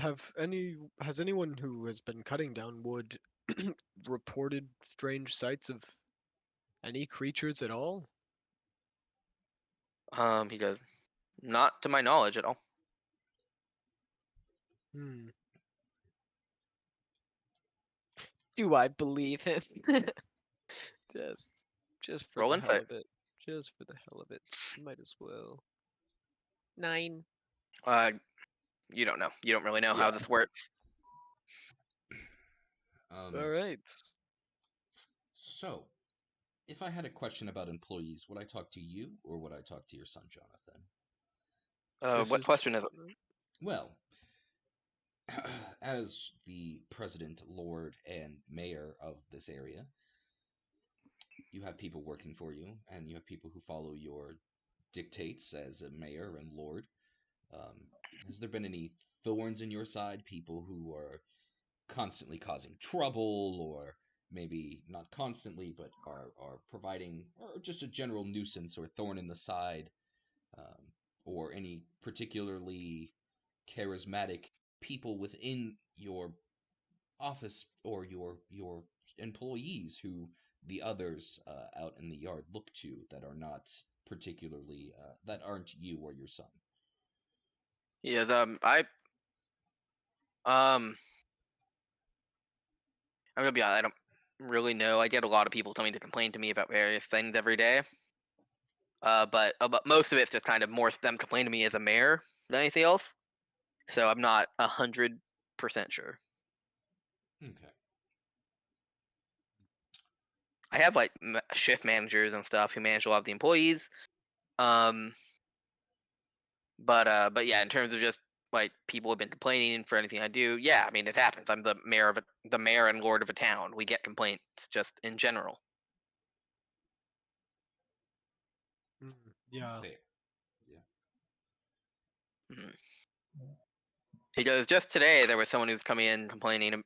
Speaker 1: has anyone who has been cutting down wood reported strange sights of any creatures at all?
Speaker 2: He goes, not to my knowledge at all.
Speaker 1: Hmm. Do I believe him? just just for
Speaker 2: Roll
Speaker 1: the hell
Speaker 2: insight.
Speaker 1: of it. Just for the hell of it. Might as well. 9.
Speaker 2: You don't know. You don't really know how
Speaker 5: Yeah.
Speaker 2: this works.
Speaker 1: All right.
Speaker 4: So, if I had a question about employees, would I talk to you or would I talk to your son, Jonathan?
Speaker 1: This
Speaker 2: What
Speaker 1: is
Speaker 2: question is it?
Speaker 4: Well, as the president, lord, and mayor of this area, you have people working for you, and you have people who follow your dictates as a mayor and lord. Um, has there been any thorns in your side? People who are constantly causing trouble, or maybe not constantly, but are providing, or just a general nuisance or thorn in the side, um, or any particularly charismatic people within your office or your employees who the others out in the yard look to that are not particularly that aren't you or your son.
Speaker 2: Yeah, um I'm gonna be honest, I don't really know. I get a lot of people coming to complain to me about various things every day. But most of it's just kind of more them complaining to me as a mayor than anything else. So I'm not 100% sure.
Speaker 4: Okay.
Speaker 2: I have like shift managers and stuff who manage a lot of the employees. Um, but yeah, in terms of just like people have been complaining for anything I do, yeah, I mean it happens. I'm the mayor and lord of a town. We get complaints just in general.
Speaker 1: Yeah.
Speaker 4: Fair. Yeah.
Speaker 2: Mhm. He goes, just today there was someone who was coming in complaining.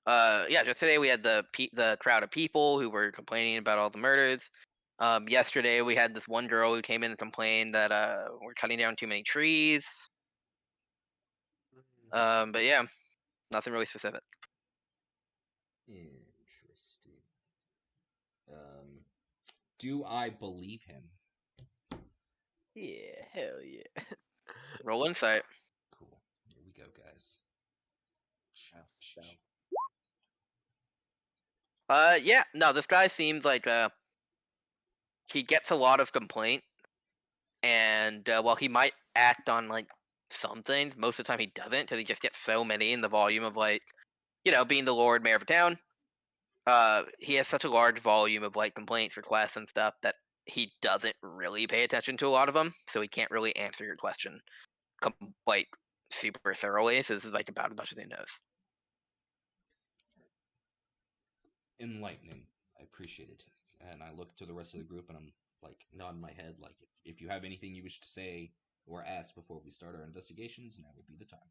Speaker 2: Yeah, just today we had the crowd of people who were complaining about all the murders. Yesterday we had this one girl who came in and complained that we're cutting down too many trees. But yeah, nothing really specific.
Speaker 4: Interesting. Um, do I believe him?
Speaker 1: Yeah, hell yeah.
Speaker 2: Roll insight.
Speaker 4: Cool. Here we go, guys.
Speaker 3: Yes, down.
Speaker 2: Yeah, no, this guy seems like he gets a lot of complaint, and while he might act on like some things, most of the time he doesn't, because he just gets so many in the volume of like, being the Lord Mayor of a town. He has such a large volume of like complaints, requests, and stuff that he doesn't really pay attention to a lot of them, so he can't really answer your question like super thoroughly. So this is like about as much as he knows.
Speaker 4: Enlightening. I appreciate it. And I look to the rest of the group and I'm like nodding my head like if you have anything you wish to say or ask before we start our investigations, now would be the time.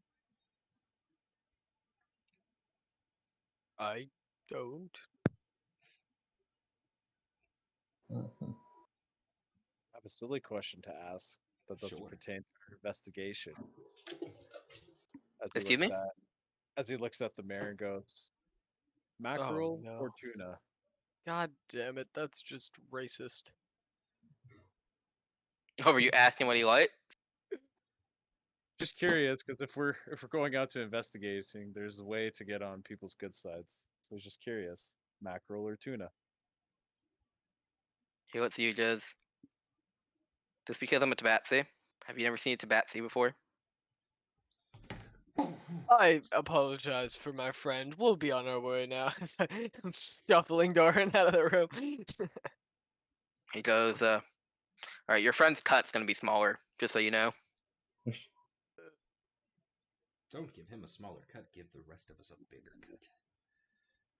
Speaker 1: I don't.
Speaker 5: Mhm.
Speaker 3: I have a silly question to ask that doesn't
Speaker 4: Sure.
Speaker 3: pertain to our investigation. As he
Speaker 2: Excuse
Speaker 3: looks
Speaker 2: me?
Speaker 3: at the mayor and goes,
Speaker 1: Oh
Speaker 3: mackerel
Speaker 1: no.
Speaker 3: or tuna?
Speaker 1: God damn it, that's just racist.
Speaker 2: Oh, were you asking what he liked?
Speaker 3: Just curious, because if we're going out to investigating, there's a way to get on people's good sides. So I was just curious, mackerel or tuna.
Speaker 2: He lets you just because I'm a tabaxi. Have you never seen a tabaxi before?
Speaker 1: I apologize for my friend. We'll be on our way now. I'm shuffling Doran out of the room.
Speaker 2: He goes, all right, your friend's cut's gonna be smaller, just so you know.
Speaker 4: Don't give him a smaller cut. Give the rest of us a bigger cut.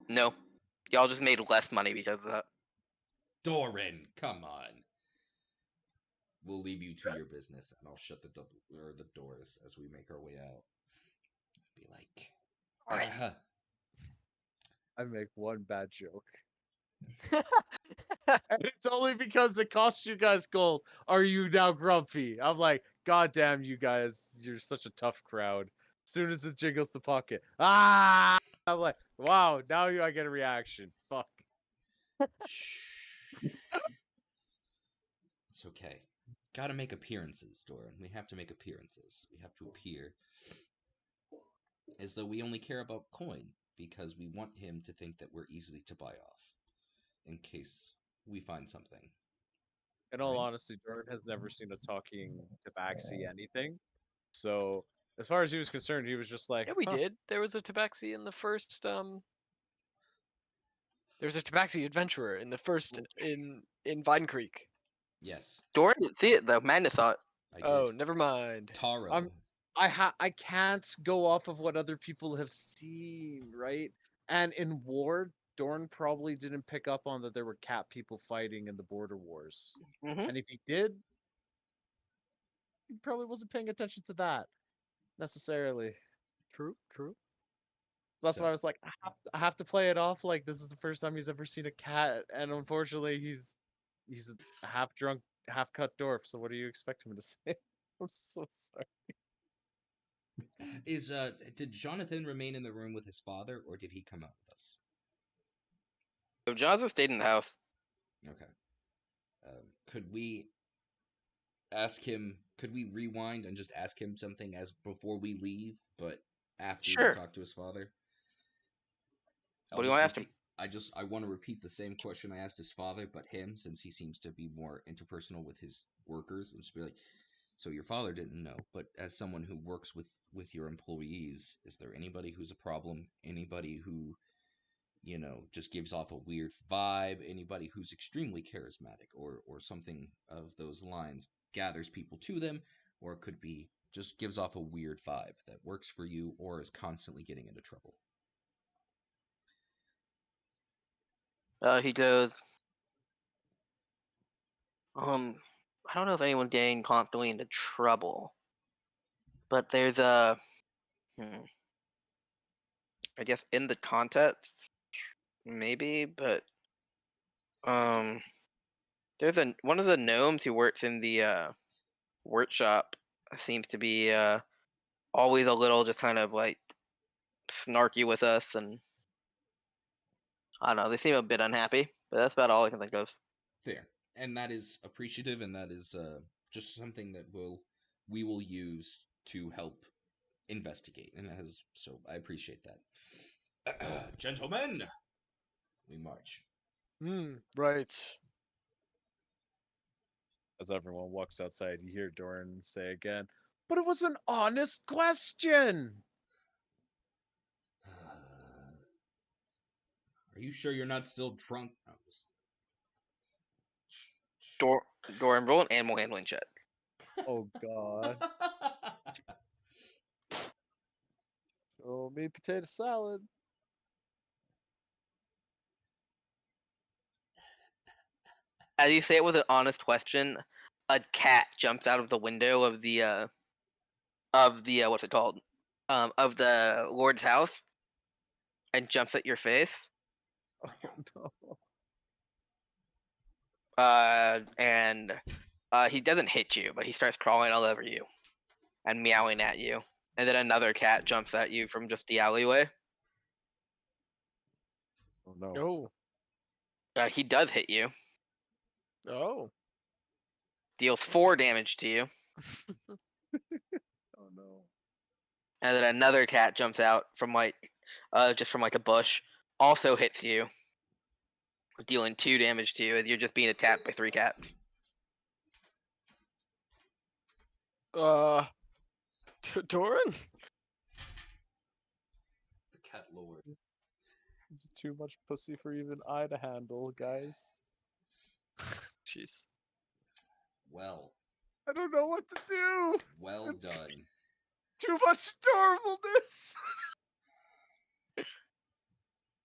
Speaker 2: No, y'all just made less money because of that.
Speaker 4: Doran, come on. We'll leave you to your business, and I'll shut the doors as we make our way out. Be like,
Speaker 2: All right.
Speaker 3: I make one bad joke. And it's only because it cost you guys gold. Are you now grumpy? I'm like, God damn you guys, you're such a tough crowd. Students with jiggles to pocket. Ah! I'm like, wow, now I get a reaction. Fuck.
Speaker 4: Shh. It's okay. Gotta make appearances, Doran. We have to make appearances. We have to appear as though we only care about coin, because we want him to think that we're easily to buy off, in case we find something.
Speaker 3: In all
Speaker 4: Right.
Speaker 3: honesty, Jordan has never seen a talking tabaxi anything. So, as far as he was concerned, he was just like,
Speaker 1: Yeah, we
Speaker 3: huh.
Speaker 1: did. There was a tabaxi in the first There was a tabaxi adventurer in the first in Vine Creek.
Speaker 4: Yes,
Speaker 2: Doran didn't see it though. Madness saw it.
Speaker 4: I did.
Speaker 1: Oh, never mind.
Speaker 4: Taro.
Speaker 3: I can't go off of what other people have seen, right? And in war, Dorn probably didn't pick up on that there were cat people fighting in the border wars.
Speaker 2: Mm-hmm.
Speaker 3: And if he did, he probably wasn't paying attention to that necessarily.
Speaker 1: True, true.
Speaker 3: That's
Speaker 4: So,
Speaker 3: why I was like, I have to play it off like this is the first time he's ever seen a cat, and unfortunately, he's a half drunk, half cut dwarf. So what do you expect him to say? I'm so sorry.
Speaker 4: did Jonathan remain in the room with his father, or did he come out with us?
Speaker 2: So Jonathan stayed in the house.
Speaker 4: Okay. Could we ask him? Could we rewind and just ask him something as before we leave, but after
Speaker 2: Sure.
Speaker 4: we talk to his father?
Speaker 2: What do you want to ask him?
Speaker 4: I want to repeat the same question I asked his father, but him, since he seems to be more interpersonal with his workers, and just be like, so your father didn't know, but as someone who works with your employees, is there anybody who's a problem? Anybody who, just gives off a weird vibe? Anybody who's extremely charismatic, or something of those lines, gathers people to them, or it could be just gives off a weird vibe that works for you, or is constantly getting into trouble?
Speaker 2: He goes, I don't know if anyone's getting constantly into trouble, but there's a, I guess in the context, maybe, but there's one of the gnomes who works in the workshop seems to be always a little just kind of like snarky with us, and I don't know, they seem a bit unhappy, but that's about all I can think of.
Speaker 4: Fair. And that is appreciative, and that is just something that we will use to help investigate. And so I appreciate that. Gentlemen, we march.
Speaker 1: Right.
Speaker 3: As everyone walks outside, you hear Doran say again, "But it was an honest question."
Speaker 4: Are you sure you're not still drunk? No,
Speaker 2: Doran, roll an animal handling check.
Speaker 3: Oh God. Oh, me potato salad.
Speaker 2: As you say it with an honest question, a cat jumps out of the window of the what's it called? Of the Lord's house and jumps at your face.
Speaker 3: Oh no.
Speaker 2: And he doesn't hit you, but he starts crawling all over you and meowing at you. And then another cat jumps at you from just the alleyway.
Speaker 3: Oh no.
Speaker 1: Oh.
Speaker 2: He does hit you.
Speaker 1: Oh.
Speaker 2: Deals 4 damage to you.
Speaker 3: Oh no.
Speaker 2: and then another cat jumps out from just from a bush, also hits you, dealing 2 damage to you as you're just being attacked by 3 cats.
Speaker 1: Doran?
Speaker 4: The cat lord.
Speaker 3: It's too much pussy for even I to handle, guys.
Speaker 1: Jeez.
Speaker 4: Well,
Speaker 3: I don't know what to do.
Speaker 4: well
Speaker 3: It's
Speaker 4: done.
Speaker 3: Too much adorableness.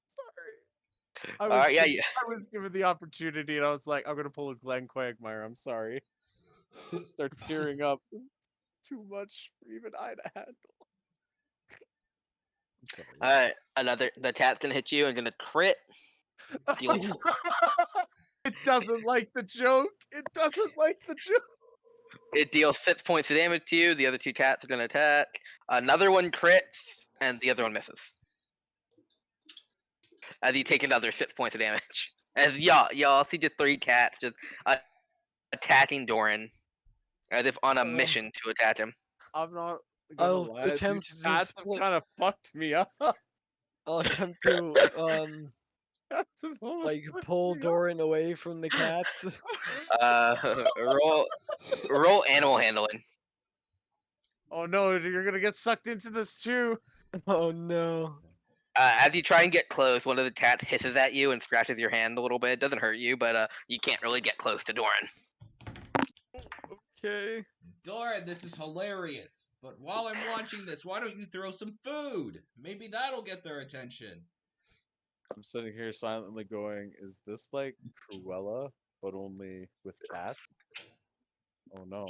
Speaker 3: Sorry. I
Speaker 2: Alright, yeah,
Speaker 3: was given the opportunity, and I was like, I'm gonna pull a Glenn Quagmire. I'm sorry. Start tearing up. Too much for even I to handle. I'm sorry.
Speaker 2: the cat's gonna hit you and gonna crit. Dealing
Speaker 3: It doesn't like the joke. It doesn't like the joke.
Speaker 2: It deals 6 points of damage to you. The other 2 cats are gonna attack. Another one crits, and the other one misses. As you take another 6 points of damage. As y'all see just 3 cats just attacking Doran, as if on a mission to attack him.
Speaker 3: I'm not gonna
Speaker 1: I'll
Speaker 3: lie.
Speaker 1: attempt
Speaker 3: These
Speaker 1: to
Speaker 3: cats have
Speaker 1: split.
Speaker 3: kind of fucked me up.
Speaker 1: I'll attempt to
Speaker 3: Cats have almost
Speaker 1: like
Speaker 3: fucked
Speaker 1: pull
Speaker 3: me up.
Speaker 1: Doran away from the cats.
Speaker 2: Roll animal handling.
Speaker 3: Oh no, you're gonna get sucked into this too.
Speaker 1: Oh no.
Speaker 2: As you try and get close, one of the cats hisses at you and scratches your hand a little bit. It doesn't hurt you, but you can't really get close to Doran.
Speaker 1: Okay.
Speaker 4: Doran, this is hilarious. But while I'm watching this, why don't you throw some food? Maybe that'll get their attention.
Speaker 3: I'm sitting here silently going, is this like Cruella, but only with cats? Oh no.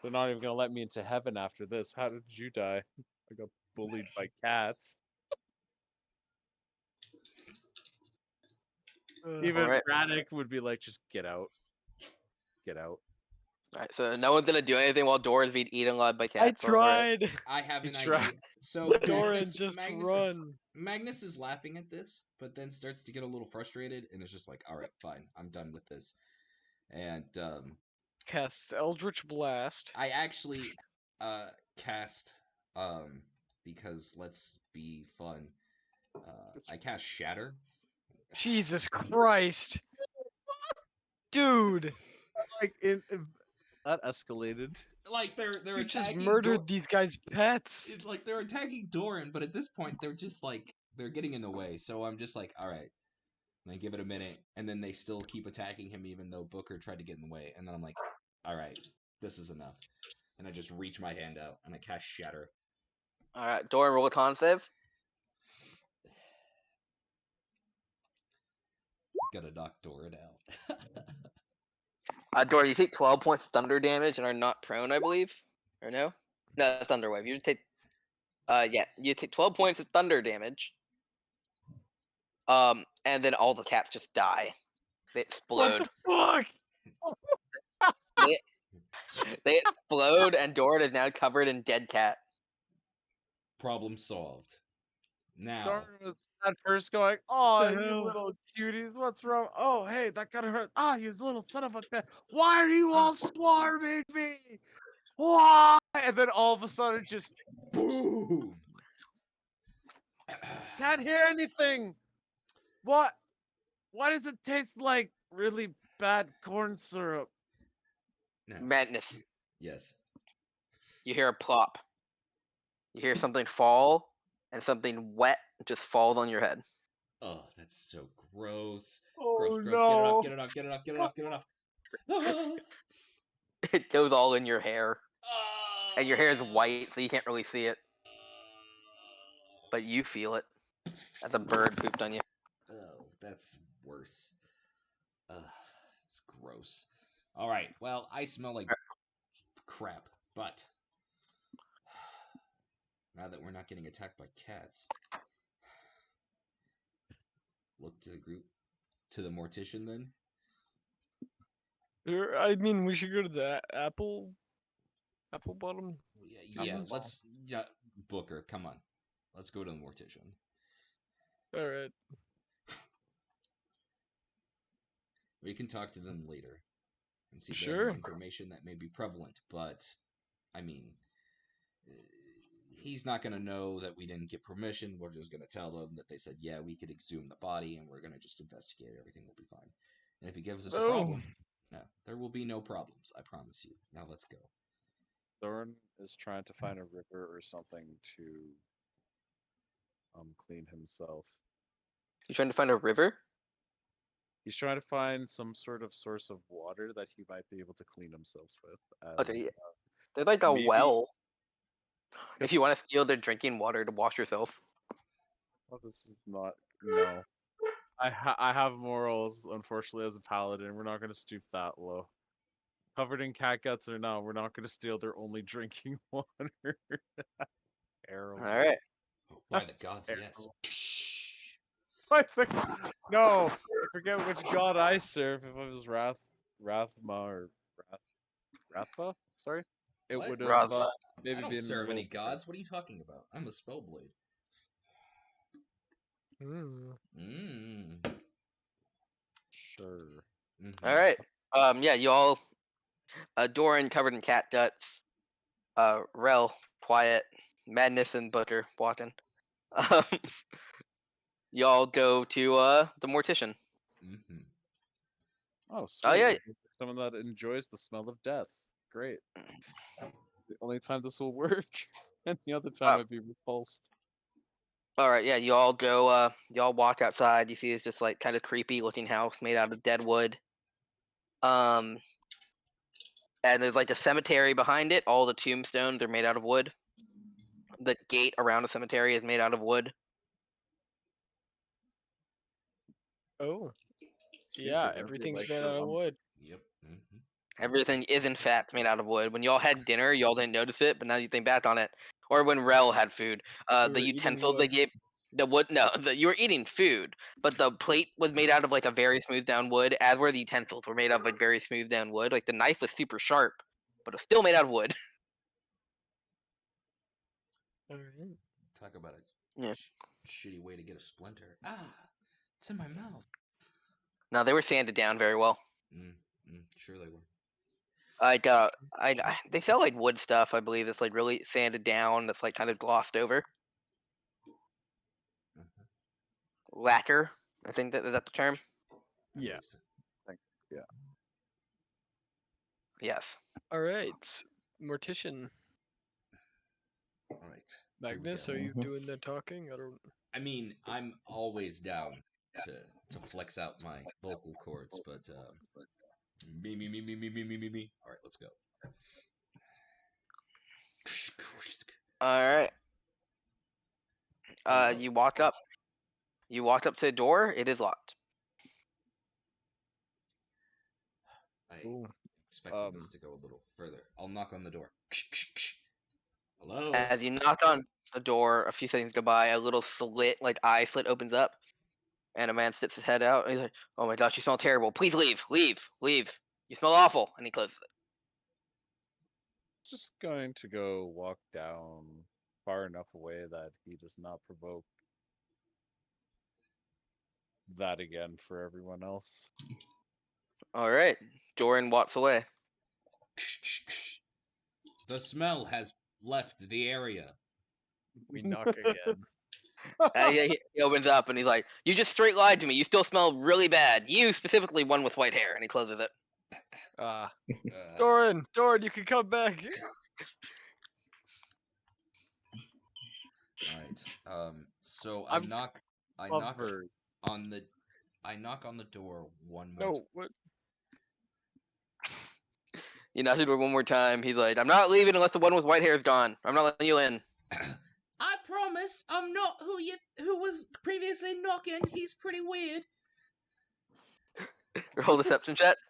Speaker 3: They're not even gonna let me into heaven after this. How did you die? I got bullied by cats. Even
Speaker 2: Alright.
Speaker 3: Braddock would be like, just get out. Get out.
Speaker 2: Alright, so no one's gonna do anything while Doran's being eaten alive by
Speaker 1: I
Speaker 2: cats. so, alright.
Speaker 1: tried.
Speaker 4: I have an
Speaker 3: It's right.
Speaker 4: idea. So
Speaker 1: Doran, just run.
Speaker 4: Magnus is laughing at this, but then starts to get a little frustrated, and is just like, "All right, fine, I'm done with this." And
Speaker 1: Cast Eldritch Blast.
Speaker 4: I actually cast because let's be fun. I cast Shatter.
Speaker 1: Jesus Christ. Dude,
Speaker 3: Like that escalated.
Speaker 4: Like they're
Speaker 1: you just
Speaker 4: attacking
Speaker 1: murdered these guys' pets.
Speaker 4: It's like they're attacking Doran, but at this point they're just like they're getting in the way. So I'm just like, all right. And I give it a minute, and then they still keep attacking him, even though Booker tried to get in the way. And then I'm like, all right, this is enough. And I just reach my hand out and I cast Shatter.
Speaker 2: Alright, Doran, roll a con save.
Speaker 4: Gotta knock Doran out.
Speaker 2: Doran, you take 12 points of thunder damage and are not prone, I believe. Or no? No, that's thunder wave. You take you take 12 points of thunder damage. And then all the cats just die. They explode.
Speaker 3: Fuck!
Speaker 2: They, they explode, and Doran is now covered in dead cat.
Speaker 4: Problem solved. Now,
Speaker 3: Doran was at first going, oh,
Speaker 1: The
Speaker 3: you
Speaker 1: hell?
Speaker 3: little cuties, what's wrong? Oh, hey, that gotta hurt. Ah, you little son of a bitch. Why are you all swarming me? Why? And then all of a sudden, just
Speaker 4: boom!
Speaker 3: can't hear anything. What? Why does it taste like really bad corn syrup?
Speaker 4: No.
Speaker 2: Madness.
Speaker 4: Yes.
Speaker 2: You hear a plop. You hear something fall, and something wet just falls on your head.
Speaker 4: Oh, that's so gross.
Speaker 3: Oh
Speaker 4: Gross.
Speaker 3: no!
Speaker 4: Get it off. Ah.
Speaker 2: It goes all in your hair.
Speaker 4: Ah.
Speaker 2: And your hair is white, so you can't really see it. But you feel it. As a bird pooped on you.
Speaker 4: Oh, that's worse. It's gross. All right. Well, I smell like crap, but now that we're not getting attacked by cats, look to the group, to the mortician. Then
Speaker 1: I mean, we should go to the apple bottom.
Speaker 4: yeah. Let's Booker, come on. Let's go to the mortician.
Speaker 1: All right.
Speaker 4: We can talk to them later and see if they have
Speaker 1: Sure.
Speaker 4: any information that may be prevalent. But I mean, he's not going to know that we didn't get permission. We're just going to tell them that they said, yeah, we could exhume the body, and we're going to just investigate. Everything will be fine. And if he gives us a problem, no, there will be no problems. I promise you. Now let's go.
Speaker 3: Thorn is trying to find a river or something to clean himself.
Speaker 2: You trying to find a river?
Speaker 3: He's trying to find some sort of source of water that he might be able to clean himself with.
Speaker 2: Okay, yeah. There's like a
Speaker 3: maybe-
Speaker 2: well. If you want to steal their drinking water to wash yourself.
Speaker 3: Well, this is not. No. I have morals, unfortunately, as a paladin. We're not going to stoop that low. Covered in cat guts or not, we're not going to steal their only drinking water. Terrible.
Speaker 2: All right.
Speaker 4: By the
Speaker 3: That's
Speaker 4: gods,
Speaker 3: terrible.
Speaker 4: yes.
Speaker 3: I think, no, I forget which god I serve. If it was Rathma or Rathva, sorry, it
Speaker 4: What?
Speaker 3: would have
Speaker 2: Rathva.
Speaker 3: maybe
Speaker 4: I don't
Speaker 3: been
Speaker 4: serve
Speaker 3: a
Speaker 4: any
Speaker 3: little
Speaker 4: gods. What are you talking about? I'm a spellblade.
Speaker 3: Sure.
Speaker 2: All right. Yeah, you all. Doran covered in cat guts. Rel quiet. Madness and Butcher walking. Y'all go to the mortician.
Speaker 3: Oh, sweet.
Speaker 2: yeah.
Speaker 3: Someone that enjoys the smell of death. Great. The only time this will work. Any other time I'd be repulsed.
Speaker 2: All right, yeah, you all go. Y'all walk outside. You see it's just like kind of creepy looking house made out of dead wood. And there's like a cemetery behind it. All the tombstones are made out of wood. The gate around the cemetery is made out of wood.
Speaker 1: Oh,
Speaker 3: Shit,
Speaker 1: yeah,
Speaker 3: does
Speaker 1: everything's
Speaker 3: like
Speaker 1: made
Speaker 3: the
Speaker 1: out of wood.
Speaker 4: Yep.
Speaker 2: Everything is in fact made out of wood. When y'all had dinner, y'all didn't notice it, but now you think back on it. Or when Rel had food,
Speaker 1: We
Speaker 2: the
Speaker 1: were eating
Speaker 2: utensils they
Speaker 1: wood.
Speaker 2: gave, the wood. No, you were eating food, but the plate was made out of like a very smooth down wood, as were the utensils were made out of like very smooth down wood. Like the knife was super sharp, but it's still made out of wood.
Speaker 1: Alright.
Speaker 4: Talk about a
Speaker 2: Yeah.
Speaker 4: shitty way to get a splinter. Ah, it's in my mouth.
Speaker 2: No, they were sanded down very well.
Speaker 4: Sure they were.
Speaker 2: Like they sell like wood stuff, I believe, that's like really sanded down, that's like kind of glossed over. Lacquer, I think is that the term?
Speaker 4: I
Speaker 1: Yeah.
Speaker 4: believe so.
Speaker 3: Yeah.
Speaker 2: Yes.
Speaker 1: All right, mortician
Speaker 4: All right.
Speaker 1: Magnus,
Speaker 4: Here
Speaker 1: are
Speaker 4: we
Speaker 1: you
Speaker 4: go.
Speaker 1: doing the talking? I don't.
Speaker 4: I mean, I'm always down to flex out my vocal cords, but me. All right, let's go.
Speaker 2: All right. You walk up. You walk up to the door. It is locked.
Speaker 4: I
Speaker 1: Ooh.
Speaker 4: expected this to go a little further. I'll knock on the door. Hello.
Speaker 2: As you knock on the door, a few seconds go by. A little slit, like eye slit, opens up, and a man sticks his head out. And he's like, "Oh my gosh, you smell terrible! Please leave! Leave! Leave! You smell awful!" And he closes it.
Speaker 3: Just going to go walk down far enough away that he does not provoke that again for everyone else.
Speaker 2: All right. Doran walks away.
Speaker 4: The smell has left the area.
Speaker 1: We knock again.
Speaker 2: He opens up and he's like, "You just straight lied to me. You still smell really bad. You specifically, one with white hair." And he closes it.
Speaker 1: Doran, you can come back.
Speaker 4: All right. So
Speaker 1: I'm
Speaker 4: I knock
Speaker 1: covered.
Speaker 4: on the door one more.
Speaker 1: No, what?
Speaker 2: You knock the door one more time. He's like, "I'm not leaving unless the one with white hair is gone. I'm not letting you in."
Speaker 4: I promise I'm not who was previously knocking. He's pretty weird.
Speaker 2: Roll deception checks.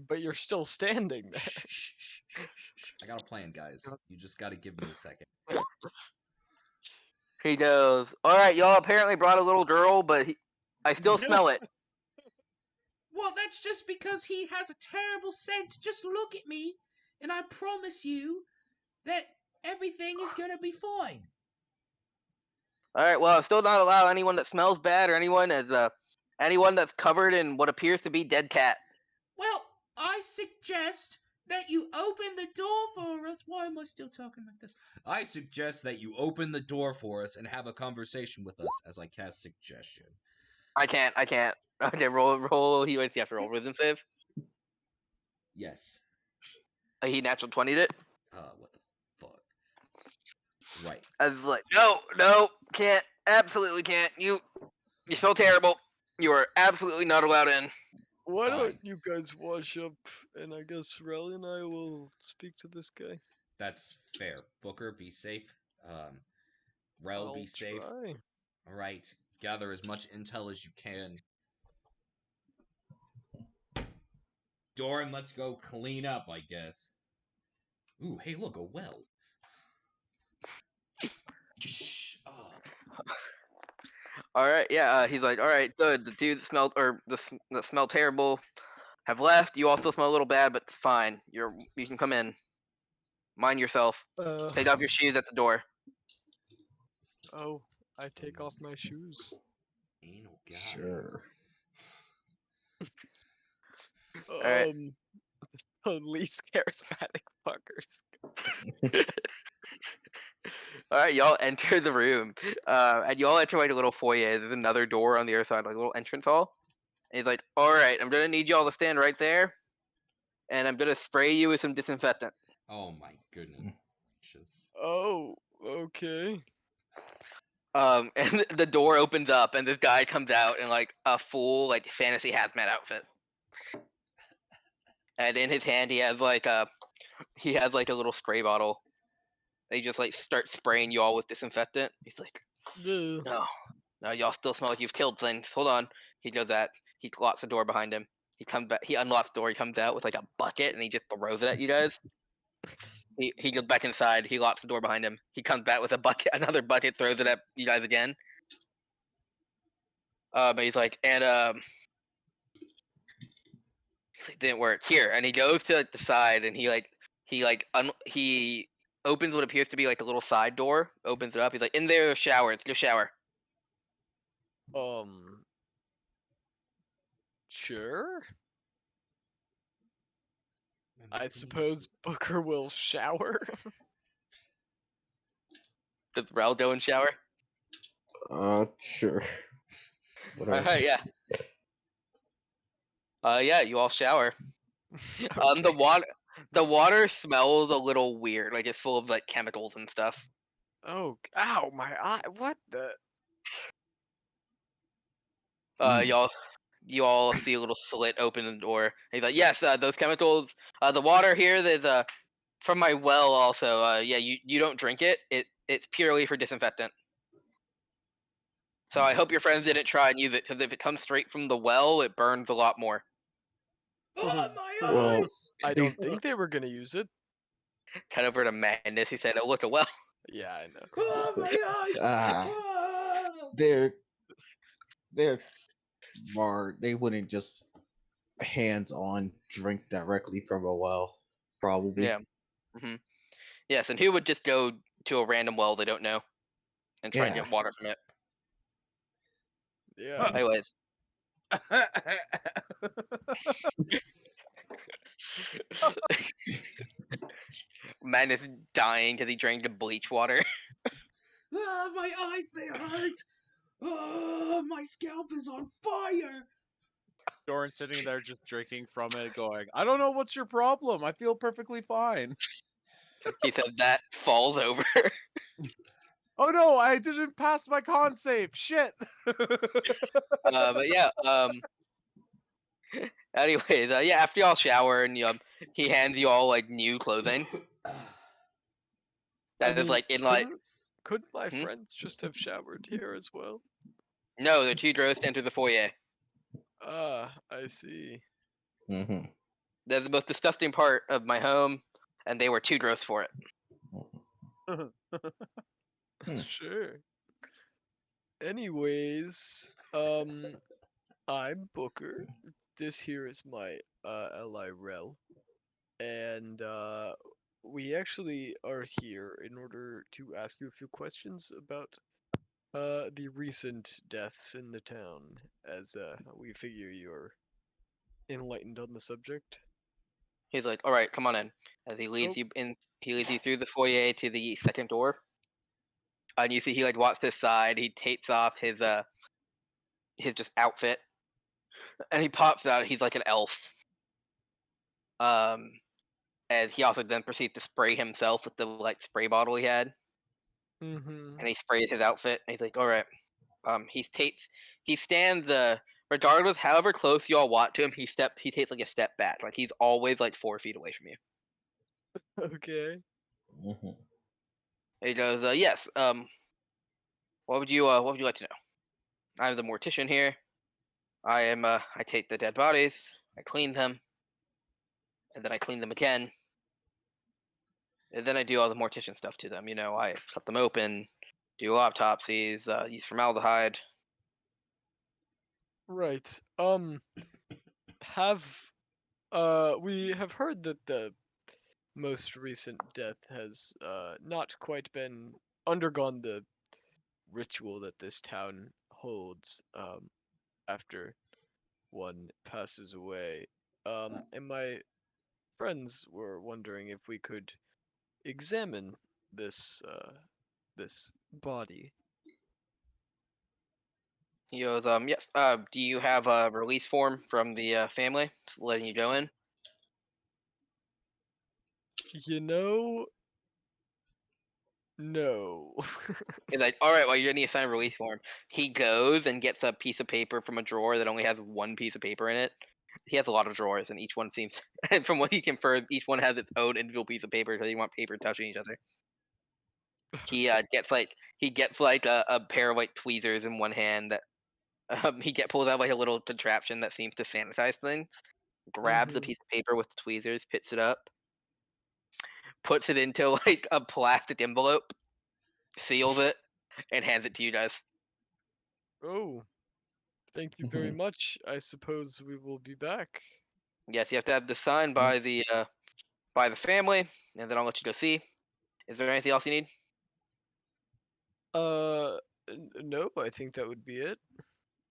Speaker 1: But you're still standing there.
Speaker 4: Shh. I got a plan, guys. You just got to give me a second.
Speaker 2: He goes, "All right, y'all apparently brought a little girl, but I still smell it."
Speaker 6: Well, that's just because he has a terrible scent. Just look at me, and I promise you that everything is gonna be fine.
Speaker 2: All right, well, I'm still not allow anyone that smells bad or anyone that's covered in what appears to be dead cat.
Speaker 6: Well, I suggest that you open the door for us. Why am I still talking like this?
Speaker 4: I suggest that you open the door for us and have a conversation with us as I cast suggestion.
Speaker 2: I can't. Okay, roll. He waits. You have to roll wisdom save.
Speaker 4: Yes.
Speaker 2: He natural 20'd it.
Speaker 4: What the fuck? Right.
Speaker 2: I was like, no, can't. Absolutely can't. You smell terrible. You are absolutely not allowed in.
Speaker 1: Why
Speaker 4: Fine.
Speaker 1: don't you guys wash up, and I guess Relly and I will speak to this guy.
Speaker 4: That's fair. Booker, be safe. Rel, be
Speaker 1: I'll
Speaker 4: safe.
Speaker 1: try.
Speaker 4: All right. Gather as much intel as you can. Doran, let's go clean up, I guess. Ooh, hey, look, a well.
Speaker 2: All right, yeah. He's like, all right, good. The dudes smelled that smell terrible have left. You all still smell a little bad, but fine. You can come in. Mind yourself. Take off your shoes at the door.
Speaker 1: Oh, I take off my shoes.
Speaker 4: Anal guy.
Speaker 5: Sure.
Speaker 2: right.
Speaker 1: The least charismatic fuckers.
Speaker 2: All right, y'all enter the room, and y'all enter like a little foyer. There's another door on the other side, like a little entrance hall. And he's like, "All right, I'm gonna need y'all to stand right there, and I'm gonna spray you with some disinfectant."
Speaker 4: Oh my goodness.
Speaker 1: Oh, okay.
Speaker 2: And the door opens up, and this guy comes out in like a full like fantasy hazmat outfit, and in his hand he has like a little spray bottle. They just like start spraying you all with disinfectant. He's like,
Speaker 1: Ugh.
Speaker 2: No, y'all still smell like you've killed things. Hold on. He does that. He locks the door behind him. He comes back. He unlocks the door. He comes out with like a bucket, and he just throws it at you guys. He goes back inside. He locks the door behind him. He comes back with a bucket, another bucket, throws it at you guys again. He's like, didn't work here. And he goes to like the side, and he opens what appears to be like a little side door. Opens it up. He's like, in there, shower. It's your shower.
Speaker 1: Sure. I suppose Booker will shower.
Speaker 2: Does Rel go and shower?
Speaker 5: Sure. Whatever.
Speaker 2: Alright, yeah. Yeah, you all shower.
Speaker 1: Okay.
Speaker 2: The water smells a little weird, like it's full of like chemicals and stuff.
Speaker 1: Oh, ow, my eye. What the?
Speaker 2: You all see a little slit open in the door. And he's like, yes, those chemicals. The water here, there's from my well also. Yeah, you don't drink it. It's purely for disinfectant. So I hope your friends didn't try and use it, because if it comes straight from the well, it burns a lot more.
Speaker 6: Oh, my
Speaker 5: Well,
Speaker 6: eyes!
Speaker 1: I don't think they were gonna use it.
Speaker 2: Cut over to Madness. He said, "Oh, look, a well."
Speaker 1: Yeah, I know.
Speaker 6: Oh,
Speaker 5: It's
Speaker 6: my
Speaker 5: like,
Speaker 6: eyes!
Speaker 5: ah.
Speaker 6: Oh!
Speaker 5: they're smart. They wouldn't just hands-on drink directly from a well, probably.
Speaker 2: Yeah. Yes, and who would just go to a random well they don't know and try and
Speaker 5: Yeah.
Speaker 2: get water from it?
Speaker 1: Yeah.
Speaker 2: Anyways, Madness dying because he drank the bleach water.
Speaker 6: Ah, my eyes, they hurt! Oh, my scalp is on fire!
Speaker 3: Doran sitting there just drinking from it, going, I don't know what's your problem. I feel perfectly fine.
Speaker 2: He said that falls over.
Speaker 3: Oh no, I didn't pass my con save. Shit.
Speaker 2: But yeah. Anyways, yeah. After y'all shower and he hands you all like new clothing. That is like in like
Speaker 1: Couldn't my
Speaker 2: Hmm?
Speaker 1: friends just have showered here as well?
Speaker 2: no, the two drows to enter the foyer.
Speaker 1: Ah, I see.
Speaker 5: Mm-hmm.
Speaker 2: That's the most disgusting part of my home, and they were two drows for it.
Speaker 1: Sure. Anyways, I'm Booker. This here is my ally Rel, and we actually are here in order to ask you a few questions about the recent deaths in the town, as we figure you're enlightened on the subject.
Speaker 2: He's like, "All right, come on in." As he leads you in, he leads you through the foyer to the second door. And you see he like walks to the side. He takes off his just outfit, and he pops out. He's like an elf. Um, and he also then proceeds to spray himself with the like spray bottle he had,
Speaker 1: Mm-hmm.
Speaker 2: and he sprays his outfit. And he's like, "All right." He stands regardless, however close you all want to him. He takes like a step back. Like he's always like 4 feet away from you.
Speaker 1: Okay.
Speaker 5: Mhm.
Speaker 2: He goes, "Yes. What would you like to know? I'm the mortician here. I take the dead bodies, I clean them, and then I clean them again, and then I do all the mortician stuff to them. I cut them open, do autopsies, use formaldehyde."
Speaker 1: Right. Have we have heard that the most recent death has not quite been undergone the ritual that this town holds after one passes away. And my friends were wondering if we could examine this body.
Speaker 2: He goes, "Yes. Do you have a release form from the family letting you go in?"
Speaker 1: You know, no.
Speaker 2: He's like, "All right, well, you're gonna need to sign a release form." He goes and gets a piece of paper from a drawer that only has one piece of paper in it. He has a lot of drawers, and each one seems, and from what he confirmed, each one has its own individual piece of paper because you want paper touching each other. He gets like a pair of like tweezers in one hand that pulls out like a little contraption that seems to sanitize things. Grabs the
Speaker 1: Hmm.
Speaker 2: piece of paper with the tweezers, picks it up, puts it into like a plastic envelope, seals it, and hands it to you guys.
Speaker 1: Oh, thank you very much. I suppose we will be back.
Speaker 2: Yes, you have to have this signed by the family, and then I'll let you go see. Is there anything else you need?
Speaker 1: No, I think that would be it.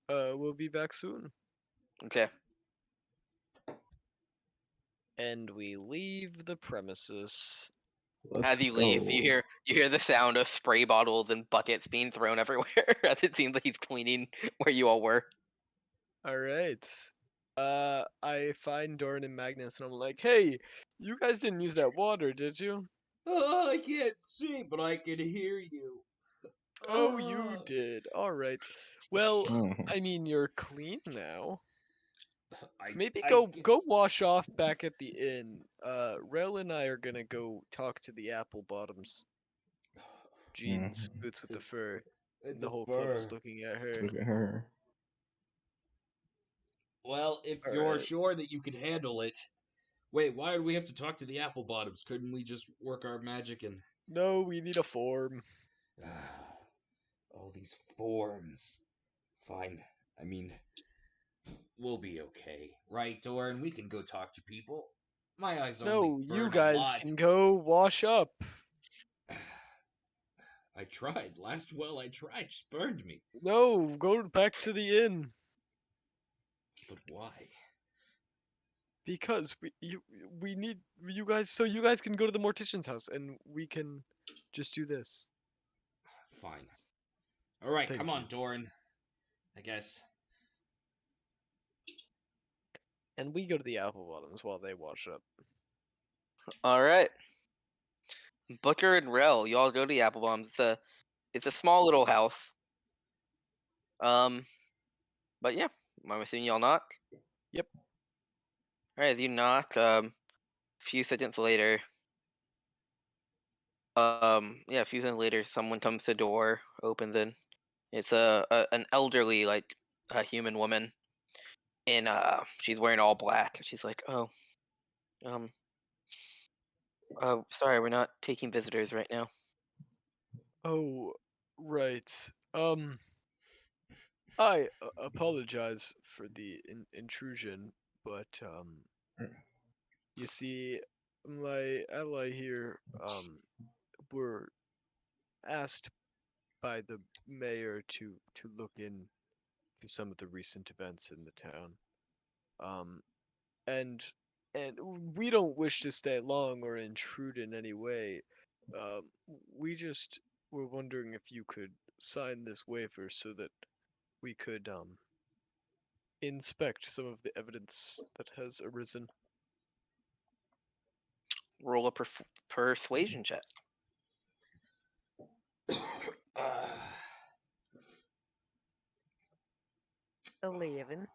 Speaker 1: We'll be back soon.
Speaker 2: Okay.
Speaker 1: And we leave the premises.
Speaker 5: Let's
Speaker 2: As you leave, you
Speaker 5: go.
Speaker 2: hear the sound of spray bottles and buckets being thrown everywhere as it seems like he's cleaning where you all were.
Speaker 1: All right. I find Doran and Magnus, and I'm like, "Hey, you guys didn't use that water, did you?"
Speaker 4: Oh, I can't see, but I can hear you.
Speaker 1: Oh, you did. All right. Well,
Speaker 5: Mhm.
Speaker 1: I mean, you're clean now. Maybe
Speaker 4: I
Speaker 1: go wash off back at the inn. Rel and I are gonna go talk to the apple bottoms. Jeans,
Speaker 5: Mhm.
Speaker 1: boots with the fur,
Speaker 4: and
Speaker 1: and the
Speaker 4: the
Speaker 1: whole club is
Speaker 4: fur.
Speaker 1: looking at her.
Speaker 5: Look at her.
Speaker 4: Well, if
Speaker 1: All
Speaker 4: you're
Speaker 1: right.
Speaker 4: sure that you can handle it. Wait, why do we have to talk to the apple bottoms? Couldn't we just work our magic and
Speaker 1: No, we need a form.
Speaker 4: all these forms? Fine. I mean, we'll be okay, right, Doran? We can go talk to people. My eyes only
Speaker 1: No, you
Speaker 4: burn a
Speaker 1: guys
Speaker 4: lot.
Speaker 1: can go wash up.
Speaker 4: I tried. Last well I tried spurned me.
Speaker 1: No, go back to the inn.
Speaker 4: But why?
Speaker 1: Because we need you guys so you guys can go to the mortician's house and we can just do this.
Speaker 4: Fine. All right, come
Speaker 1: Thank
Speaker 4: on,
Speaker 1: you.
Speaker 4: Doran. I guess.
Speaker 1: And we go to the apple bottoms while they wash up.
Speaker 2: All right. Booker and Rel, you all go to the Apple Bombs. It's a small little house. Um, but yeah, I'm assuming y'all knock.
Speaker 1: Yep.
Speaker 2: All right, as you knock, a few seconds later, a few seconds later, someone comes to the door, opens in. It's an elderly, like a human woman, and she's wearing all black. She's like, "Oh, um, sorry, we're not taking visitors right now."
Speaker 1: Oh, right. I apologize for the intrusion, but you see, my ally here were asked by the mayor to look in to some of the recent events in the town. Um, and and we don't wish to stay long or intrude in any way. Um, we just were wondering if you could sign this waiver so that we could inspect some of the evidence that has arisen.
Speaker 2: Roll a persuasion check.
Speaker 7: 11.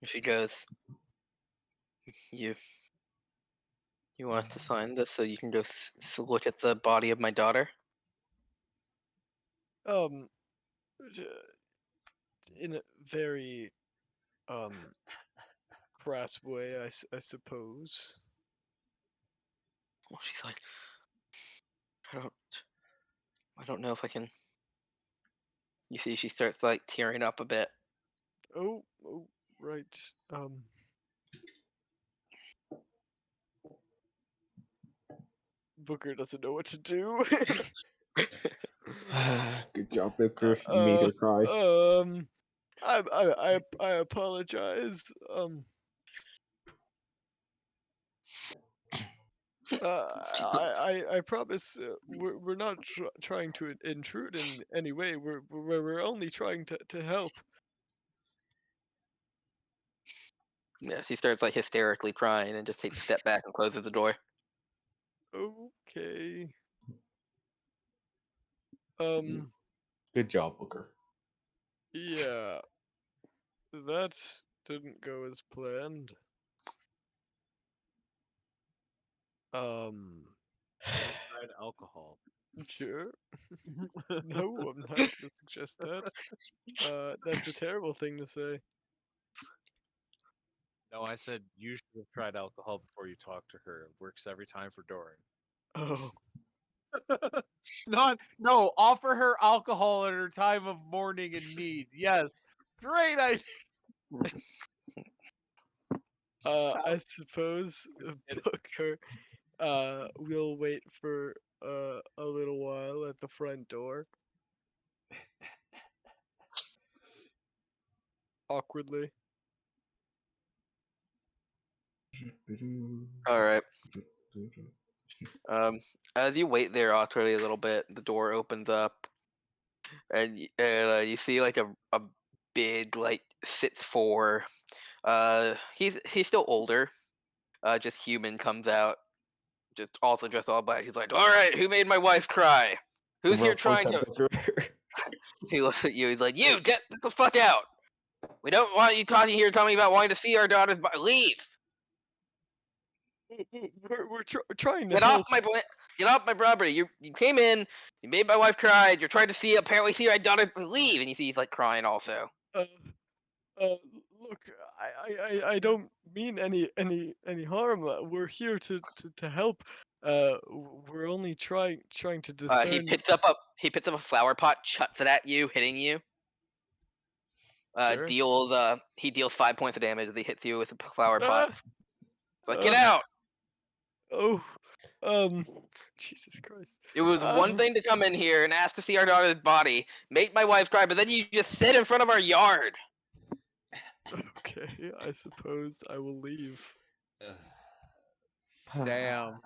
Speaker 2: She goes, You want to sign this so you can go look at the body of my daughter?
Speaker 1: Um, j- in a very crass way, I suppose.
Speaker 2: Well, she's like, I don't know if I can. You see, she starts like tearing up a bit.
Speaker 1: Oh, right. Booker doesn't know what to do.
Speaker 5: Good job, Booker. You made her cry.
Speaker 1: I apologize. I promise we're not trying to intrude in any way. We're only trying to help.
Speaker 2: Yeah, she starts like hysterically crying and just takes a step back and closes the door.
Speaker 1: Okay.
Speaker 5: Good job, Booker.
Speaker 1: Yeah. That didn't go as planned.
Speaker 3: Tried alcohol.
Speaker 1: Sure. No, I'm not gonna suggest that. That's a terrible thing to say.
Speaker 3: No, I said you should have tried alcohol before you talk to her. It works every time for Doran.
Speaker 1: Oh,
Speaker 3: No, offer her alcohol at her time of mourning and need. Yes. Great idea.
Speaker 1: I suppose Booker we'll wait for a little while at the front door. Awkwardly.
Speaker 2: All right. As you wait there awkwardly a little bit, the door opens up, and you see like a big like 6'4". He's still older. Just human comes out, just also dressed all black. He's like, "All right, who made my wife cry? Who's here
Speaker 5: Rough voice
Speaker 2: trying
Speaker 5: at
Speaker 2: to?"
Speaker 5: Booker.
Speaker 2: He looks at you. He's like, "You get the fuck out. We don't want you talking here, telling me about wanting to see our daughters. Leave.
Speaker 1: We're trying to
Speaker 2: Get
Speaker 1: help.
Speaker 2: off get off my property. You came in. You made my wife cry. You're trying to apparently see my daughter. Leave." And you see he's like crying also.
Speaker 1: Uh, look, I don't mean any harm. We're here to help. We're only trying to discern.
Speaker 2: He picks up a flower pot, chucks it at you, hitting you.
Speaker 1: Sure.
Speaker 2: He deals 5 points of damage as he hits you with a flower pot. Like, get
Speaker 1: uh,
Speaker 2: out!
Speaker 1: Oh, Jesus Christ.
Speaker 2: It was one thing to come in here and ask to see our daughter's body, make my wife cry, but then you just sit in front of our yard.
Speaker 1: Okay, I suppose I will leave.
Speaker 3: Damn.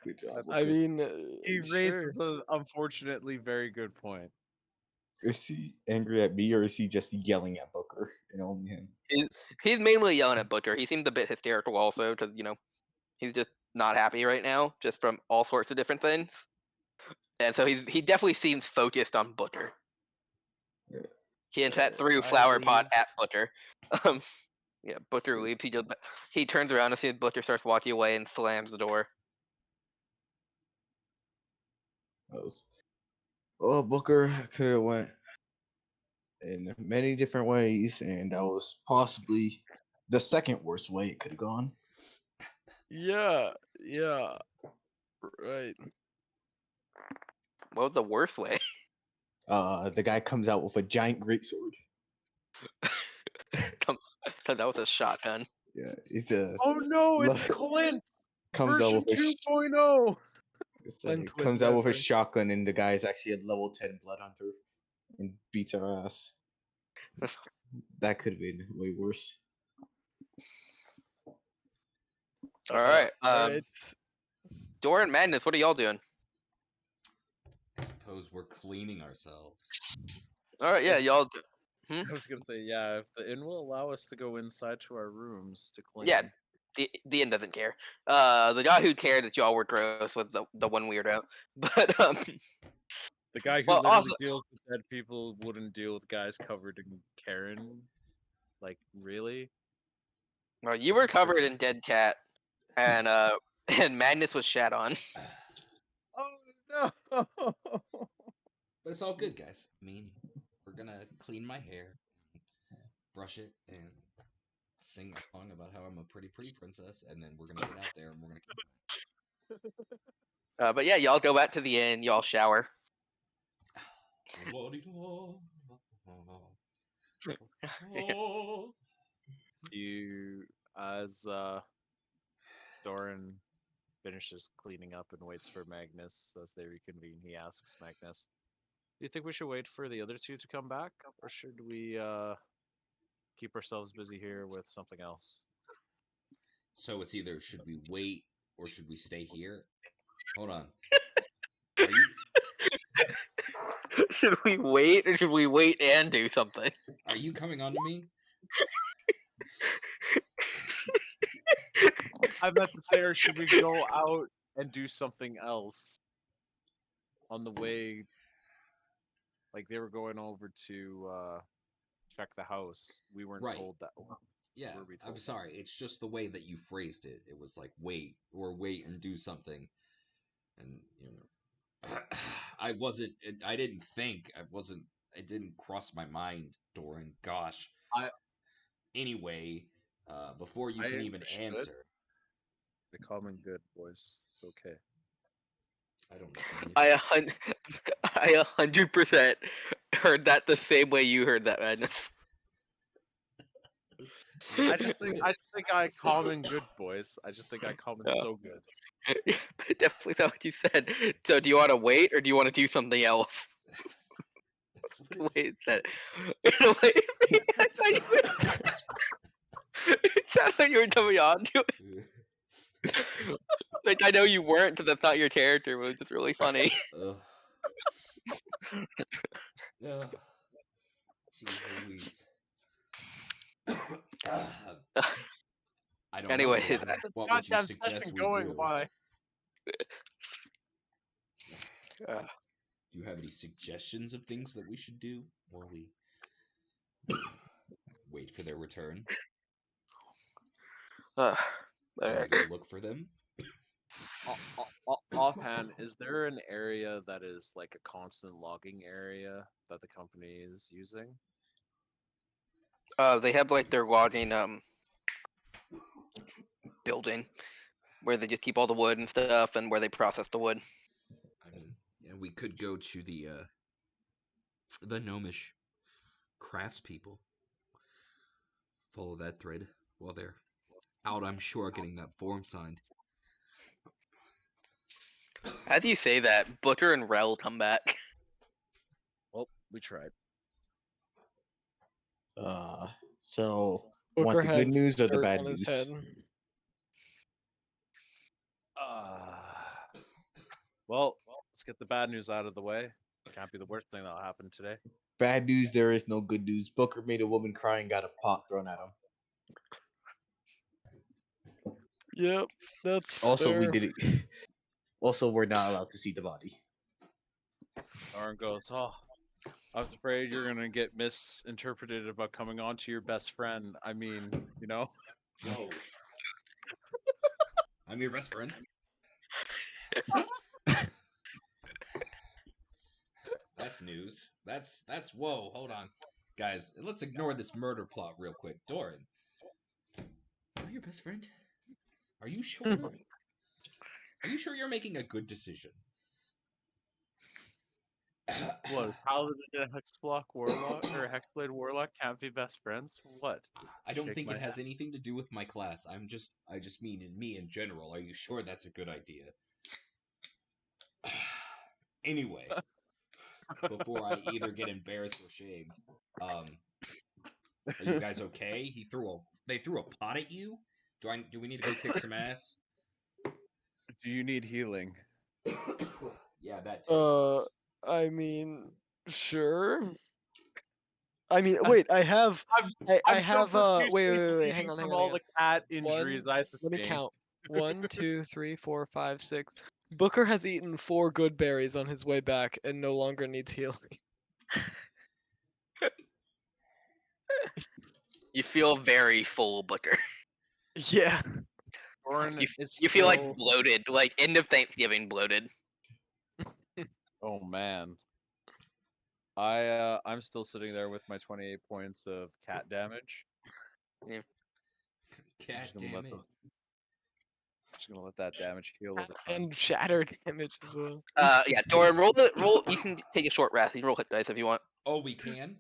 Speaker 5: Good job,
Speaker 1: I
Speaker 5: Booker.
Speaker 1: mean,
Speaker 3: He
Speaker 1: sure.
Speaker 3: raises an unfortunately very good point.
Speaker 5: Is he angry at me or is he just yelling at Booker and only him?
Speaker 2: He's mainly yelling at Butcher. He seems a bit hysterical also, because, he's just not happy right now, just from all sorts of different things. And so he definitely seems focused on Butcher.
Speaker 5: Yeah.
Speaker 2: He in fact threw
Speaker 3: I
Speaker 2: flower pot
Speaker 3: leave.
Speaker 2: at Butcher. Yeah, Butcher leaves. He turns around and sees Butcher starts walking away and slams the door.
Speaker 5: Well, Booker could have went in many different ways, and that was possibly the second worst way it could have gone.
Speaker 1: Yeah, right.
Speaker 2: What was the worst way?
Speaker 5: The guy comes out with a giant greatsword.
Speaker 2: That was a shotgun.
Speaker 5: Yeah, he's a
Speaker 3: Oh no, it's
Speaker 5: lo-
Speaker 3: Clint!
Speaker 5: comes out
Speaker 3: Version
Speaker 5: with a
Speaker 3: 2.0!
Speaker 1: Clint with
Speaker 5: comes out with a
Speaker 1: reference.
Speaker 5: shotgun, and the guy is actually a level 10 blood hunter and beats our ass. That could have been way worse.
Speaker 2: All right.
Speaker 1: Alright.
Speaker 2: Dora and Madness, what are y'all doing?
Speaker 4: I suppose we're cleaning ourselves.
Speaker 2: All right, yeah, y'all.
Speaker 3: I was gonna say, yeah, if the inn will allow us to go inside to our rooms to clean.
Speaker 2: Yeah, the inn doesn't care. The guy who cared that y'all were gross was the one weirdo. But
Speaker 3: The guy who
Speaker 2: well,
Speaker 3: literally
Speaker 2: also,
Speaker 3: deals with dead people wouldn't deal with guys covered in Karen. Like, really?
Speaker 2: well, you were covered in dead cat, and and Madness was shat on.
Speaker 3: Oh no!
Speaker 4: But it's all good, guys. I mean, we're gonna clean my hair, brush it, and sing a song about how I'm a pretty princess, and then we're gonna get out there and we're gonna.
Speaker 2: But yeah, y'all go back to the inn. Y'all shower.
Speaker 3: You, as Doran finishes cleaning up and waits for Magnus as they reconvene, he asks Magnus, "Do you think we should wait for the other two to come back, or should we keep ourselves busy here with something else?"
Speaker 4: So it's either should we wait or should we stay here? Hold on. Are you
Speaker 2: Should we wait or should we wait and do something?
Speaker 4: are you coming on to me?
Speaker 3: I meant to say, or should we go out and do something else on the way? Like they were going over to check the house. We weren't
Speaker 4: Right.
Speaker 3: told that.
Speaker 4: Yeah,
Speaker 3: Were we
Speaker 4: I'm
Speaker 3: told?
Speaker 4: sorry. It's just the way that you phrased it. It was like wait or wait and do something, and I wasn't. I didn't think. I wasn't. It didn't cross my mind, Doran. Gosh. Anyway, before you
Speaker 3: I
Speaker 4: can even
Speaker 3: understood.
Speaker 4: answer,
Speaker 3: The common good, boys. It's okay.
Speaker 4: I don't know.
Speaker 2: I 100% heard that the same way you heard that, Madness.
Speaker 3: I just think I common good, boys. I just think I common so good.
Speaker 2: Definitely not what you said. So, do you want to wait or do you want to do something else?
Speaker 4: That's what
Speaker 2: The
Speaker 4: it's-
Speaker 2: way it said. The way it sounded like you were coming on to it. Like, I know you weren't because that's not your character, but it's just really funny.
Speaker 4: Ugh. Ugh. Jeez Louise. I don't
Speaker 2: Anyway,
Speaker 4: know. What would you
Speaker 3: Goddamn
Speaker 4: suggest
Speaker 3: session
Speaker 4: we
Speaker 3: going,
Speaker 4: do?
Speaker 3: why?
Speaker 2: Uh,
Speaker 4: Do you have any suggestions of things that we should do while we wait for their return?
Speaker 2: uh,
Speaker 4: Can we go look for them?
Speaker 3: Offhand, is there an area that is like a constant logging area that the company is using?
Speaker 2: they have like their logging building where they just keep all the wood and stuff, and where they process the wood.
Speaker 4: I mean, yeah, we could go to the gnomish craftspeople. Follow that thread while they're out. I'm sure getting that form signed.
Speaker 2: As you say that, Booker and Rel come back.
Speaker 3: Well, we tried.
Speaker 5: So
Speaker 1: Booker
Speaker 5: want the good
Speaker 1: has
Speaker 5: news or the
Speaker 1: dirt
Speaker 5: bad
Speaker 1: on his
Speaker 5: news?
Speaker 1: head.
Speaker 3: Well, let's get the bad news out of the way. Can't be the worst thing that'll happen today.
Speaker 5: Bad news, there is no good news. Booker made a woman cry and got a pot thrown at him.
Speaker 1: Yep, that's
Speaker 5: Also, we
Speaker 1: fair.
Speaker 5: did it. Also, we're not allowed to see the body.
Speaker 3: Doran goes, "Oh, I was afraid you're gonna get misinterpreted about coming on to your best friend. I mean, you know."
Speaker 4: Whoa. I'm your best friend. That's news. That's whoa, hold on. Guys, let's ignore this murder plot real quick. Doran. Am I your best friend? Are you sure? Are you sure you're making a good decision?
Speaker 3: What? Paladin and a Hexblock Warlock or a Hexblade Warlock can't be best friends? What?
Speaker 4: I don't
Speaker 3: Shake
Speaker 4: think
Speaker 3: my
Speaker 4: it has
Speaker 3: head.
Speaker 4: anything to do with my class. I just mean in me in general. Are you sure that's a good idea? Anyway, before I either get embarrassed or shamed, are you guys okay? They threw a pot at you? Do we need to go kick some ass?
Speaker 3: Do you need healing?
Speaker 4: Yeah, that too.
Speaker 1: I mean, sure. I mean, wait. I have. I have. Wait. Hang on.
Speaker 3: From all the cat injuries I
Speaker 1: Let me
Speaker 3: sustained.
Speaker 1: count. 1, 2, 3, 4, 5, 6. Booker has eaten 4 good berries on his way back and no longer needs healing.
Speaker 2: You feel very full, Booker.
Speaker 1: Yeah.
Speaker 3: Doran
Speaker 2: You feel like
Speaker 3: still-
Speaker 2: bloated, like end of Thanksgiving bloated.
Speaker 3: Oh man. I'm still sitting there with my 28 points of cat damage.
Speaker 4: God
Speaker 3: Just gonna
Speaker 4: damn
Speaker 3: let
Speaker 4: it.
Speaker 3: Just gonna let that damage heal over time.
Speaker 1: And shatter damage as well.
Speaker 2: Yeah, Doran, roll. You can take a short rest. You can roll hit dice if you want.
Speaker 4: Oh, we can?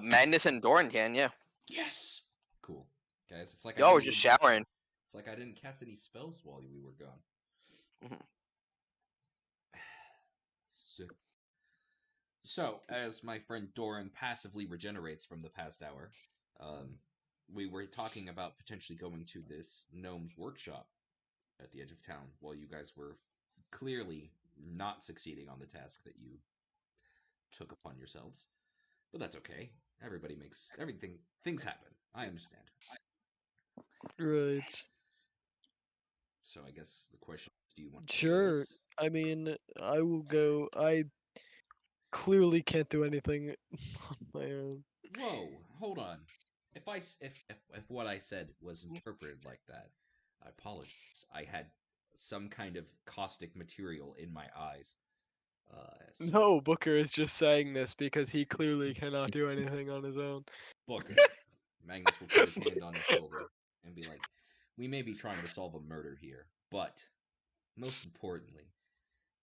Speaker 2: Magnus and Doran can, yeah.
Speaker 6: Yes.
Speaker 4: Cool. Guys, it's like
Speaker 2: Y'all were
Speaker 4: didn't
Speaker 2: just
Speaker 4: even cast-
Speaker 2: showering.
Speaker 4: It's like I didn't cast any spells while we were gone.
Speaker 2: Mhm.
Speaker 4: So, as my friend Doran passively regenerates from the past hour, we were talking about potentially going to this gnome's workshop at the edge of town while you guys were clearly not succeeding on the task that you took upon yourselves. But that's okay. Things happen. I understand.
Speaker 1: Right.
Speaker 4: So I guess the question is, do you want to
Speaker 1: Sure.
Speaker 4: us?
Speaker 1: I mean, I will go. I clearly can't do anything on my own.
Speaker 4: Whoa, hold on. If what I said was interpreted like that, I apologize. I had some kind of caustic material in my eyes. So
Speaker 1: No, Booker is just saying this because he clearly cannot do anything on his own.
Speaker 4: Booker. Magnus will put his hand on his shoulder and be like, "We may be trying to solve a murder here, but most importantly,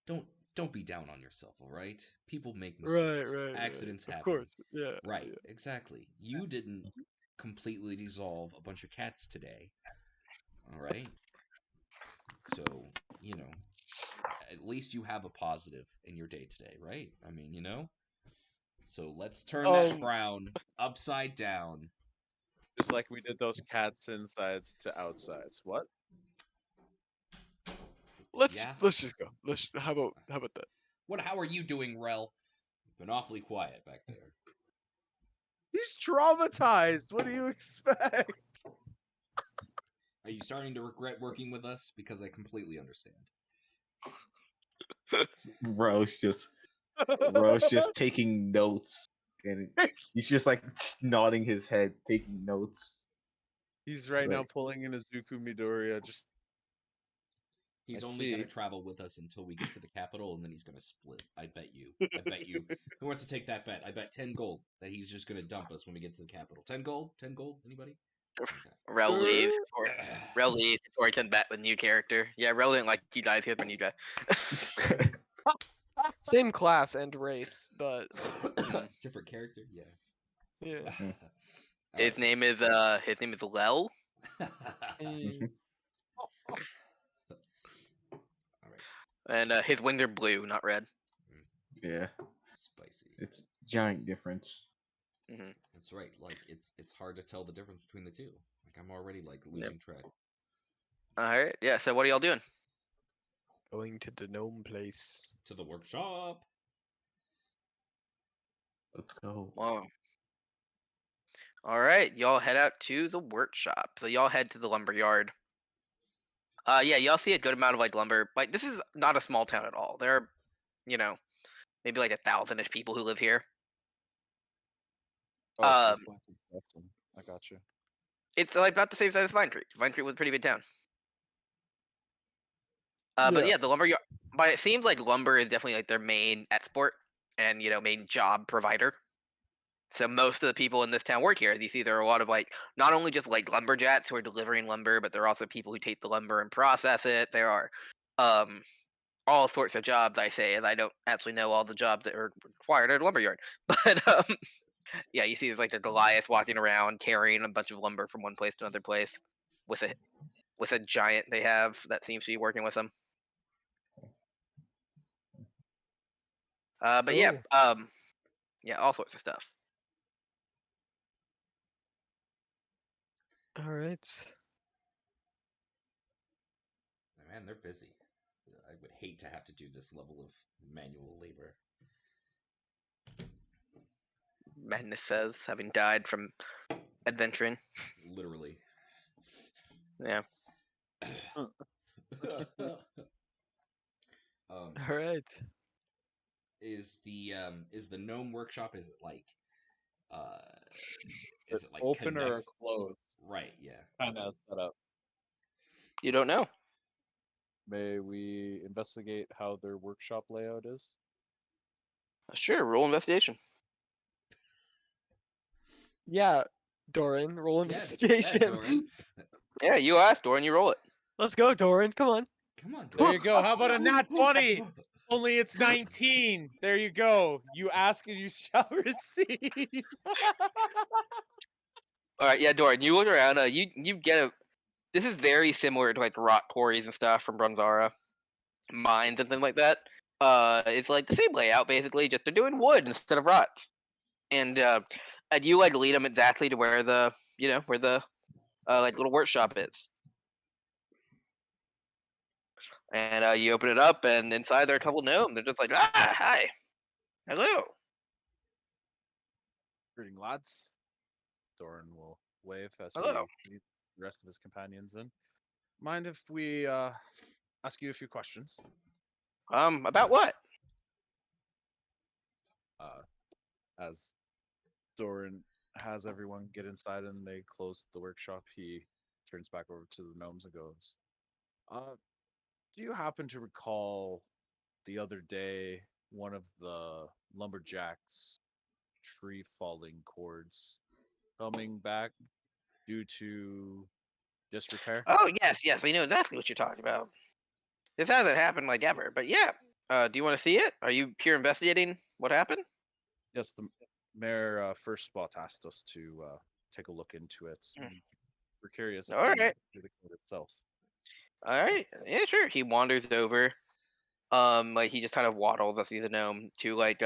Speaker 4: don't be down on yourself, all right? People make mistakes.
Speaker 1: Right.
Speaker 4: Accidents
Speaker 1: Of
Speaker 4: happen.
Speaker 1: course. Yeah.
Speaker 4: Right,
Speaker 1: Yeah.
Speaker 4: exactly. You didn't completely dissolve a bunch of cats today. All right? So, at least you have a positive in your day today, right? I mean, So let's turn that frown upside down.
Speaker 3: Just like we did those cats insides to outsides. What?
Speaker 1: Let's
Speaker 4: Yeah?
Speaker 1: just go. How about that?
Speaker 4: How are you doing, Rel? Been awfully quiet back there.
Speaker 3: He's traumatized. What do you expect?
Speaker 4: Are you starting to regret working with us? Because I completely understand.
Speaker 5: Ro's just taking notes, and he's just like nodding his head, taking notes.
Speaker 3: He's right now
Speaker 5: Right.
Speaker 3: pulling in his Zuku Midoriya. Just
Speaker 4: He's
Speaker 3: I
Speaker 4: only going
Speaker 3: see.
Speaker 4: to travel with us until we get to the capital, and then he's going to split. I bet you. Who wants to take that bet? I bet 10 gold that he's just going to dump us when we get to the capital. 10 gold? 10 gold? Anybody? Okay.
Speaker 2: Rel leaves. Rel leaves. Tori sends back with new character. Yeah, Rel didn't like you guys. He has a new guy.
Speaker 1: Same class and race, but
Speaker 4: Different character? Yeah.
Speaker 1: yeah.
Speaker 2: His name is Lel.
Speaker 1: Mm.
Speaker 4: All right.
Speaker 2: And his wings are blue, not red.
Speaker 5: Yeah,
Speaker 4: Spicy.
Speaker 5: it's giant difference.
Speaker 2: Mm-hmm.
Speaker 4: That's right. Like it's hard to tell the difference between the two. Like I'm already like losing track.
Speaker 2: All right. Yeah. So what are y'all doing?
Speaker 1: Going to the gnome place.
Speaker 4: To the workshop.
Speaker 5: Let's go.
Speaker 2: Wow. All right. Y'all head out to the workshop. So y'all head to the lumber yard. Yeah. Y'all see a good amount of like lumber. Like this is not a small town at all. There are, maybe like 1,000-ish people who live here.
Speaker 3: Oh, I got you.
Speaker 2: It's like about the same size as Vine Tree. Vine Tree was a pretty big town. But yeah, the lumber yard. But it seems like lumber is definitely like their main export and main job provider. So most of the people in this town work here. You see, there are a lot of like not only just like lumberjacks who are delivering lumber, but there are also people who take the lumber and process it. There are all sorts of jobs. I say, and I don't actually know all the jobs that are required at a lumber yard. But yeah, you see, there's like the Goliath walking around carrying a bunch of lumber from one place to another place with a giant they have that seems to be working with them. But yeah, all sorts of stuff.
Speaker 1: All right.
Speaker 4: Man, they're busy. I would hate to have to do this level of manual labor.
Speaker 2: Magnus says, having died from adventuring.
Speaker 4: Literally.
Speaker 2: Yeah.
Speaker 1: All right.
Speaker 4: Is the gnome workshop, is it like
Speaker 3: open or
Speaker 4: connect?
Speaker 3: closed?
Speaker 4: Right, yeah.
Speaker 3: Kind of set up.
Speaker 2: You don't know.
Speaker 3: May we investigate how their workshop layout is?
Speaker 2: Sure, roll investigation.
Speaker 1: Yeah, Doran, roll
Speaker 4: Yeah,
Speaker 1: investigation.
Speaker 4: Doran.
Speaker 2: Yeah, you asked, Doran, you roll it.
Speaker 1: Let's go, Doran. Come on.
Speaker 4: Come on,
Speaker 3: There
Speaker 4: Doran.
Speaker 3: you go. How about a nat 20? Only it's 19. There you go. You ask and you shall receive.
Speaker 2: All right, yeah, Doran, you look around. You get a. This is very similar to like rock quarries and stuff from Bronzara, mines and things like that. It's like the same layout basically, just they're doing wood instead of rocks. And you like lead them exactly to where the like little workshop is. And you open it up, and inside there are a couple gnomes. They're just like, ah, hi, hello.
Speaker 3: Greeting, lads. Doran will wave as
Speaker 2: Hello.
Speaker 3: he leads the rest of his companions in. Mind if we ask you a few questions?
Speaker 2: About what?
Speaker 3: As Doran has everyone get inside and they close the workshop, he turns back over to the gnomes and goes, do you happen to recall the other day one of the lumberjacks' tree falling cords coming back due to disrepair?
Speaker 2: Oh yes, we know exactly what you're talking about. This hasn't happened like ever, but yeah. Do you want to see it? Are you here investigating what happened?
Speaker 3: Yes, the mayor first spot asked us to take a look into it.
Speaker 2: Mm.
Speaker 3: We're curious if
Speaker 2: All
Speaker 3: you
Speaker 2: right.
Speaker 3: see the code itself.
Speaker 2: All right, yeah, sure. He wanders over. Like he just kind of waddles us through the gnome to like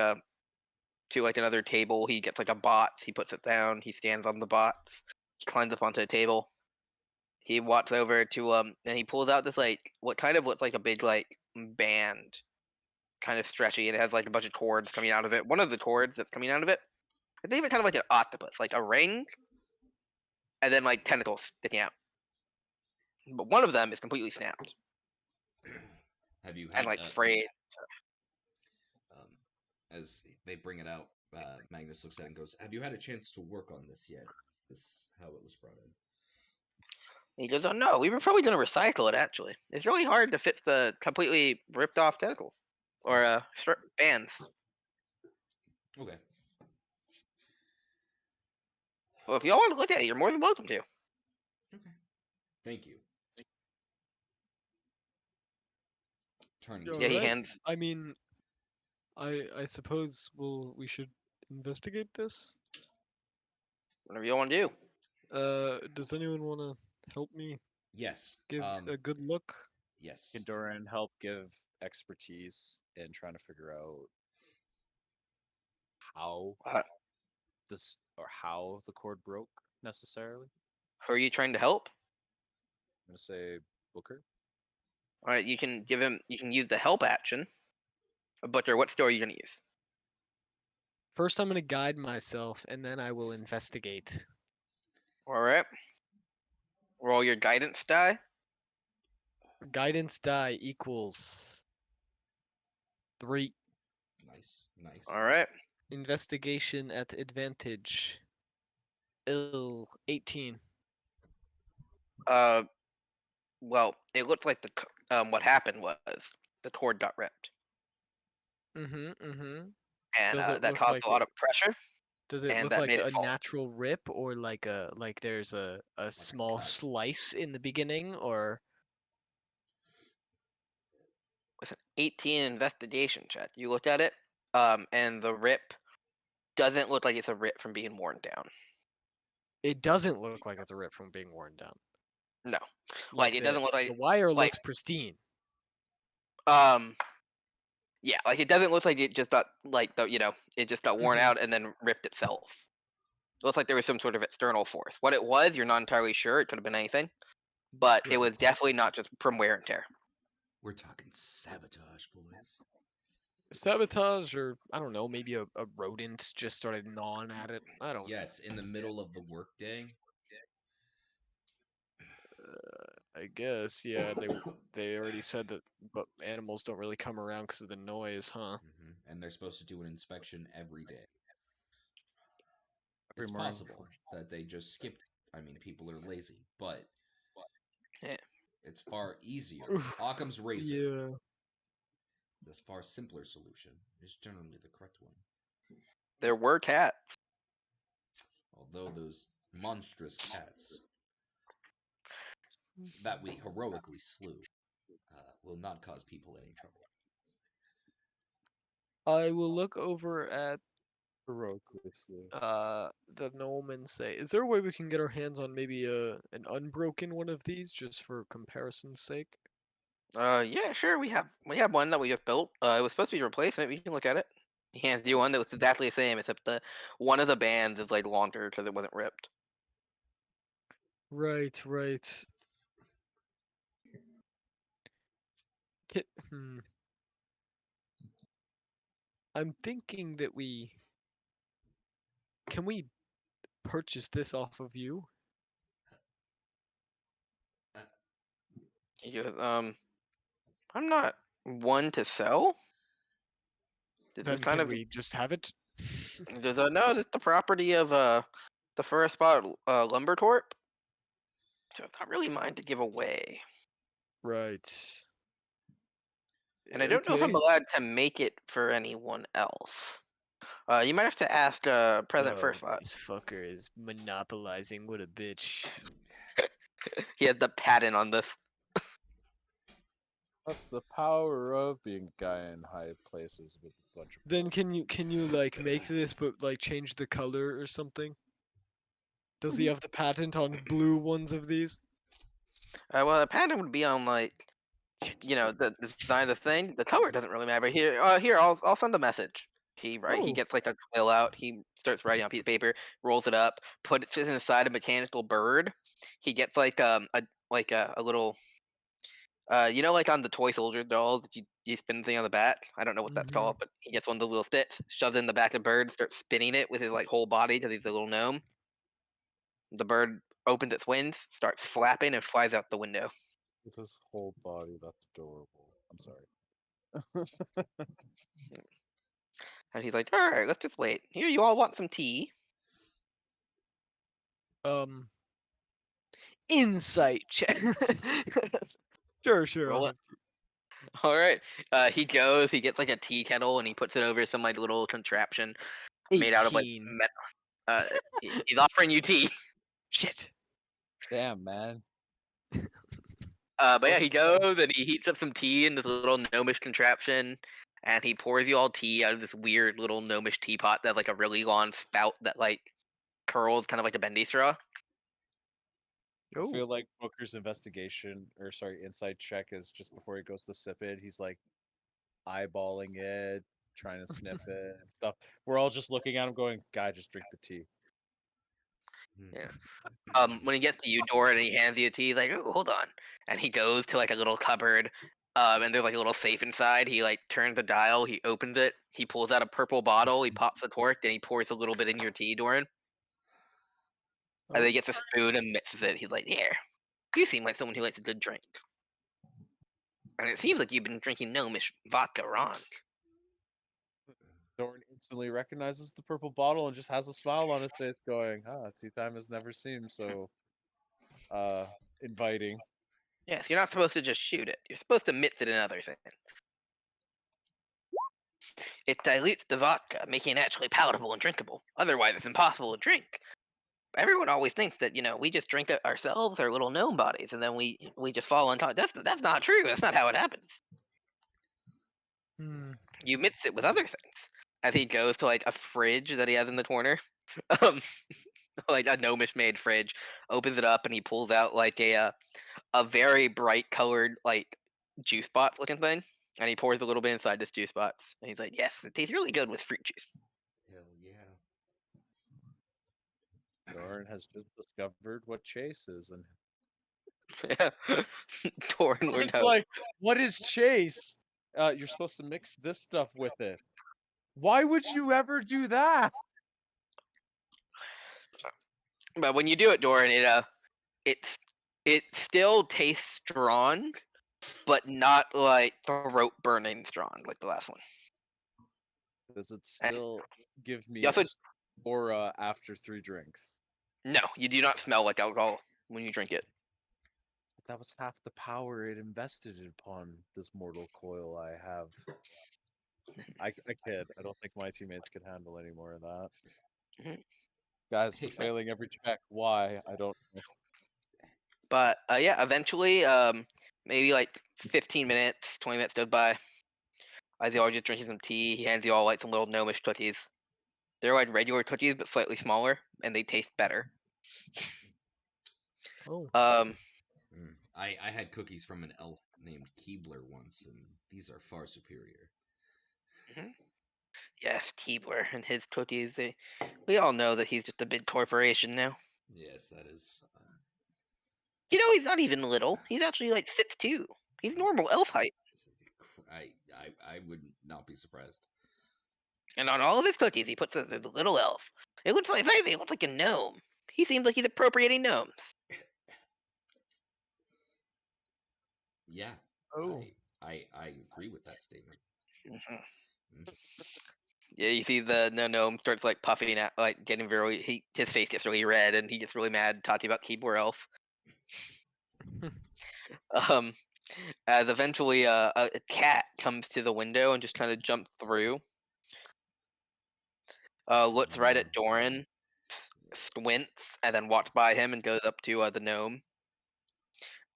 Speaker 2: another table. He gets like a box. He puts it down. He stands on the box. He climbs up onto the table. He walks over to and he pulls out this like what kind of looks like a big like band, kind of stretchy, and it has like a bunch of cords coming out of it. One of the cords that's coming out of it, I think it's kind of like an octopus, like a ring, and then like tentacles sticking out. But one of them is completely snapped
Speaker 4: Have you
Speaker 2: and
Speaker 4: had
Speaker 2: like frayed.
Speaker 4: as they bring it out, Magnus looks at it and goes, "Have you had a chance to work on this yet? This how it was brought in."
Speaker 2: He goes, "Oh no, we were probably gonna recycle it. Actually, it's really hard to fix the completely ripped off tentacles or bands.
Speaker 4: Okay.
Speaker 2: Well, if y'all want to look at it, you're more than welcome to."
Speaker 4: Okay. Thank you. Turning
Speaker 1: All
Speaker 2: Yeah, he
Speaker 1: right.
Speaker 2: hands.
Speaker 1: I mean, I suppose we should investigate this.
Speaker 2: Whatever you want to do.
Speaker 1: Does anyone want to help me
Speaker 4: Yes.
Speaker 1: give a good look?
Speaker 4: Yes.
Speaker 3: Can Doran help give expertise in trying to figure out how this or how the cord broke necessarily?
Speaker 2: Who are you trying to help?
Speaker 3: I'm gonna say Booker.
Speaker 2: All right, you can give him. You can use the help action. Butcher, what skill are you gonna use?
Speaker 1: First, I'm gonna guide myself, and then I will investigate.
Speaker 2: All right. Roll your guidance die.
Speaker 1: Guidance die equals 3.
Speaker 4: Nice. Nice.
Speaker 2: All right.
Speaker 1: Investigation at advantage. 18.
Speaker 2: Well, it looked like what happened was the cord got ripped,
Speaker 1: Mm-hmm.
Speaker 2: and
Speaker 1: Does it
Speaker 2: that
Speaker 1: look
Speaker 2: caused
Speaker 1: like
Speaker 2: a lot of pressure,
Speaker 1: Does it
Speaker 2: and
Speaker 1: look
Speaker 2: that
Speaker 1: like
Speaker 2: made it
Speaker 1: a
Speaker 2: fall.
Speaker 1: natural rip, or like there's a small
Speaker 4: cut.
Speaker 1: slice in the beginning, or
Speaker 2: With an 18 investigation check, you looked at it, and the rip doesn't look like it's a rip from being worn down.
Speaker 1: it doesn't look like it's a rip from being worn down?
Speaker 2: No, like it doesn't look like
Speaker 1: the wire
Speaker 2: like
Speaker 1: looks pristine.
Speaker 2: yeah, like it doesn't look like it just got like it just got worn
Speaker 1: Mhm.
Speaker 2: out and then ripped itself. looks like there was some sort of external force. What it was, you're not entirely sure. It could have been anything, but it was
Speaker 1: Right.
Speaker 2: definitely not just from wear and tear.
Speaker 4: We're talking sabotage, boys.
Speaker 1: Sabotage, or I don't know, maybe a rodent just started gnawing at it. I don't know.
Speaker 4: Yes, in the middle of the workday.
Speaker 1: I guess, yeah. They already said that, but animals don't really come around because of the noise, huh?
Speaker 4: And they're supposed to do an inspection every day.
Speaker 3: Every
Speaker 4: It's
Speaker 3: morning
Speaker 4: possible that they just skipped. I mean, people are lazy, but
Speaker 2: Yeah.
Speaker 4: it's far easier.
Speaker 1: Oof,
Speaker 4: Occam's razor,
Speaker 1: Yeah.
Speaker 4: this far simpler solution, is generally the correct one.
Speaker 2: There were cats.
Speaker 4: Although those monstrous cats that we heroically slew will not cause people any trouble.
Speaker 1: I will look over at
Speaker 3: heroically slew.
Speaker 1: the gnome and say, is there a way we can get our hands on maybe an unbroken one of these, just for comparison's sake?
Speaker 2: Yeah, sure. We have one that we just built. It was supposed to be a replacement. We can look at it. He hands you one that was exactly the same, except the one of the bands is like longer because it wasn't ripped.
Speaker 1: Right, right. Hmm. I'm thinking that can we purchase this off of you?
Speaker 2: He goes, I'm not one to sell. This
Speaker 1: Then
Speaker 2: is kind
Speaker 1: can
Speaker 2: of
Speaker 1: we just have it?
Speaker 2: he goes, no, this is the property of the first spot lumber torp. So it's not really mine to give away.
Speaker 1: Right.
Speaker 2: And I don't know if I'm
Speaker 1: Okay.
Speaker 2: allowed to make it for anyone else. You might have to ask President First Spot.
Speaker 1: This fucker is monopolizing. What a bitch.
Speaker 2: He had the patent on this.
Speaker 3: That's the power of being a guy in high places with a bunch of.
Speaker 1: Then can you like make this but like change the color or something? Does he have the patent on blue ones of these?
Speaker 2: Well, the patent would be on like
Speaker 1: Shit.
Speaker 2: the design of the thing. The color doesn't really matter. But here, I'll send a message. He
Speaker 1: Oh.
Speaker 2: gets like a quill out. He starts writing on a piece of paper, rolls it up, puts it inside a mechanical bird. He gets like a little like on the toy soldier dolls that you spin the thing on the back. I don't know what that's
Speaker 1: Mhm.
Speaker 2: called, but he gets one of those little sticks, shoves it in the back of the bird, starts spinning it with his like whole body because he's a little gnome. The bird opens its wings, starts flapping, and flies out the window.
Speaker 3: With his whole body, that's adorable. I'm sorry.
Speaker 2: And he's like, "All right, let's just wait. Here, you all want some tea?"
Speaker 1: Insight check. Sure.
Speaker 2: Roll it. All right. He goes. He gets like a tea kettle and he puts it over some like little contraption made out of like
Speaker 1: 18.
Speaker 2: metal. He's offering you tea.
Speaker 1: Shit.
Speaker 3: Damn, man.
Speaker 2: But yeah, he goes and he heats up some tea in this little gnomish contraption, and he pours you all tea out of this weird little gnomish teapot that has like a really long spout that like curls, kind of like a bendy straw.
Speaker 3: I feel like Booker's investigation, or sorry, insight check is just before he goes to sip it. He's like eyeballing it, trying to sniff it and stuff. We're all just looking at him, going, "Guy, just drink the tea."
Speaker 2: Yeah. When he gets to you, Doran, and he hands you a tea, he's like, "Oh, hold on," and he goes to like a little cupboard, and there's like a little safe inside. He like turns the dial, he opens it, he pulls out a purple bottle, he pops the cork, and he pours a little bit in your tea, Doran. And then he gets a spoon and mixes it. He's like, "There, you seem like someone who likes a good drink, and it seems like you've been drinking gnomish vodka wrong."
Speaker 3: Dorn instantly recognizes the purple bottle and just has a smile on his face, going, tea time has never seemed so inviting."
Speaker 2: Yes, you're not supposed to just shoot it. You're supposed to mix it in other things. It dilutes the vodka, making it actually palatable and drinkable. Otherwise, it's impossible to drink. Everyone always thinks that we just drink it ourselves, our little gnome bodies, and then we just fall on top. That's not true. That's not how it happens. You mix it with other things. As he goes to like a fridge that he has in the corner, like a gnomish made fridge, opens it up and he pulls out like a very bright colored like juice box looking thing, and he pours a little bit inside this juice box, and he's like, "Yes, it tastes really good with fruit juice."
Speaker 4: Hell yeah.
Speaker 3: Doran has just discovered what chase is, and
Speaker 2: Doran learned
Speaker 3: it's
Speaker 2: how.
Speaker 3: like, what is chase? You're supposed to mix this stuff with it. Why would you ever do that?
Speaker 2: But when you do it, Doran, it still tastes strong, but not like throat burning strong like the last one.
Speaker 3: Does it
Speaker 2: And
Speaker 3: still give me
Speaker 2: you also
Speaker 3: aura after 3 drinks?
Speaker 2: no, you do not smell like alcohol when you drink it.
Speaker 3: That was half the power it invested upon this mortal coil I have. I kid. I don't think my teammates could handle any more of that.
Speaker 2: Mhm.
Speaker 3: Guys,
Speaker 4: Hey,
Speaker 3: we're failing every check. Why? I don't know.
Speaker 2: But yeah, eventually, maybe like 15 minutes, 20 minutes goes by. As you all just drinking some tea, he hands you all like some little gnomish cookies. They're like regular cookies, but slightly smaller, and they taste better.
Speaker 1: Oh.
Speaker 4: I had cookies from an elf named Keebler once, and these are far superior.
Speaker 2: Yes, Keebler and his cookies. We all know that he's just a big corporation now.
Speaker 4: Yes, that is.
Speaker 2: You know, he's not even little. He's actually like 6'2". He's normal elf height.
Speaker 4: I would not be surprised.
Speaker 2: And on all of his cookies, he puts a little elf. It looks like, if anything, it looks like a gnome. He seems like he's appropriating gnomes.
Speaker 4: Yeah.
Speaker 1: Oh.
Speaker 4: I agree with that statement.
Speaker 2: Yeah, you see the gnome starts like puffing at, like getting his face gets really red, and he gets really mad talking about keyboard elf. um, as eventually a cat comes to the window and just kind of jumps through. Looks right at Doran, squints, and then walks by him and goes up to the gnome.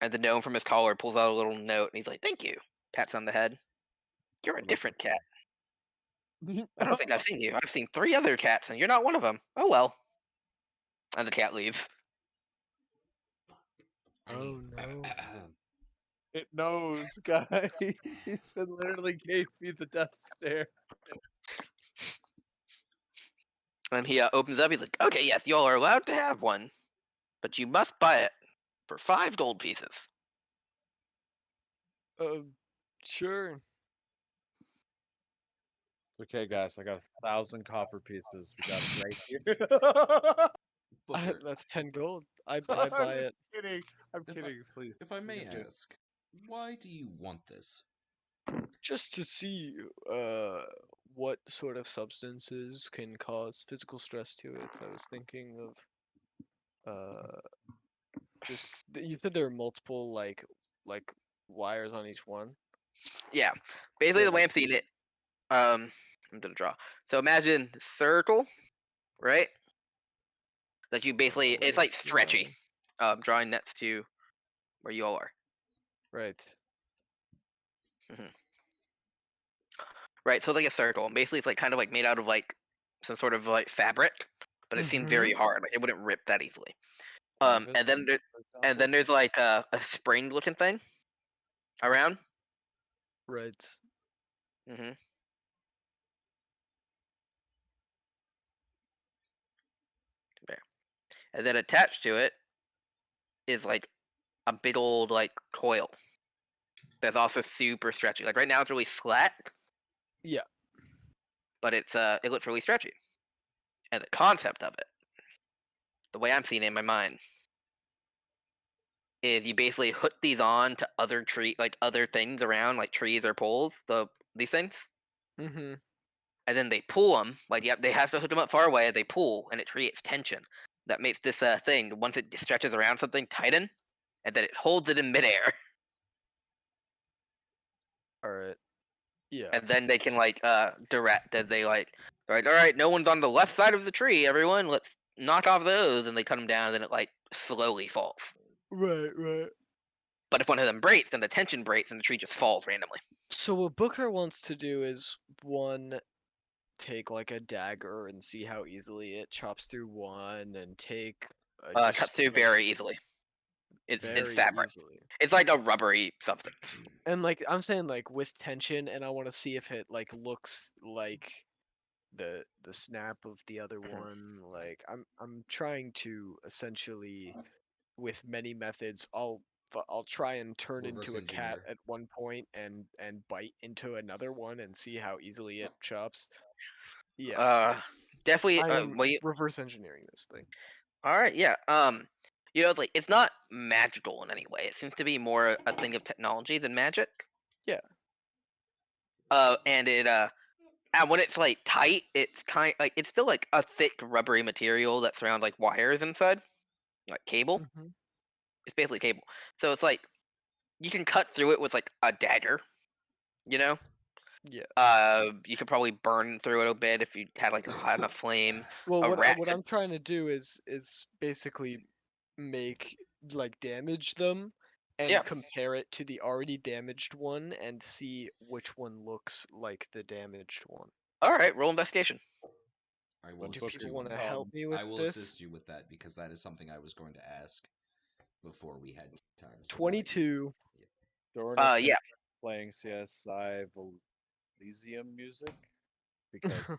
Speaker 2: And the gnome from his collar pulls out a little note, and he's like, "Thank you." Pats on the head. You're a different cat. I don't think I've seen you. I've seen 3 other cats, and you're not one of them. Oh well. And the cat leaves.
Speaker 1: Oh no.
Speaker 3: It knows, guys. It literally gave me the death stare.
Speaker 2: And he opens up. He's like, "Okay, yes, you all are allowed to have one, but you must buy it for 5 gold pieces."
Speaker 1: Sure.
Speaker 3: Okay, guys, I got 1,000 copper pieces. We got it right here.
Speaker 4: Booker,
Speaker 1: That's 10 gold. I
Speaker 3: I'm
Speaker 1: buy it.
Speaker 3: kidding. I'm
Speaker 4: If I-
Speaker 3: kidding, please.
Speaker 4: if I may
Speaker 3: Forgive me.
Speaker 4: ask, why do you want this?
Speaker 1: Just to see what sort of substances can cause physical stress to it. I was thinking of you said there are multiple like wires on each one.
Speaker 2: Yeah. Basically, the way
Speaker 1: like
Speaker 2: I'm seeing it, I'm gonna draw. So imagine circle, right? That you basically, it's like stretchy. Drawing next to where you all are.
Speaker 1: Right.
Speaker 2: Right, so it's like a circle. And basically, it's like kind of like made out of like some sort of like fabric, but it seemed very hard. Like it wouldn't rip that easily. And then there's like a spring looking thing around.
Speaker 1: Right.
Speaker 2: hmm There. And then attached to it is like a big old like coil that's also super stretchy. Like right now it's really slack,
Speaker 1: Yeah.
Speaker 2: but it looks really stretchy. And the concept of it, the way I'm seeing it in my mind, is you basically hook these on to other other things around, like trees or poles. These things,
Speaker 1: Mm-hmm.
Speaker 2: and then they pull them. Like they have to hook them up far away. They pull, and it creates tension that makes this thing, once it stretches around something, tighten, and then it holds it in midair.
Speaker 1: All right. Yeah.
Speaker 2: And then they can like direct that they're like, all right, no one's on the left side of the tree, everyone, let's knock off those, and they cut them down, and then it like slowly falls.
Speaker 1: Right. Right.
Speaker 2: But if one of them breaks, then the tension breaks, and the tree just falls randomly.
Speaker 1: So what Booker wants to do is take like a dagger and see how easily it chops through one, and take
Speaker 2: Cuts through very easily. It's
Speaker 1: very
Speaker 2: fabric.
Speaker 1: easily.
Speaker 2: It's like a rubbery substance.
Speaker 1: And like I'm saying, like with tension, and I want to see if it like looks like the snap of the other one. Like I'm trying to essentially, with many methods, I'll try and turn
Speaker 4: Reverse
Speaker 1: into a cat
Speaker 4: engineer.
Speaker 1: at one point and bite into another one and see how easily it chops. Yeah,
Speaker 2: Definitely.
Speaker 1: I am
Speaker 2: Well,
Speaker 1: reverse engineering this thing.
Speaker 2: all right, yeah. You know, it's not magical in any way. It seems to be more a thing of technology than magic.
Speaker 1: Yeah.
Speaker 2: And and when it's like tight, it's kind like it's still like a thick rubbery material that surrounds like wires inside, like cable.
Speaker 1: Mhm.
Speaker 2: It's basically cable. So it's like you can cut through it with like a dagger. You know.
Speaker 1: Yeah.
Speaker 2: You could probably burn through it a bit if you had like a hot enough flame.
Speaker 1: Well,
Speaker 2: A rat
Speaker 1: what
Speaker 2: could.
Speaker 1: I'm trying to do is basically make like damage them and
Speaker 2: Yeah.
Speaker 1: compare it to the already damaged one and see which one looks like the damaged one.
Speaker 2: All right. Roll investigation.
Speaker 4: I will
Speaker 1: Do
Speaker 4: assist
Speaker 1: people
Speaker 4: you
Speaker 1: want
Speaker 4: with
Speaker 1: to
Speaker 4: that.
Speaker 1: help me with
Speaker 4: I will
Speaker 1: this?
Speaker 4: assist you with that because that is something I was going to ask before we had time. So
Speaker 1: 22.
Speaker 3: Doran is
Speaker 2: Yeah.
Speaker 3: playing CSI Elysium music because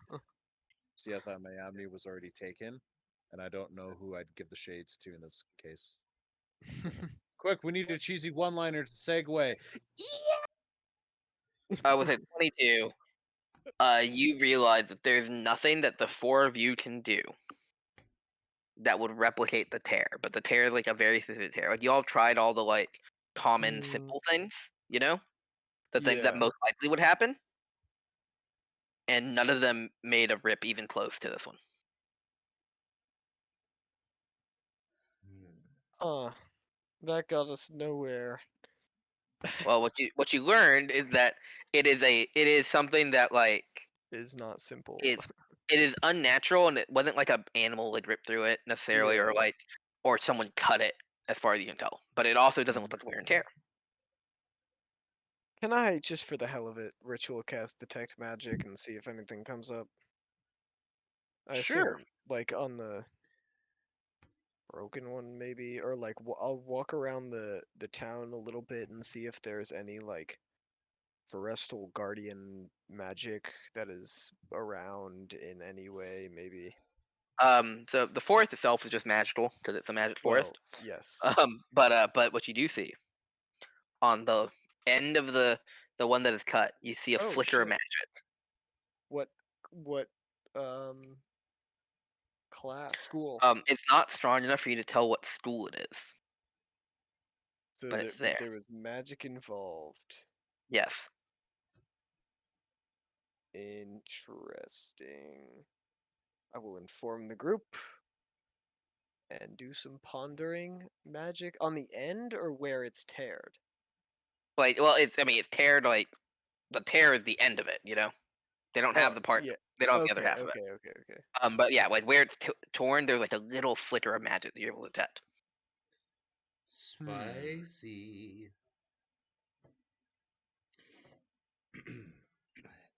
Speaker 3: CSI Miami was already taken, and I don't know who I'd give the shades to in this case. Quick, we need a cheesy one-liner to segue.
Speaker 2: With a 22, you realize that there's nothing that the four of you can do that would replicate the tear. But the tear is like a very specific tear. Like you all tried all the like common
Speaker 1: Mm,
Speaker 2: simple things, you know, the things that
Speaker 1: yeah.
Speaker 2: most likely would happen, and none of them made a rip even close to this one.
Speaker 1: Huh. That got us nowhere.
Speaker 2: Well, what you learned is that it is something that like
Speaker 1: Is not simple.
Speaker 2: it it is unnatural, and it wasn't like a animal like ripped through it necessarily,
Speaker 1: Yeah.
Speaker 2: or like or someone cut it as far as you can tell. But it also doesn't look like wear and tear.
Speaker 1: Can I, just for the hell of it, ritual cast detect magic and see if anything comes up? I
Speaker 2: Sure.
Speaker 1: assume, like, on the broken one, maybe, or like I'll walk around the town a little bit and see if there's any like forestal guardian magic that is around in any way, maybe.
Speaker 2: So the forest itself is just magical because it's a magic
Speaker 1: Well,
Speaker 2: forest.
Speaker 1: yes.
Speaker 2: But what you do see on the end of the one that is cut, you see a
Speaker 1: Oh
Speaker 2: flicker of
Speaker 1: shit.
Speaker 2: magic.
Speaker 1: What um school?
Speaker 2: It's not strong enough for you to tell what school it is,
Speaker 1: So
Speaker 2: but
Speaker 1: there
Speaker 2: it's there.
Speaker 1: was magic involved.
Speaker 2: Yes.
Speaker 1: Interesting. I will inform the group and do some pondering. Magic on the end or where it's teared?
Speaker 2: Like, well, it's teared. Like the tear is the end of it. You know, they don't have
Speaker 1: Oh,
Speaker 2: the part.
Speaker 1: yeah.
Speaker 2: They don't have the other
Speaker 1: Okay,
Speaker 2: half of it.
Speaker 1: okay.
Speaker 2: But yeah, like where it's torn, there's like a little flicker of magic that you're able to detect.
Speaker 4: Spicy.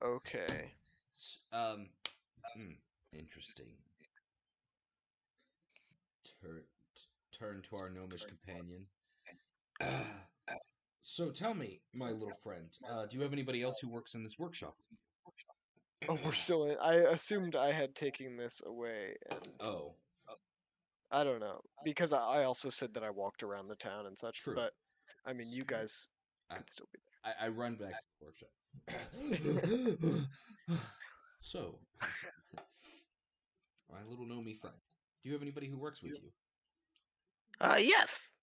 Speaker 1: Okay.
Speaker 4: um, interesting. Turn turn to our gnomish companion. So tell me, my little friend, do you have anybody else who works in this workshop?
Speaker 1: Oh, we're still in. I assumed I had taken this away, and
Speaker 4: Oh,
Speaker 1: I don't know because I also said that I walked around the town and such.
Speaker 4: true.
Speaker 1: But I mean, you guys
Speaker 4: I,
Speaker 1: could still be
Speaker 4: I run back to the workshop. So, my little gnomey friend, do you have anybody who works with you?
Speaker 2: Yes,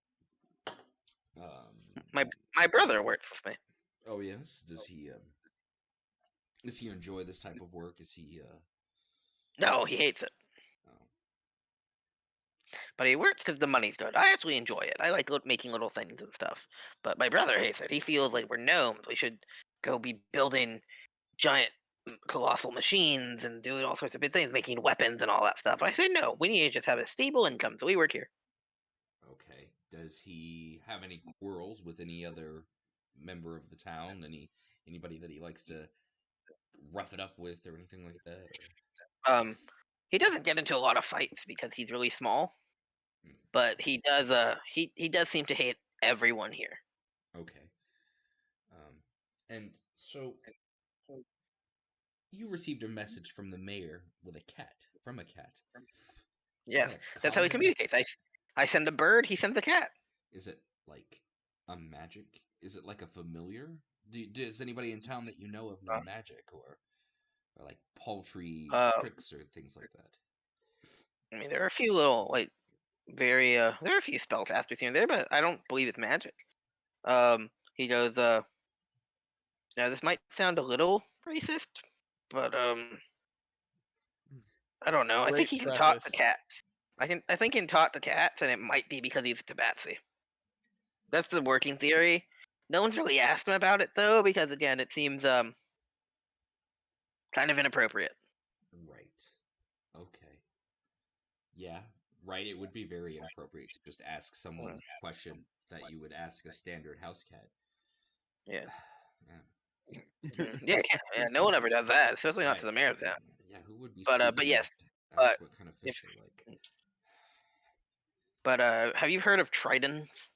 Speaker 4: Um,
Speaker 2: my brother works with me.
Speaker 4: oh yes. Does he enjoy this type of work? Is he
Speaker 2: No, he hates it,
Speaker 4: oh,
Speaker 2: but he works because the money's good. I actually enjoy it. I like making little things and stuff. But my brother hates it. He feels like we're gnomes. We should go be building giant, colossal machines and doing all sorts of big things, making weapons and all that stuff. I said no. We need to just have a stable income, so we work here.
Speaker 4: okay? Does he have any quarrels with any other member of the town? Anybody that he likes to rough it up with or anything like that?
Speaker 2: Um, he doesn't get into a lot of fights because he's really small,
Speaker 4: Hmm,
Speaker 2: but he does. He does seem to hate everyone here.
Speaker 4: okay. And so You received a message from the mayor with a cat. From a cat.
Speaker 2: Yes,
Speaker 4: Is that a
Speaker 2: that's how he
Speaker 4: common?
Speaker 2: communicates. I send a bird, he sends a cat.
Speaker 4: Is it like a magic? Is it like a familiar? Does anybody in town that you know of know
Speaker 2: Uh,
Speaker 4: magic or like paltry
Speaker 2: Uh,
Speaker 4: tricks or things like that?
Speaker 2: I mean, there are a few little like very there are a few spellcasters here and there, but I don't believe it's magic. He goes, now this might sound a little racist, but I don't know. I think
Speaker 1: Great
Speaker 2: he can talk to
Speaker 1: preface.
Speaker 2: cats. I think he can talk to cats, and it might be because he's Tabaxi. That's the working theory. No one's really asked him about it though, because again, it seems kind of inappropriate.
Speaker 4: Right. Okay. Yeah. Right. It would be very inappropriate to just ask someone the question that you would ask a standard house cat.
Speaker 2: Yeah.
Speaker 4: Yeah.
Speaker 2: Yeah, no one ever does that, especially not
Speaker 4: Right.
Speaker 2: to the mayor's town.
Speaker 4: Yeah. Who would be
Speaker 2: But
Speaker 4: stupid
Speaker 2: yes,
Speaker 4: enough to
Speaker 2: but
Speaker 4: ask what kind of
Speaker 2: if
Speaker 4: fish they like?
Speaker 2: but have you heard of tritons?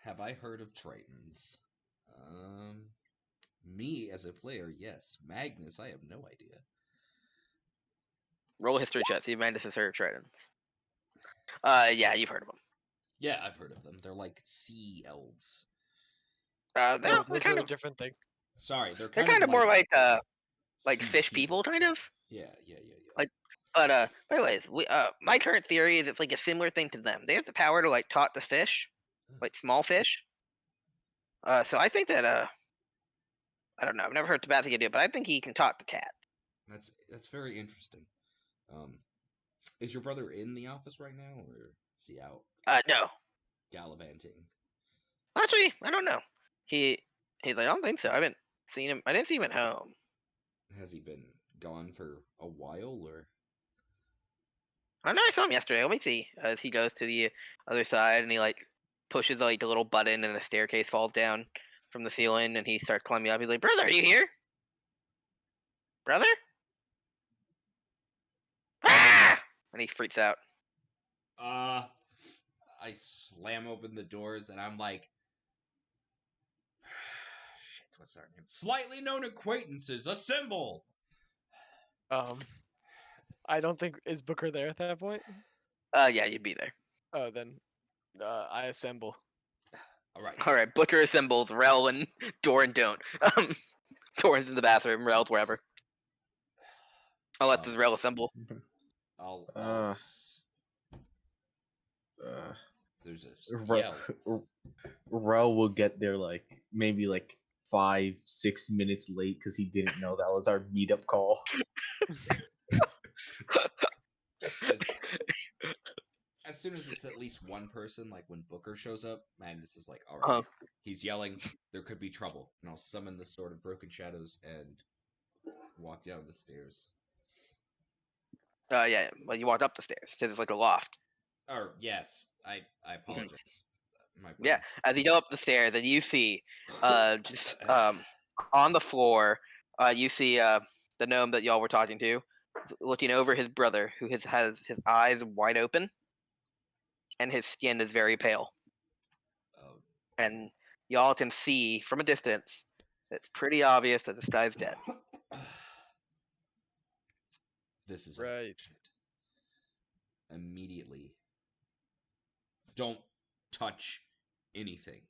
Speaker 4: Have I heard of tritons? Um, Me as a player, yes. Magnus, I have no idea.
Speaker 2: Roll a history check. See if Magnus has heard of tritons. Yeah, you've heard of them.
Speaker 4: Yeah, I've heard of them. They're like sea elves.
Speaker 2: No,
Speaker 1: No,
Speaker 2: they're
Speaker 1: those
Speaker 2: kind
Speaker 1: are a
Speaker 2: of
Speaker 1: different thing.
Speaker 4: Sorry, they're
Speaker 2: they're
Speaker 4: kind of
Speaker 2: kind of more like
Speaker 4: sea
Speaker 2: fish people, kind of.
Speaker 4: Yeah, yeah, yeah, yeah.
Speaker 2: Like, but anyways, my current theory is it's like a similar thing to them. They have the power to like talk to fish, like small fish. So I think that I don't know. I've never heard Tabaxi do it, but I think he can talk to cats.
Speaker 4: That's very interesting. Um, is your brother in the office right now, or is he out
Speaker 2: No,
Speaker 4: gallivanting?
Speaker 2: actually, I don't know. He's like, I don't think so. I haven't seen him. I didn't see him at home.
Speaker 4: Has he been gone for a while, or?
Speaker 2: I know I saw him yesterday. Let me see. As he goes to the other side and he like pushes like the little button and a staircase falls down from the ceiling and he starts climbing up. He's like, "Brother, are you here? Brother?" Ah! And he freaks out.
Speaker 4: I slam open the doors and I'm like, shit, what's our name? Slightly known acquaintances, assemble!
Speaker 1: I don't think is Booker there at that point.
Speaker 2: Yeah, you'd be there.
Speaker 1: Oh, then I assemble.
Speaker 4: All right.
Speaker 2: All right, Booker assembles. Rel and Doran don't. Doran's in the bathroom. Rel's wherever. I'll let this Rel assemble.
Speaker 4: I'll
Speaker 5: Uh,
Speaker 4: there's a
Speaker 5: Re-
Speaker 4: yell.
Speaker 5: Rel will get there like maybe like 5-6 minutes late because he didn't know that was our meetup call.
Speaker 4: As soon as it's at least one person, like when Booker shows up, Magnus is like, all right,
Speaker 2: Uh-huh.
Speaker 4: he's yelling, there could be trouble. And I'll summon the Sword of Broken Shadows and walk down the stairs.
Speaker 2: Yeah. Well, you walked up the stairs because it's like a loft.
Speaker 4: Or, yes, I apologize. My brain.
Speaker 2: Yeah, as you go up the stairs and you see, just on the floor, you see the gnome that y'all were talking to, looking over his brother, who has his eyes wide open, and his skin is very pale.
Speaker 4: Oh,
Speaker 2: And y'all can see from a distance, it's pretty obvious that this guy's dead.
Speaker 4: this is
Speaker 1: Right.
Speaker 4: unfortunate. Immediately. Don't touch anything.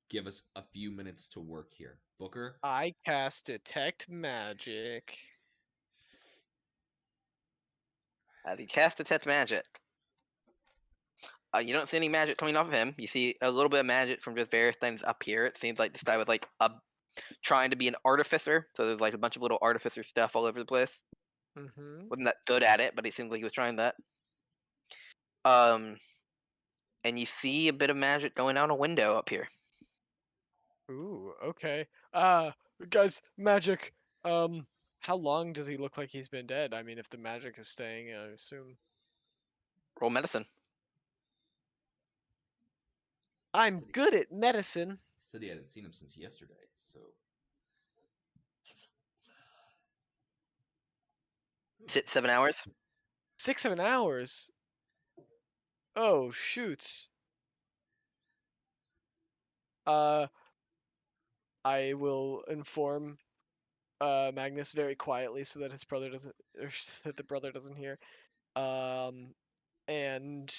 Speaker 4: Give us a few minutes to work here. Booker?
Speaker 1: I cast detect magic.
Speaker 2: As he casts detect magic, you don't see any magic coming off of him. You see a little bit of magic from just various things up here. It seems like this guy was like trying to be an artificer, so there's like a bunch of little artificer stuff all over the place.
Speaker 1: Mm-hmm.
Speaker 2: Wasn't that good at it, but he seems like he was trying that. And you see a bit of magic going out a window up here.
Speaker 1: Ooh, okay. Guys, magic. How long does he look like he's been dead? I mean, if the magic is staying, I assume.
Speaker 2: Roll medicine.
Speaker 1: I'm good at medicine.
Speaker 4: Said he hadn't seen him since yesterday, so.
Speaker 2: 7 hours.
Speaker 1: 6-7 hours. Oh shoots. I will inform Magnus very quietly so that his brother doesn't, or so that the brother doesn't hear. And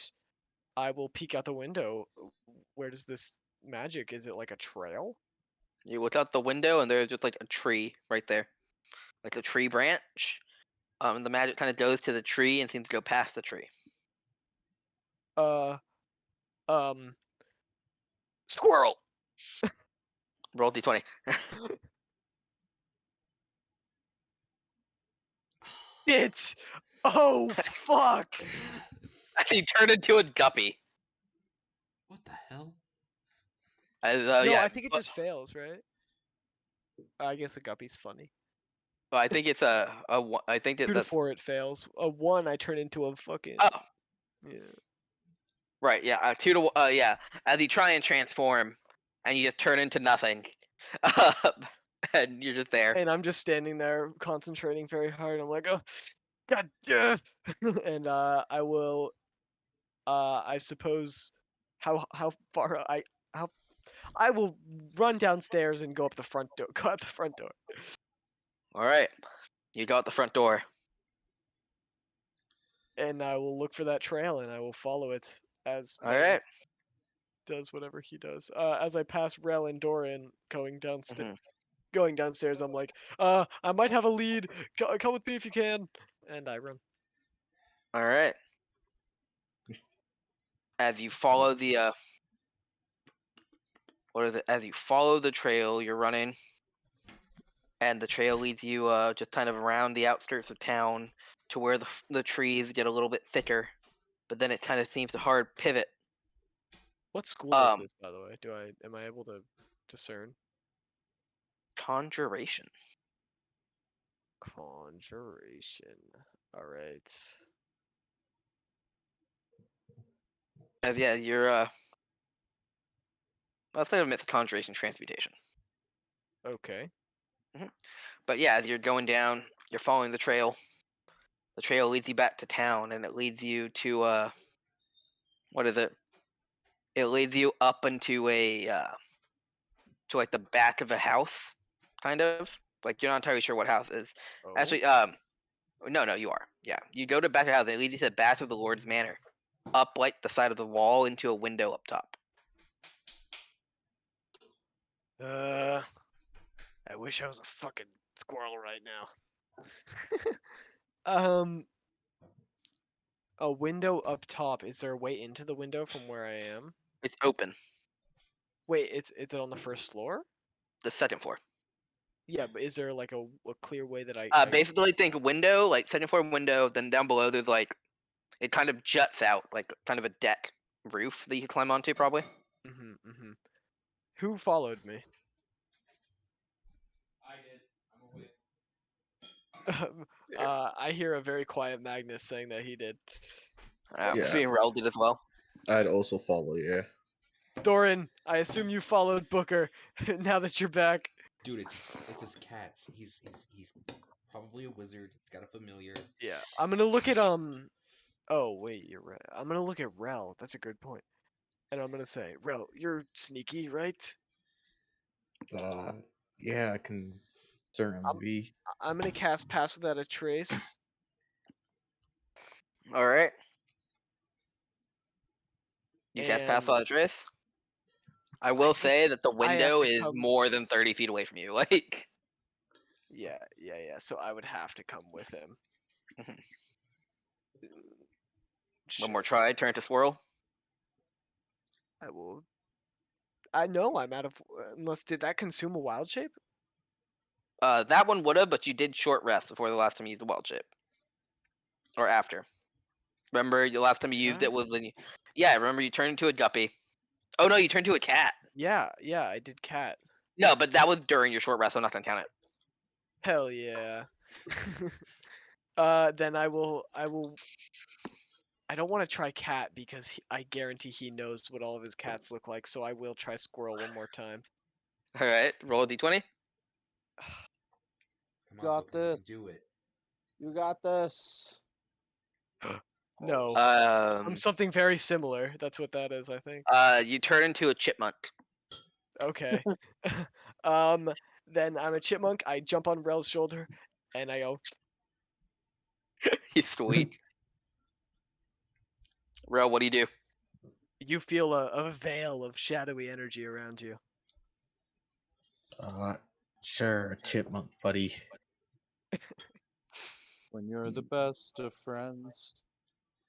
Speaker 1: I will peek out the window. Where does this magic? Is it like a trail?
Speaker 2: You look out the window and there's just like a tree right there, like a tree branch. The magic kind of goes to the tree and seems to go past the tree.
Speaker 1: Um, squirrel.
Speaker 2: Roll d20.
Speaker 1: Bitch. Oh fuck.
Speaker 2: He turned into a guppy.
Speaker 4: What the hell?
Speaker 2: As,
Speaker 1: No,
Speaker 2: yeah,
Speaker 1: I think it just fails, right? I guess a guppy's funny.
Speaker 2: well, I think it's I think
Speaker 1: 2 to
Speaker 2: that's
Speaker 1: 4 it fails. A 1 I turn into a fucking
Speaker 2: oh
Speaker 1: yeah.
Speaker 2: right, yeah, 2 to yeah. As you try and transform, and you just turn into nothing, and you're just there.
Speaker 1: And I'm just standing there concentrating very hard. I'm like, oh, god damn. And I will, I suppose, how far I will run downstairs and go up the front door. Go out the front door.
Speaker 2: All right, you go out the front door.
Speaker 1: And I will look for that trail and I will follow it as
Speaker 2: All
Speaker 1: Magnus
Speaker 2: right.
Speaker 1: does whatever he does. As I pass Rel and Doran
Speaker 2: Mhm.
Speaker 1: going downstairs, I'm like, I might have a lead. Come with me if you can. And I run.
Speaker 2: All right. As you follow the as you follow the trail, you're running, and the trail leads you just kind of around the outskirts of town to where the trees get a little bit thicker, but then it kind of seems to hard pivot.
Speaker 1: What school is
Speaker 2: Um,
Speaker 1: this, by the way? Am I able to discern?
Speaker 2: Conjuration.
Speaker 1: Conjuration. All right.
Speaker 2: As yeah, you're let's say amidst conjuration transmutation.
Speaker 1: Okay.
Speaker 2: But yeah, as you're going down, you're following the trail. The trail leads you back to town, and it leads you to what is it? It leads you up into a to like the back of a house, kind of. Like you're not entirely sure what house it is.
Speaker 1: Oh.
Speaker 2: Actually, no, you are. Yeah, you go to the back of the house. And it leads you to the back of the Lord's manor, up like the side of the wall into a window up top.
Speaker 1: I wish I was a fucking squirrel right now. A window up top. Is there a way into the window from where I am?
Speaker 2: It's open.
Speaker 1: Wait, is it on the first floor?
Speaker 2: The second floor.
Speaker 1: Yeah, but is there like a clear way that
Speaker 2: Basically, think window, like second floor window. Then down below, there's like it kind of juts out, like kind of a deck roof that you can climb onto, probably.
Speaker 1: Mm-hmm. Who followed me?
Speaker 4: I did. I'm awake.
Speaker 1: I hear a very quiet Magnus saying that he did.
Speaker 5: Yeah.
Speaker 2: Assuming Rel did as well.
Speaker 5: I'd also follow, yeah.
Speaker 1: Doran, I assume you followed Booker now that you're back.
Speaker 4: Dude, it's his cats. He's probably a wizard. He's got a familiar.
Speaker 1: Yeah, I'm gonna look at Oh wait, you're right. I'm gonna look at Rel. That's a good point. And I'm gonna say, Rel, you're sneaky, right?
Speaker 5: Yeah, I can certainly be.
Speaker 1: I'm gonna cast Pass Without a Trace.
Speaker 2: All right. You cast Pass
Speaker 1: And
Speaker 2: Without a Trace. I will say that the
Speaker 1: I have
Speaker 2: window
Speaker 1: to
Speaker 2: is
Speaker 1: come-
Speaker 2: more than 30 feet away from you. Like,
Speaker 1: Yeah. So I would have to come with him.
Speaker 2: Mhm.
Speaker 1: Shit.
Speaker 2: one more try. Turn to swirl.
Speaker 1: I will. I know I'm out of. Unless did that consume a wild shape?
Speaker 2: That one would have, but you did short rest before the last time you used the wild shape, or after. Remember, the last time you used it was when you. Yeah, remember you turned into a guppy. Oh no, you turned into a cat.
Speaker 1: Yeah, I did cat.
Speaker 2: No, but that was during your short rest. I'm not gonna count it.
Speaker 1: Hell yeah. Then I will. I don't want to try cat because I guarantee he knows what all of his cats look like. So I will try squirrel one more time.
Speaker 2: All right, roll a d20.
Speaker 4: Come on,
Speaker 6: Got
Speaker 4: Booker, you
Speaker 6: this.
Speaker 4: can do it.
Speaker 6: You got this.
Speaker 1: No,
Speaker 2: Um,
Speaker 1: I'm something very similar. That's what that is, I think.
Speaker 2: you turn into a chipmunk.
Speaker 1: Okay. um, Then I'm a chipmunk. I jump on Rel's shoulder, and I go.
Speaker 2: He's sweet. Rel, what do you do?
Speaker 1: You feel a veil of shadowy energy around you.
Speaker 5: Sure, chipmunk buddy.
Speaker 3: When you're the best of friends.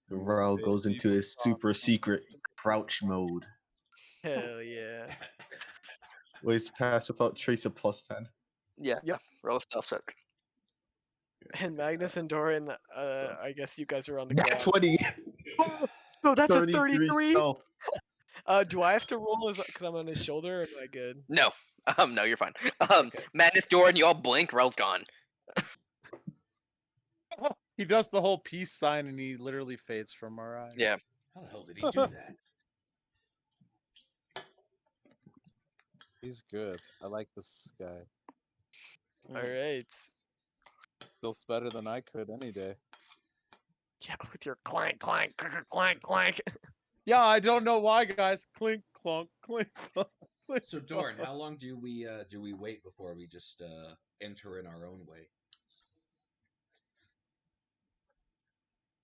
Speaker 5: Ral goes into his super secret crouch mode.
Speaker 1: Hell yeah.
Speaker 5: Ways to pass without trace of +10.
Speaker 2: Yeah.
Speaker 1: Yep.
Speaker 2: Roll a stealth check.
Speaker 1: And Magnus and Doran, I guess you guys are on the
Speaker 5: Nat
Speaker 1: ground.
Speaker 5: 20.
Speaker 1: Oh, that's a
Speaker 5: 33
Speaker 1: 33.
Speaker 5: stealth.
Speaker 1: Do I have to roll as because I'm on his shoulder? Or am I good?
Speaker 2: No. No, you're fine.
Speaker 1: Okay.
Speaker 2: Madness Doran, you all blink, Rel's gone.
Speaker 3: He does the whole peace sign and he literally fades from our eyes.
Speaker 2: Yeah.
Speaker 4: How the hell did he do that?
Speaker 3: He's good. I like this guy.
Speaker 1: All right.
Speaker 3: Feels better than I could any day.
Speaker 1: Yeah, with your clank, clank, clank, clank.
Speaker 3: Yeah, I don't know why, guys. Clink, clunk, clink, clunk. Clink,
Speaker 4: So Doran,
Speaker 3: clunk.
Speaker 4: how long do we wait before we just enter in our own way?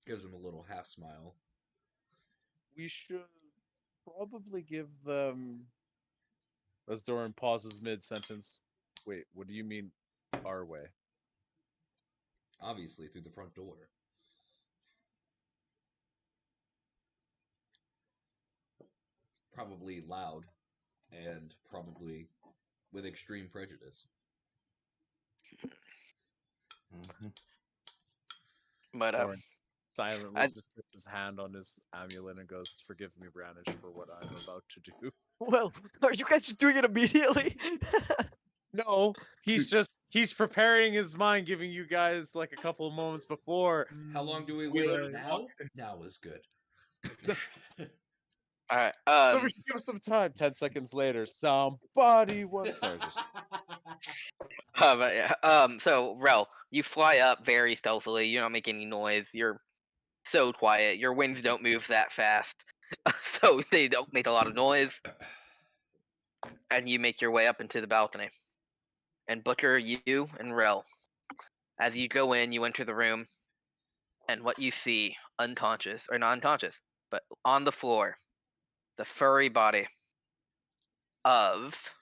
Speaker 4: Gives him a little half smile.
Speaker 3: We should probably give them. As Doran pauses mid-sentence. Wait, what do you mean, our way?
Speaker 4: Obviously, through the front door. Probably loud, and probably with extreme prejudice.
Speaker 5: Mhm.
Speaker 2: But
Speaker 3: Doran silently
Speaker 2: I-
Speaker 3: just puts his hand on his amulet and goes, "Forgive me, Branish, for what I'm about to do."
Speaker 1: Well, are you guys just doing it immediately?
Speaker 3: No, he's preparing his mind, giving you guys like a couple of moments before.
Speaker 4: How long do we
Speaker 3: We
Speaker 4: wait?
Speaker 3: let-
Speaker 4: Now? Now is good.
Speaker 2: all right.
Speaker 3: So we should give it some time. 10 seconds later, somebody wants. Sorry, just
Speaker 2: But yeah. So Rel, you fly up very stealthily. You don't make any noise. You're so quiet. Your wings don't move that fast, so they don't make a lot of noise. And you make your way up into the balcony. And Booker, you and Rel, as you go in, you enter the room, and what you see, unconscious or not unconscious, but on the floor, the furry body of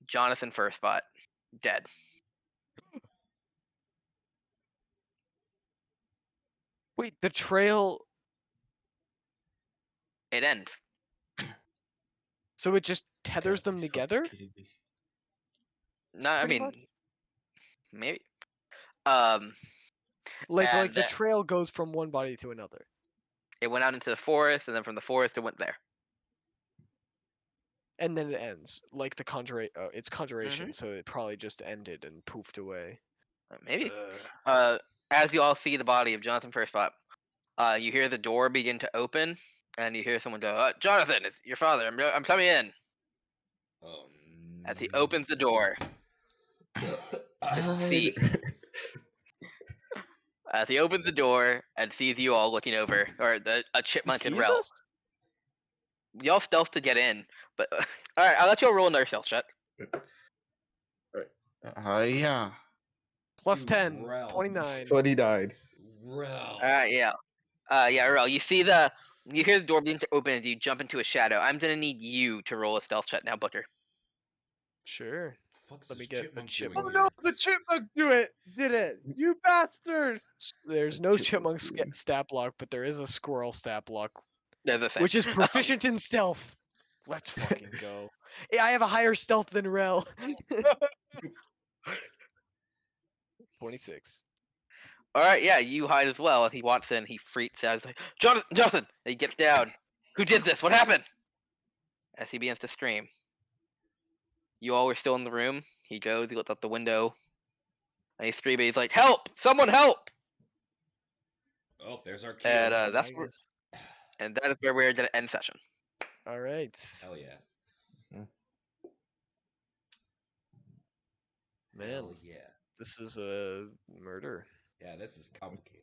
Speaker 2: Jonathan Firstbot, dead.
Speaker 1: Wait, the trail.
Speaker 2: It ends.
Speaker 1: So it just tethers
Speaker 5: Gotta
Speaker 1: them
Speaker 5: be fucking
Speaker 1: together?
Speaker 5: kidding me.
Speaker 2: No, I
Speaker 1: Pretty
Speaker 2: mean,
Speaker 1: much.
Speaker 2: maybe.
Speaker 1: Like
Speaker 2: And
Speaker 1: the
Speaker 2: that-
Speaker 1: trail goes from one body to another.
Speaker 2: It went out into the forest, and then from the forest it went there.
Speaker 1: And then it ends. Like the it's conjuration,
Speaker 2: Mhm.
Speaker 1: so it probably just ended and poofed away.
Speaker 2: Maybe. As you all see the body of Jonathan Firstbot, you hear the door begin to open, and you hear someone go, "Jonathan, it's your father. I'm coming in."
Speaker 4: Oh,
Speaker 2: As he opens the door to see, as he opens the door and sees you all looking over, or a
Speaker 1: He
Speaker 2: chipmunk and
Speaker 1: sees
Speaker 2: Rel.
Speaker 1: us?
Speaker 2: Y'all stealth to get in, but all right, I'll let you all roll another stealth check.
Speaker 5: Yeah.
Speaker 1: Plus
Speaker 4: Dude,
Speaker 1: 10,
Speaker 4: Rel.
Speaker 1: 29.
Speaker 5: 29.
Speaker 4: Rel.
Speaker 2: Yeah. Rel, you hear the door begin to open as you jump into a shadow. I'm gonna need you to roll a stealth check now, Booker.
Speaker 1: Sure.
Speaker 4: Fuck's
Speaker 1: Let me
Speaker 4: this
Speaker 1: get a
Speaker 4: chipmunk
Speaker 1: chipmunk.
Speaker 3: Oh
Speaker 4: doing
Speaker 3: no,
Speaker 4: here?
Speaker 3: the chipmunk did it! You bastard!
Speaker 1: There's
Speaker 5: The
Speaker 1: no
Speaker 5: chipmunk
Speaker 1: chipmunk
Speaker 5: dude.
Speaker 1: stat block, but there is a squirrel stat block,
Speaker 2: They're the same.
Speaker 1: which is proficient in stealth. Let's fucking go. Yeah, I have a higher stealth than Rel. 26.
Speaker 2: All right, yeah, you hide as well. And he walks in, he freaks out. He's like, Jonathan! And he gets down. Who did this? What happened? As he begins to scream. You all were still in the room. He goes, he looks out the window, and he's screaming. He's like, "Help! Someone help!"
Speaker 4: Oh, there's our cue.
Speaker 2: And
Speaker 1: I
Speaker 2: that is where we're gonna end session.
Speaker 1: All right.
Speaker 4: Hell yeah.
Speaker 1: Man,
Speaker 4: Hell yeah.
Speaker 1: this is a murder.
Speaker 4: Yeah, this is complicated.